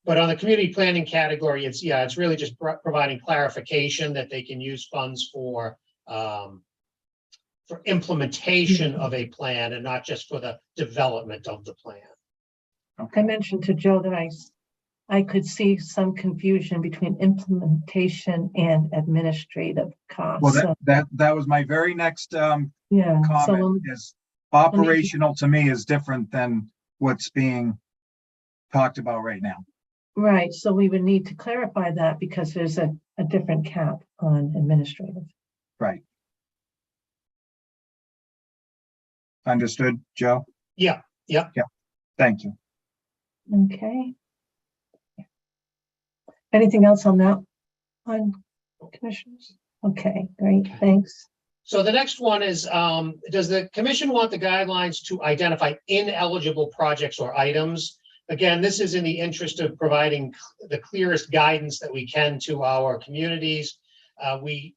But on the community planning category, it's really just providing clarification that they can use funds for implementation of a plan and not just for the development of the plan. I mentioned to Joe that I could see some confusion between implementation and administrative costs. Well, that was my very next comment. Is operational to me is different than what's being talked about right now. Right. So we would need to clarify that because there's a different cap on administrative. Right. Understood, Joe? Yeah, yeah. Thank you. Okay. Anything else on that one, commissioners? Okay, great, thanks. So the next one is, does the commission want the guidelines to identify ineligible projects or items? Again, this is in the interest of providing the clearest guidance that we can to our communities. We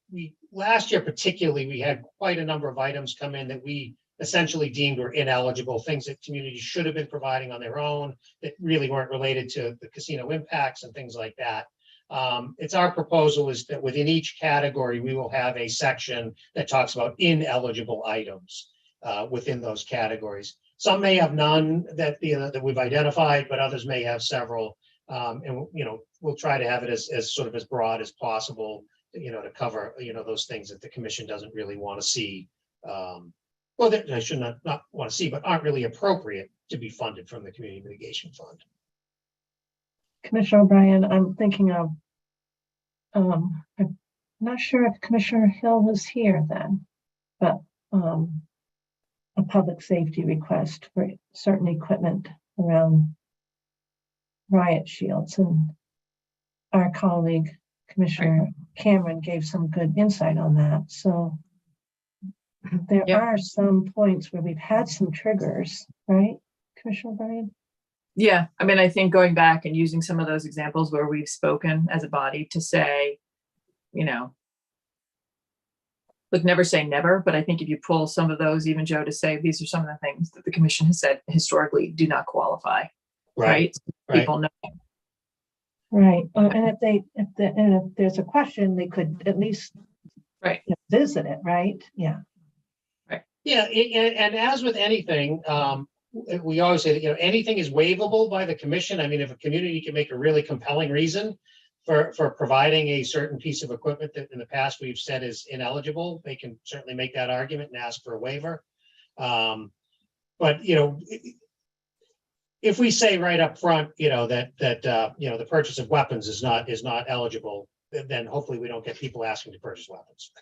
last year particularly, we had quite a number of items come in that we essentially deemed were ineligible, things that communities should have been providing on their own that really weren't related to the casino impacts and things like that. It's our proposal is that within each category, we will have a section that talks about ineligible items within those categories. Some may have none that that we've identified, but others may have several. And we'll try to have it as sort of as broad as possible, to cover those things that the commission doesn't really want to see. Well, that I should not want to see, but aren't really appropriate to be funded from the Community Mitigation Fund. Commissioner O'Brien, I'm thinking of, I'm not sure if Commissioner Hill was here then, but a public safety request for certain equipment around riot shields, and our colleague Commissioner Cameron gave some good insight on that. So there are some points where we've had some triggers, right, Commissioner O'Brien? Yeah, I mean, I think going back and using some of those examples where we've spoken as a body to say, look, never say never, but I think if you pull some of those, even Joe, to say these are some of the things that the commission has said historically do not qualify, right? People know. Right, and if there's a question, they could at least visit it, right? Yeah. Right. Yeah, and as with anything, we always say that anything is waivable by the commission. I mean, if a community can make a really compelling reason for providing a certain piece of equipment that in the past we've said is ineligible, they can certainly make that argument and ask for a waiver. But if we say right up front, that the purchase of weapons is not eligible, then hopefully we don't get people asking to purchase weapons.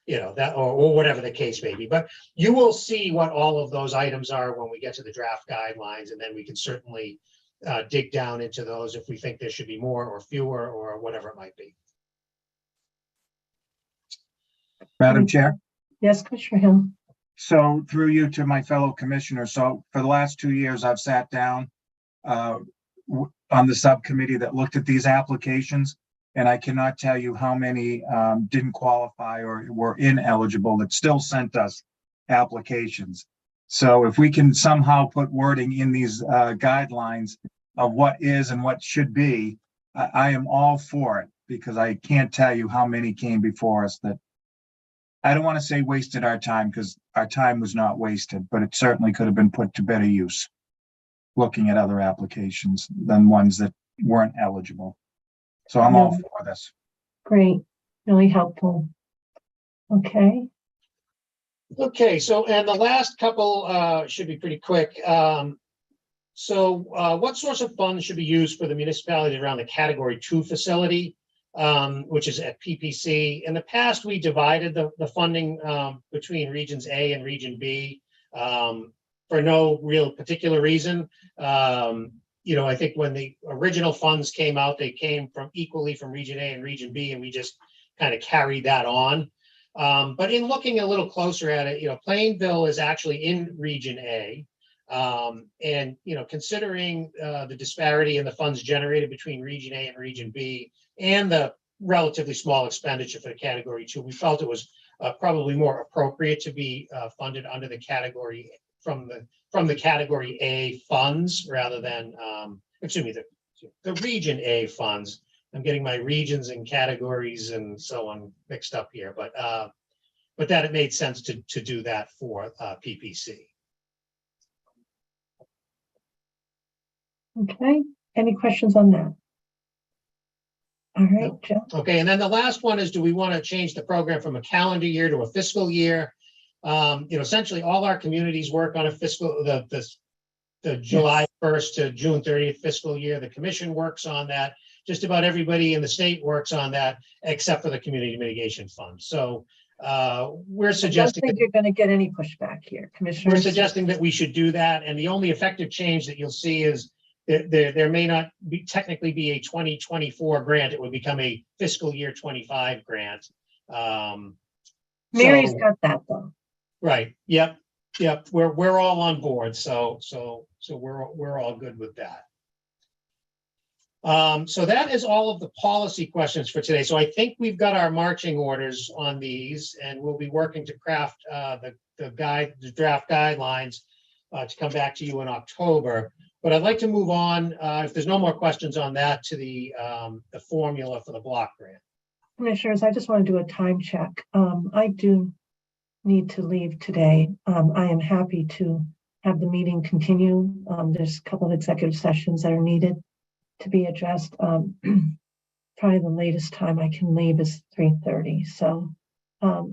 That or whatever the case may be. But you will see what all of those items are when we get to the draft guidelines, and then we can certainly dig down into those if we think there should be more or fewer or whatever it might be. Madam Chair? Yes, Commissioner Hill. So through you to my fellow commissioners. So for the last 2 years, I've sat down on the subcommittee that looked at these applications, and I cannot tell you how many didn't qualify or were ineligible that still sent us applications. So if we can somehow put wording in these guidelines of what is and what should be, I am all for it, because I can't tell you how many came before us that I don't want to say wasted our time, because our time was not wasted, but it certainly could have been put to better use looking at other applications than ones that weren't eligible. So I'm all for this. Great, really helpful. Okay. Okay, so and the last couple should be pretty quick. What source of funds should be used for the municipalities around the Category 2 facility, which is at PPC? In the past, we divided the funding between Regions A and Region B for no real particular reason. I think when the original funds came out, they came equally from Region A and Region B, and we just kind of carried that on. But in looking a little closer at it, Plainville is actually in Region A. And considering the disparity in the funds generated between Region A and Region B and the relatively small expenditure for the Category 2, we felt it was probably more appropriate to be funded under the category from the Category A funds rather than, the Region A funds. I'm getting my regions and categories and so on mixed up here, but that it made sense to do that for PPC. Okay, any questions on that? All right, Joe. Okay, and then the last one is, do we want to change the program from a calendar year to a fiscal year? Essentially all our communities work on a fiscal, the July 1st to June 30th fiscal year. The commission works on that. Just about everybody in the state works on that, except for the Community Mitigation Fund. So We're I don't suggesting, think you're going to get any pushback here, we're Commissioners. suggesting that we should do that. And the only effective change that you'll see is that there may not be technically be a 2024 grant. It would become a fiscal year 25 grant. Mary's So- got that though. Right. Yep. We're all on board. So we're all good with that. So that is all of the policy questions for today. So I think we've got our marching orders on these, and we'll be working to craft the draft guidelines to come back to you in October. But I'd like to move on, if there's no more questions on that, to the formula for the block grant. Commissioners, I just want to do a time check. I do need to leave today. I am happy to have the meeting continue. There's a couple of executive sessions that are needed to be addressed. Probably the latest time I can leave is 3:30. So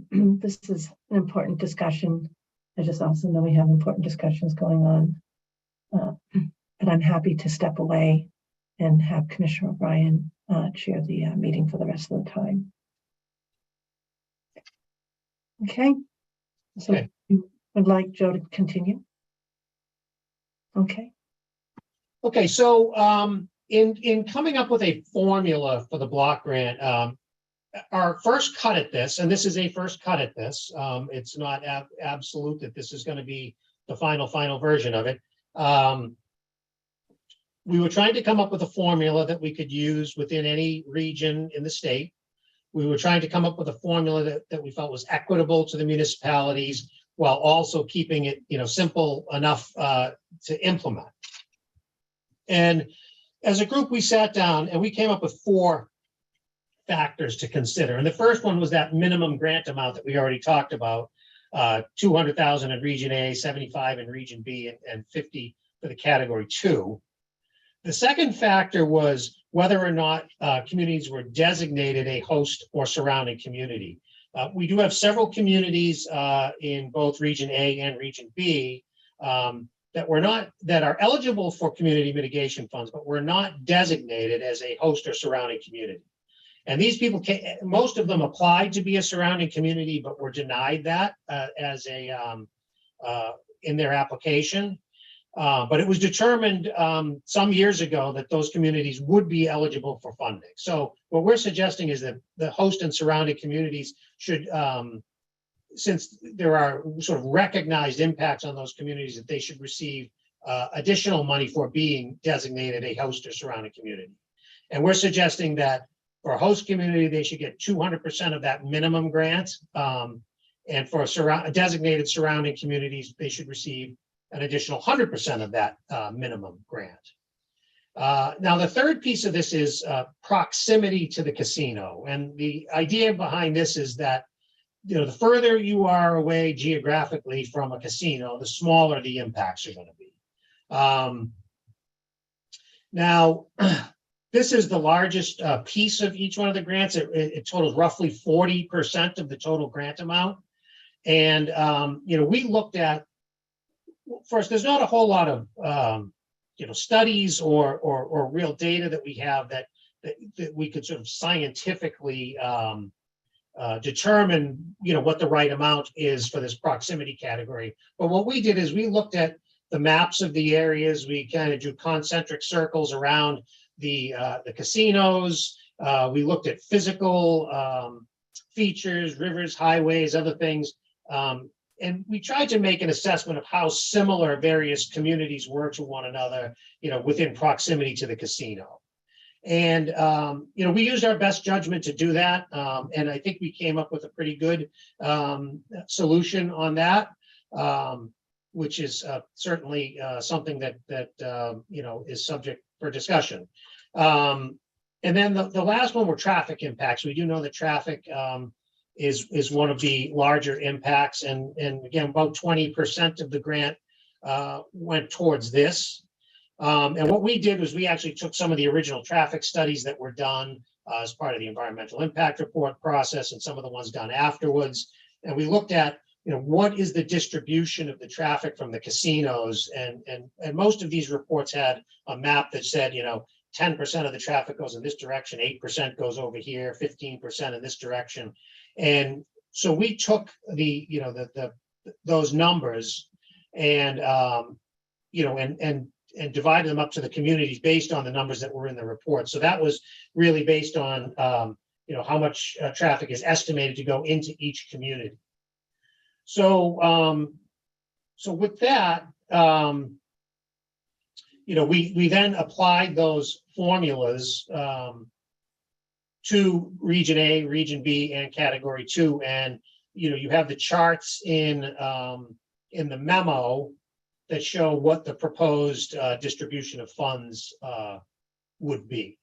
this is an important discussion. I just also know we have important discussions going on. But I'm happy to step away and have Commissioner O'Brien chair the meeting for the rest of the time. Okay. So Okay. you would like Joe to continue? Okay. Okay, so in coming up with a formula for the block grant, our first cut at this, and this is a first cut at this, it's not absolute that this is going to be the final version of it. We were trying to come up with a formula that we could use within any region in the state. We were trying to come up with a formula that we felt was equitable to the municipalities while also keeping it, simple enough to implement. And as a group, we sat down and we came up with 4 factors to consider. And the first one was that minimum grant amount that we already talked about, 200,000 in Region A, 75 in Region B, and 50 for the Category 2. The second factor was whether or not communities were designated a host or surrounding community. We do have several communities in both Region A and Region B that are eligible for community mitigation funds, but were not designated as a host or surrounding community. And these people, most of them applied to be a surrounding community, but were denied that as in their application. But it was determined some years ago that those communities would be eligible for funding. So what we're suggesting is that the host and surrounding communities should, since there are sort of recognized impacts on those communities, that they should receive additional money for being designated a host or surrounding community. And we're suggesting that for a host community, they should get 200% of that minimum grant. And for designated surrounding communities, they should receive an additional 100% of that minimum grant. Now, the third piece of this is proximity to the casino. And the idea behind this is that, the further you are away geographically from a casino, the smaller the impacts are going to be. Now, this is the largest piece of each one of the grants. It totals roughly 40% of the total grant amount. And, we looked at, first, there's not a whole lot of, studies or real data that we have that we could sort of scientifically determine, what the right amount is for this proximity category. But what we did is we looked at the maps of the areas. We kind of drew concentric circles around the casinos. We looked at physical features, rivers, highways, other things. And we tried to make an assessment of how similar various communities were to one another, within proximity to the casino. And, we used our best judgment to do that. And I think we came up with a pretty good solution on that, which is certainly something that is subject for discussion. And then the last one were traffic impacts. We do know that traffic is one of the larger impacts. And again, about 20% of the grant went towards this. And what we did was we actually took some of the original traffic studies that were done as part of the environmental impact report process and some of the ones done afterwards. And we looked at, what is the distribution of the traffic from the casinos? And most of these reports had a map that said, 10% of the traffic goes in this direction, 8% goes over here, 15% in this direction. And So we took those numbers and, and divided them up to the communities based on the numbers that were in the report. So that was really based on, how much traffic is estimated to go into each community. So, so with that, we then applied those formulas to Region A, Region B, and Category 2, and you have the charts in the memo that show what the proposed distribution of funds would be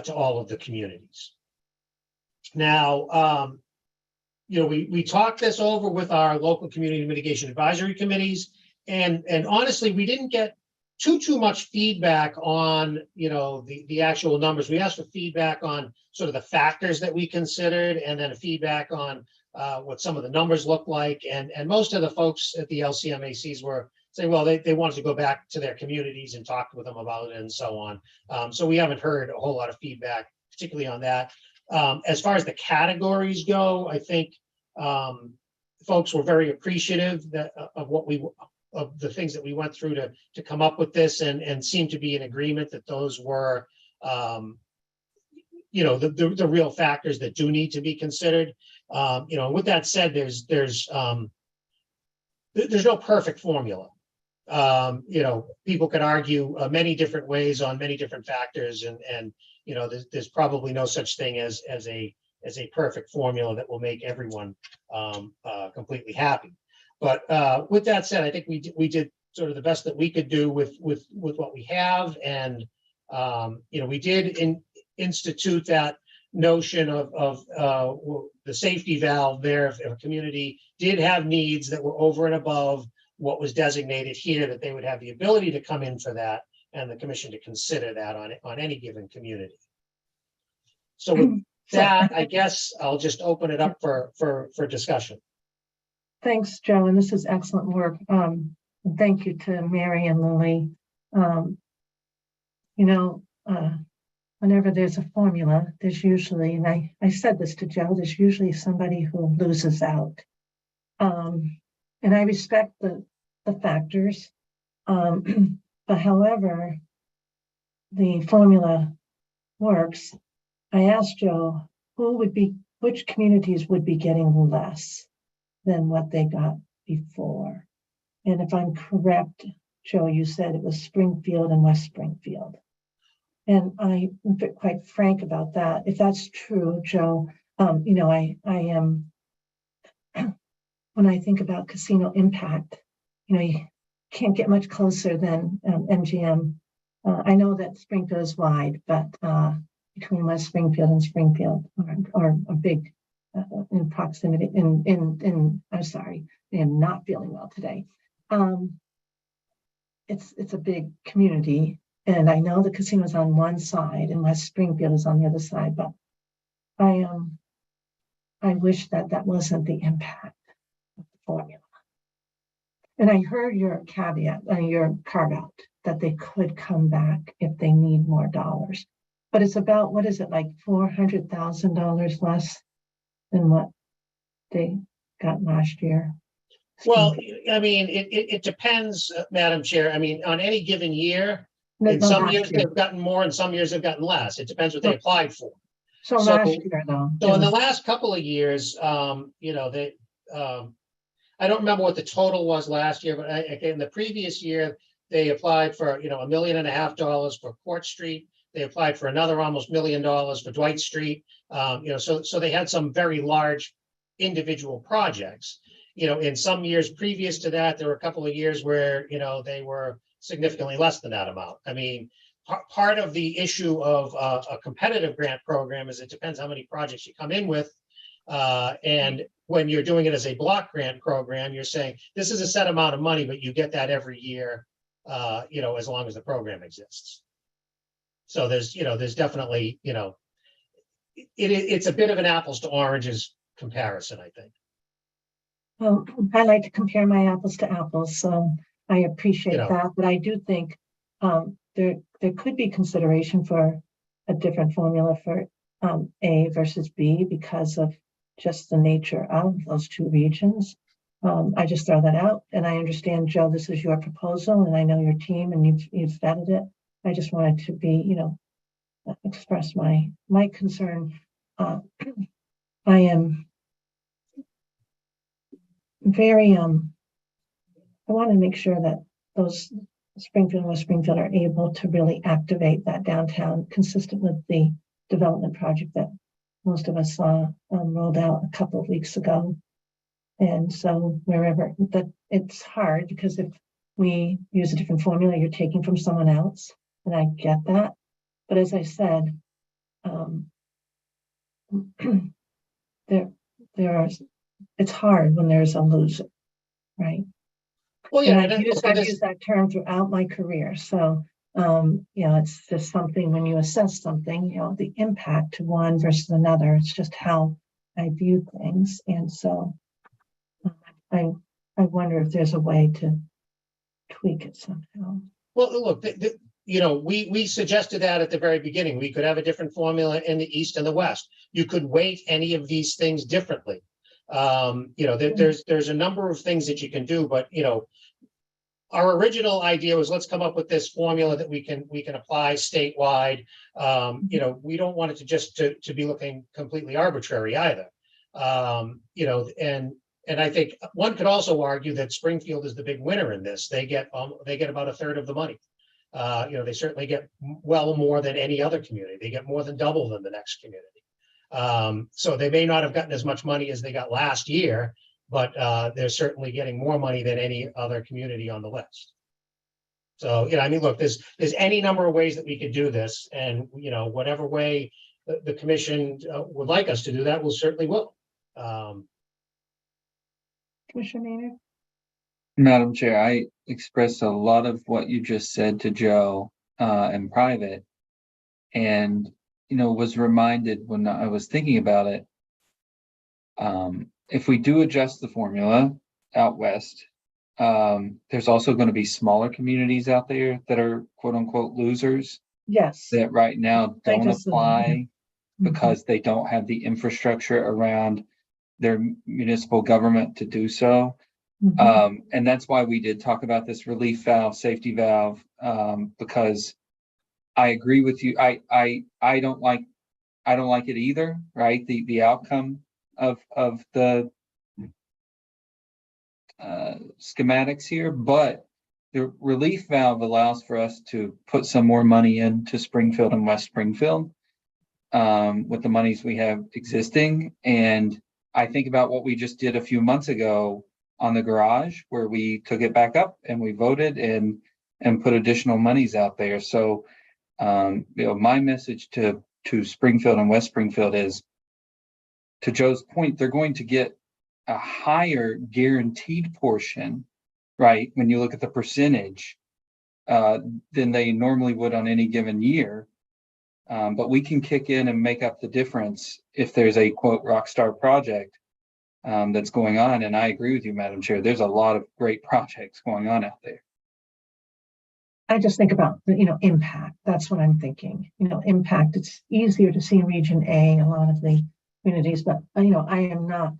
to all of the communities. Now, we talked this over with our local community mitigation advisory committees, and honestly, we didn't get too much feedback on the actual numbers. We asked for feedback on sort of the factors that we considered, and then a feedback on what some of the numbers look like. And most of the folks at the LCMACs were saying, well, they wanted to go back to their communities and talk with them about it and so on. So we haven't heard a whole lot of feedback, particularly on that. As far as the categories go, I think folks were very appreciative of the things that we went through to come up with this, and seemed to be in agreement that those were, the real factors that do need to be considered. With that said, there's no perfect formula. People could argue many different ways on many different factors, and there's probably no such thing as a perfect formula that will make everyone completely happy. But with that said, I think we did sort of the best that we could do with what we have, and we did institute that notion of the safety valve there. If a community did have needs that were over and above what was designated here, that they would have the ability to come in for that, and the commission to consider that on any given community. So with that, I guess I'll just open it up for discussion. Thanks, Joe, and this is excellent work. Thank you to Mary and Lily. Whenever there's a formula, there's usually, and I said this to Joe, there's usually somebody who loses out. And I respect the factors, but however the formula works, I asked Joe which communities would be getting less than what they got before. And if I'm correct, Joe, you said it was Springfield and West Springfield. And I'm quite frank about that. If that's true, Joe, I am, when I think about casino impact, you can't get much closer than MGM. I know that Springfield is wide, but between West Springfield and Springfield are a big in proximity. I'm sorry, I am not feeling well today. It's a big community, and I know the casino's on one side and West Springfield is on the other side, but I wish that wasn't the impact of the formula. And I heard your caveat, your carve out, that they could come back if they need more dollars. But it's about, what is it, like $400,000 less than what they got last year? Well, I mean, it depends, Madam Chair. I mean, on any given year, in some years they've gotten more, and some years they've gotten less. It depends what they applied for. So last year, though. So in the last couple of years, they, I don't remember what the total was last year, but in the previous year, they applied for, $1.5 million for Court Street. They applied for another almost $1 million for Dwight Street. So they had some very large individual projects. In some years previous to that, there were a couple of years where, they were significantly less than that amount. I mean, part of the issue of a competitive grant program is it depends how many projects you come in with. And when you're doing it as a block grant program, you're saying this is a set amount of money, but you get that every year, as long as the program exists. So there's definitely, it's a bit of an apples to oranges comparison, I think. Well, I like to compare my apples to apples, so I appreciate that. But I do think there could be consideration for a different formula for A versus B because of just the nature of those two regions. I just throw that out, and I understand, Joe, this is your proposal, and I know your team, and you've vetted it. I just wanted to be, express my concern. I am very, I want to make sure that those Springfield and West Springfield are able to really activate that downtown consistent with the development project that most of us saw rolled out a couple of weeks ago. And so wherever that, it's hard because if we use a different formula, you're taking from someone else, and I get that. But as I said, it's hard when there's a loser, right? Well, yeah, and I've used that term throughout my career. So, it's just something when you assess something, the impact to one versus another, it's just how I view things. And so I wonder if there's a way to tweak it somehow. Well, look, we suggested that at the very beginning. We could have a different formula in the East and the West. You could weight any of these things differently. There's a number of things that you can do, but our original idea was let's come up with this formula that we can apply statewide. We don't want it to just to be looking completely arbitrary either. And I think one could also argue that Springfield is the big winner in this. They get about a third of the money. They certainly get well more than any other community. They get more than double than the next community. So they may not have gotten as much money as they got last year, but they're certainly getting more money than any other community on the list. So, look, there's any number of ways that we could do this, and whatever way the commission would like us to do that, we'll certainly will. Commissioner Maynard? Madam Chair, I expressed a lot of what you just said to Joe in private, and was reminded when I was thinking about it. If we do adjust the formula out west, there's also going to be smaller communities out there that are quote unquote losers. Yes. That right now don't apply because they don't have the infrastructure around their municipal government to do so. And that's why we did talk about this relief valve, safety valve, because I agree with you. I don't like it either, right? The outcome of the schematics here, but the relief valve allows for us to put some more money into Springfield and West Springfield with the monies we have existing. And I think about what we just did a few months ago on the garage, where we took it back up and we voted and put additional monies out there. So, my message to Springfield and West Springfield is, to Joe's point, they're going to get a higher guaranteed portion, right? When you look at the percentage, than they normally would on any given year. But we can kick in and make up the difference if there's a quote rock star project that's going on. And I agree with you, Madam Chair. There's a lot of great projects going on out there. I just think about, impact. That's what I'm thinking. Impact. It's easier to see in Region A, a lot of the communities, but I am not.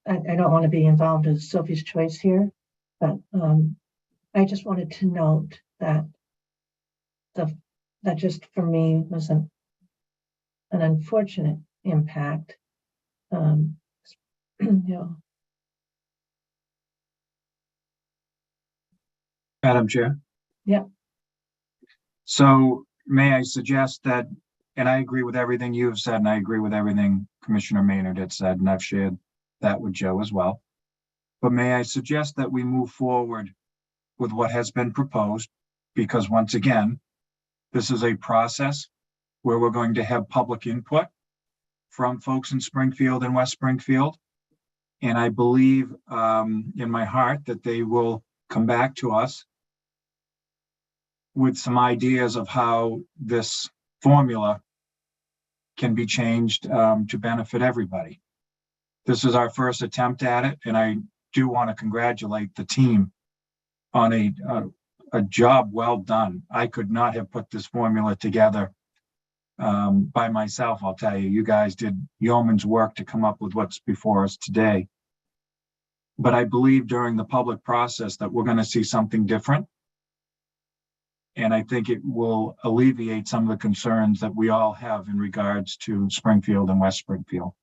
I don't want to be involved in Sophie's choice here, but I just wanted to note that that just for me was an unfortunate impact. Madam Chair. Yeah. So may I suggest that, and I agree with everything you've said, and I agree with everything Commissioner Maynard had said, and I've shared that with Joe as well. But may I suggest that we move forward with what has been proposed, because once again, this is a process where we're going to have public input from folks in Springfield and West Springfield. And I believe in my heart that they will come back to us with some ideas of how this formula can be changed to benefit everybody. This is our first attempt at it, and I do want to congratulate the team on a job well done. I could not have put this formula together by myself, I'll tell you. You guys did yeoman's work to come up with what's before us today. But I believe during the public process that we're going to see something different. And I think it will alleviate some of the concerns that we all have in regards to Springfield and West Springfield.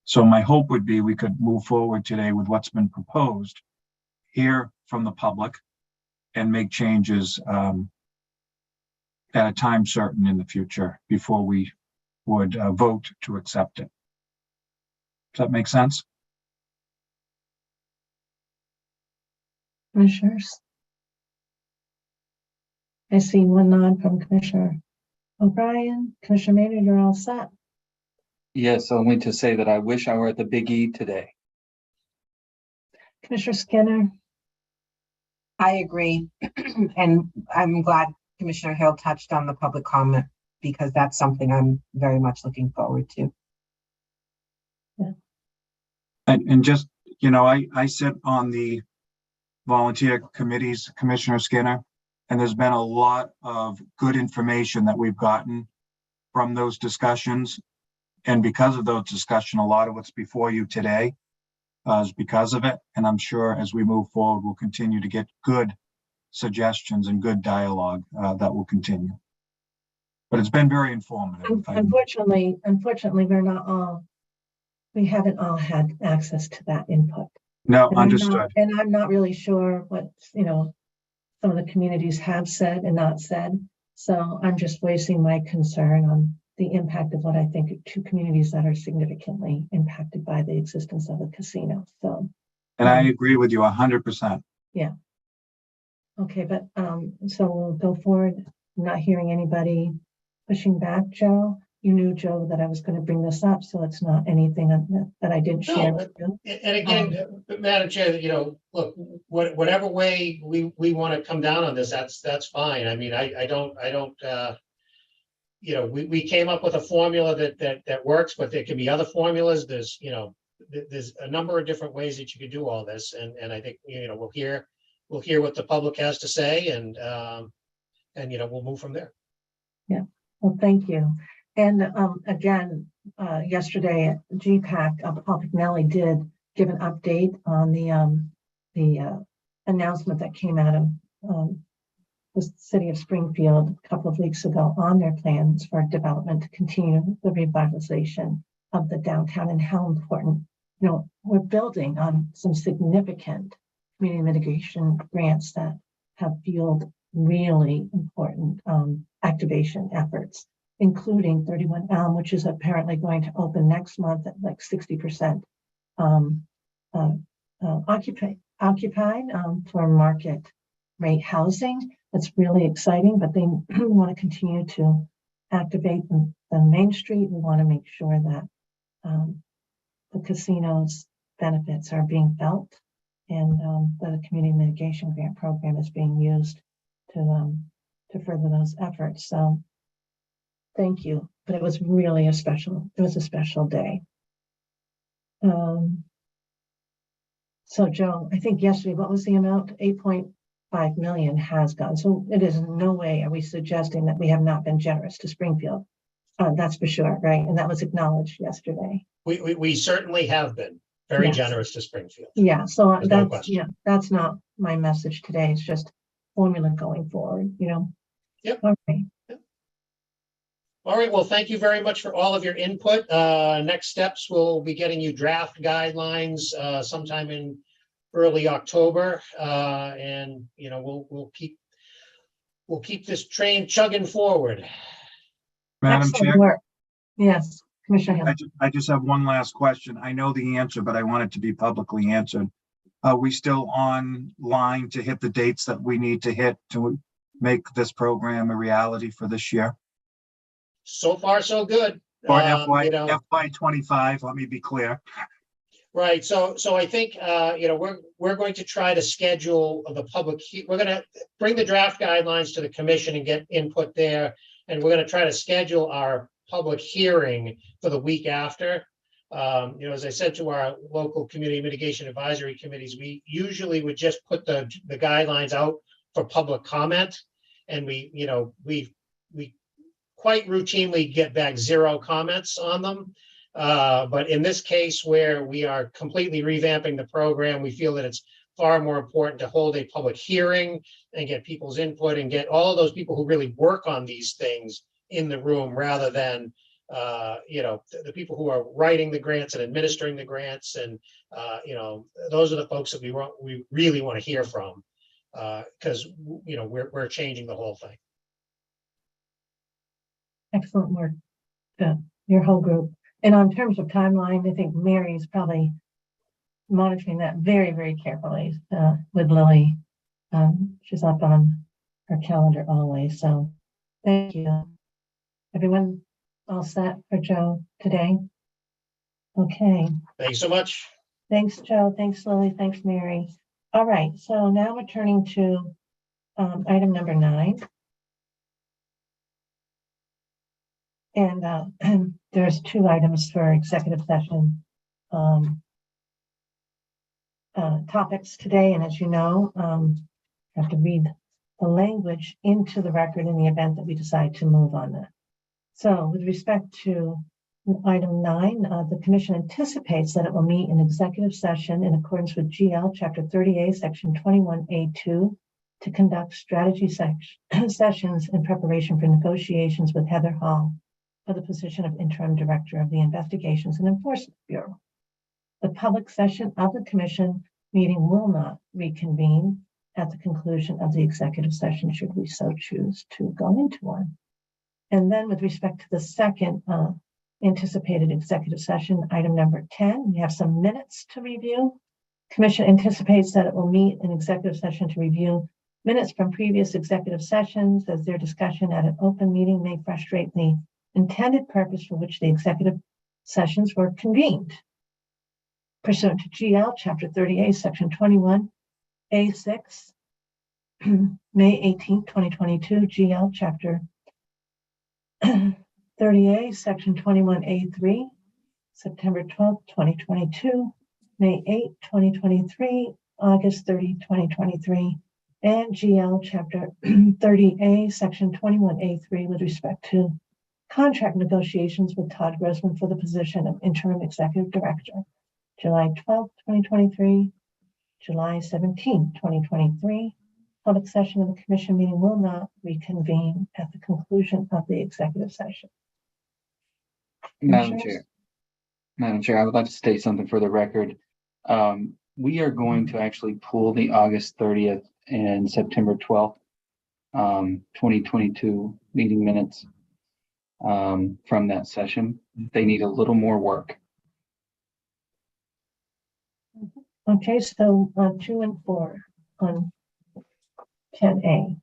So my hope would be we could move forward today with what's been proposed, hear from the public, and make changes at a time certain in the future before we would vote to accept it. Does that make sense? Commissioners? I see one nod from Commissioner O'Brien. Commissioner Maynard, you're all set. Yes, only to say that I wish I were at the Big E today. Commissioner Skinner? I agree. And I'm glad Commissioner Hill touched on the public comment because that's something I'm very much looking forward to. Yeah. And just, you know, I sit on the volunteer committees, Commissioner Skinner, and there's been a lot of good information that we've gotten from those discussions. And because of those discussions, a lot of what's before you today is because of it. And I'm sure as we move forward, we'll continue to get good suggestions and good dialogue that will continue. But it's been very informative. Unfortunately, we haven't all had access to that input. No, And understood. I'm not really sure what, you know, some of the communities have said and not said. So I'm just voicing my concern on the impact of what I think two communities that are significantly impacted by the existence of a casino. So. And I agree with you 100%. Yeah. Okay, but so we'll go forward. I'm not hearing anybody pushing back, Joe. You knew, Joe, that I was going to bring this up, so it's not anything that I didn't share with you. And again, Madam Chair, you know, look, whatever way we want to come down on this, that's fine. I mean, I don't, you know, we came up with a formula that works, but there can be other formulas. There's, you know, there's a number of different ways that you could do all this, and I think, you know, we'll hear what the public has to say, and you know, we'll move from there. Yeah. Well, thank you. And again, yesterday at GPAC, Paul Pignelli did give an update on the announcement that came out of the city of Springfield a couple of weeks ago on their plans for development to continue the revitalization of the downtown and how important, you know, we're building on some significant community mitigation grants that have fueled really important activation efforts, including 31 Elm, which is apparently going to open next month at like 60% occupied for market rate housing. That's really exciting, but they want to continue to activate the Main Street. We want to make sure that the casino's benefits are being felt, and the community mitigation grant program is being used to further those efforts. So thank you, but it was really a special day. So Joe, I think yesterday, what was the amount? 8.5 million has gone. So it is in no way are we suggesting that we have not been generous to Springfield. That's for sure, right? And that was acknowledged yesterday. We certainly have been very Yes. generous to Springfield. Yeah, so There's no that's, question. yeah, that's not my message today. It's just formula going forward, you know? Yep. All right. All right, well, thank you very much for all of your input. Next steps, we'll be getting you draft guidelines sometime in early October. And, you know, we'll keep this train chugging forward. Madam Excellent Chair, work. Yes, Commissioner Hill. I just have one last question. I know the answer, but I want it to be publicly answered. Are we still on line to hit the dates that we need to hit to make this program a reality for this year? So far, so good. Or You know, FY25, let me be clear. right. So I think, you know, we're going to try to schedule the public, we're going to bring the draft guidelines to the commission and get input there. And we're going to try to schedule our public hearing for the week after. You know, as I said to our local community mitigation advisory committees, we usually would just put the guidelines out for public comment. And we quite routinely get back 0 comments on them. But in this case, where we are completely revamping the program, we feel that it's far more important to hold a public hearing and get people's input and get all of those people who really work on these things in the room, rather than the people who are writing the grants and administering the grants. And those are the folks that we really want to hear from, because we're changing the whole thing. Excellent work, your whole group. And on terms of timeline, I think Mary is probably monitoring that very, very carefully with Lily. She's up on her calendar always. So thank you. Everyone all set for Joe today? Okay. Thanks so much. Thanks, Joe. Thanks, Lily. Thanks, Mary. All right. So now we're turning to item number 9. And there's 2 items for executive session topics today. And as you know, I have to read the language into the record in the event that we decide to move on that. So with respect to item 9, the commission anticipates that it will meet in executive session in accordance with GL Chapter 30A, Section 21A2, to conduct strategy sessions in preparation for negotiations with Heather Hall for the position of interim director of the Investigations and Enforcement Bureau. The public session of the commission meeting will not reconvene at the conclusion of the executive session, should we so choose to go into one. And then with respect to the second anticipated executive session, item number 10, we have some minutes to review. Commission anticipates that it will meet in executive session to review minutes from previous executive sessions, as their discussion at an open meeting may frustrate the intended purpose for which the executive sessions were convened. Pursuant to GL Chapter 30A, Section 21A6, May 18, 2022, GL Chapter 30A, Section 21A3, September 12, 2022, May 8, 2023, August 30, 2023, and GL Chapter 30A, Section 21A3 with respect to contract negotiations with Todd Grossman for the position of interim executive director, July 12, 2023, July 17, 2023. Public session of the commission meeting will not reconvene at the conclusion of the executive session. Madam Chair, I would like to state something for the record. We are going to actually pull the August 30th and September 12th, 2022 meeting minutes from that session. They need a little more work. Okay, so 2 and 4 on 10A.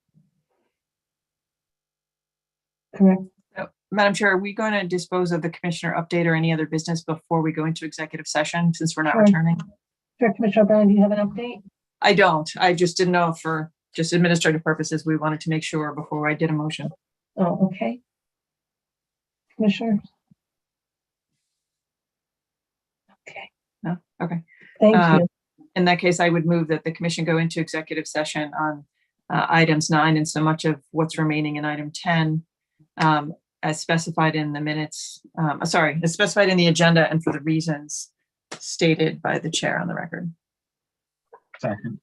Correct. Madam Chair, are we going to dispose of the commissioner update or any other business before we go into executive session, since we're not returning? Sure, Commissioner O'Brien, do you have an update? I don't. I just didn't know, for just administrative purposes, we wanted to make sure before I did a motion. Oh, okay. Commissioner? Okay. No? Okay. Thank you. In that case, I would move that the commission go into executive session on items 9 and so much of what's remaining in item 10, as specified in the minutes, as specified in the agenda and for the reasons stated by the chair on the record. Second.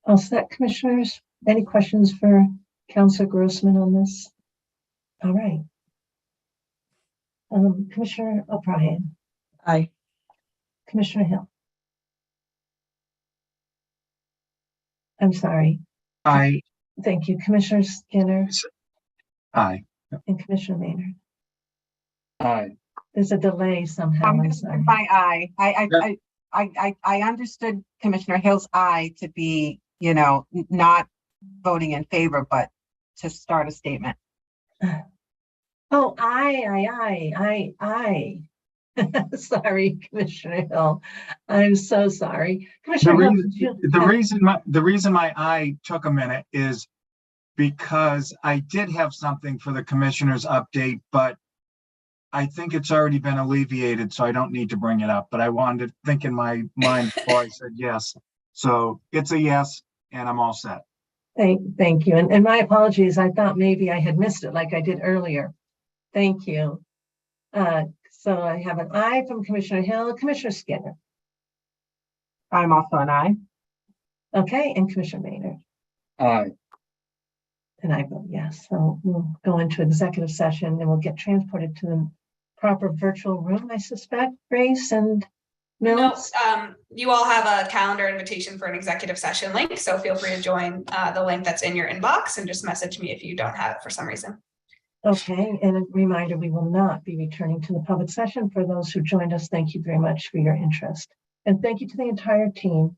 All set, commissioners. Any questions for Councilor Grossman on this? All right. Commissioner O'Brien. Aye. Commissioner Hill. I'm sorry. Aye. Thank you. Commissioner Skinner Aye. and Commissioner Maynard. Aye. There's a delay somehow. I'm I'm gonna sorry. put my aye. I understood Commissioner Hill's aye to be, not voting in favor, but to start a statement. Oh, aye. Sorry, Commissioner Hill. I'm so sorry. Commissioner Hill, The reason my eye took a minute is because I did have something for the commissioner's update, but I think it's already been alleviated, so I don't need to bring it up. But I wanted to think in my mind before I said yes. So it's a yes, and I'm all set. Thank you. And my apologies. I thought maybe I had missed it like I did earlier. Thank you. So I have an aye from Commissioner Hill, Commissioner Skinner. I'm also an aye. Okay, and Commissioner Maynard. Aye. And I vote yes. So we'll go into executive session and we'll get transported to the proper virtual room, I suspect, Grace and Mills. No, you all have a calendar invitation for an executive session link, so feel free to join the link that's in your inbox and just message me if you don't have it for some reason. Okay, and a reminder, we will not be returning to the public session. For those who joined us, thank you very much for your interest. And thank you to the entire team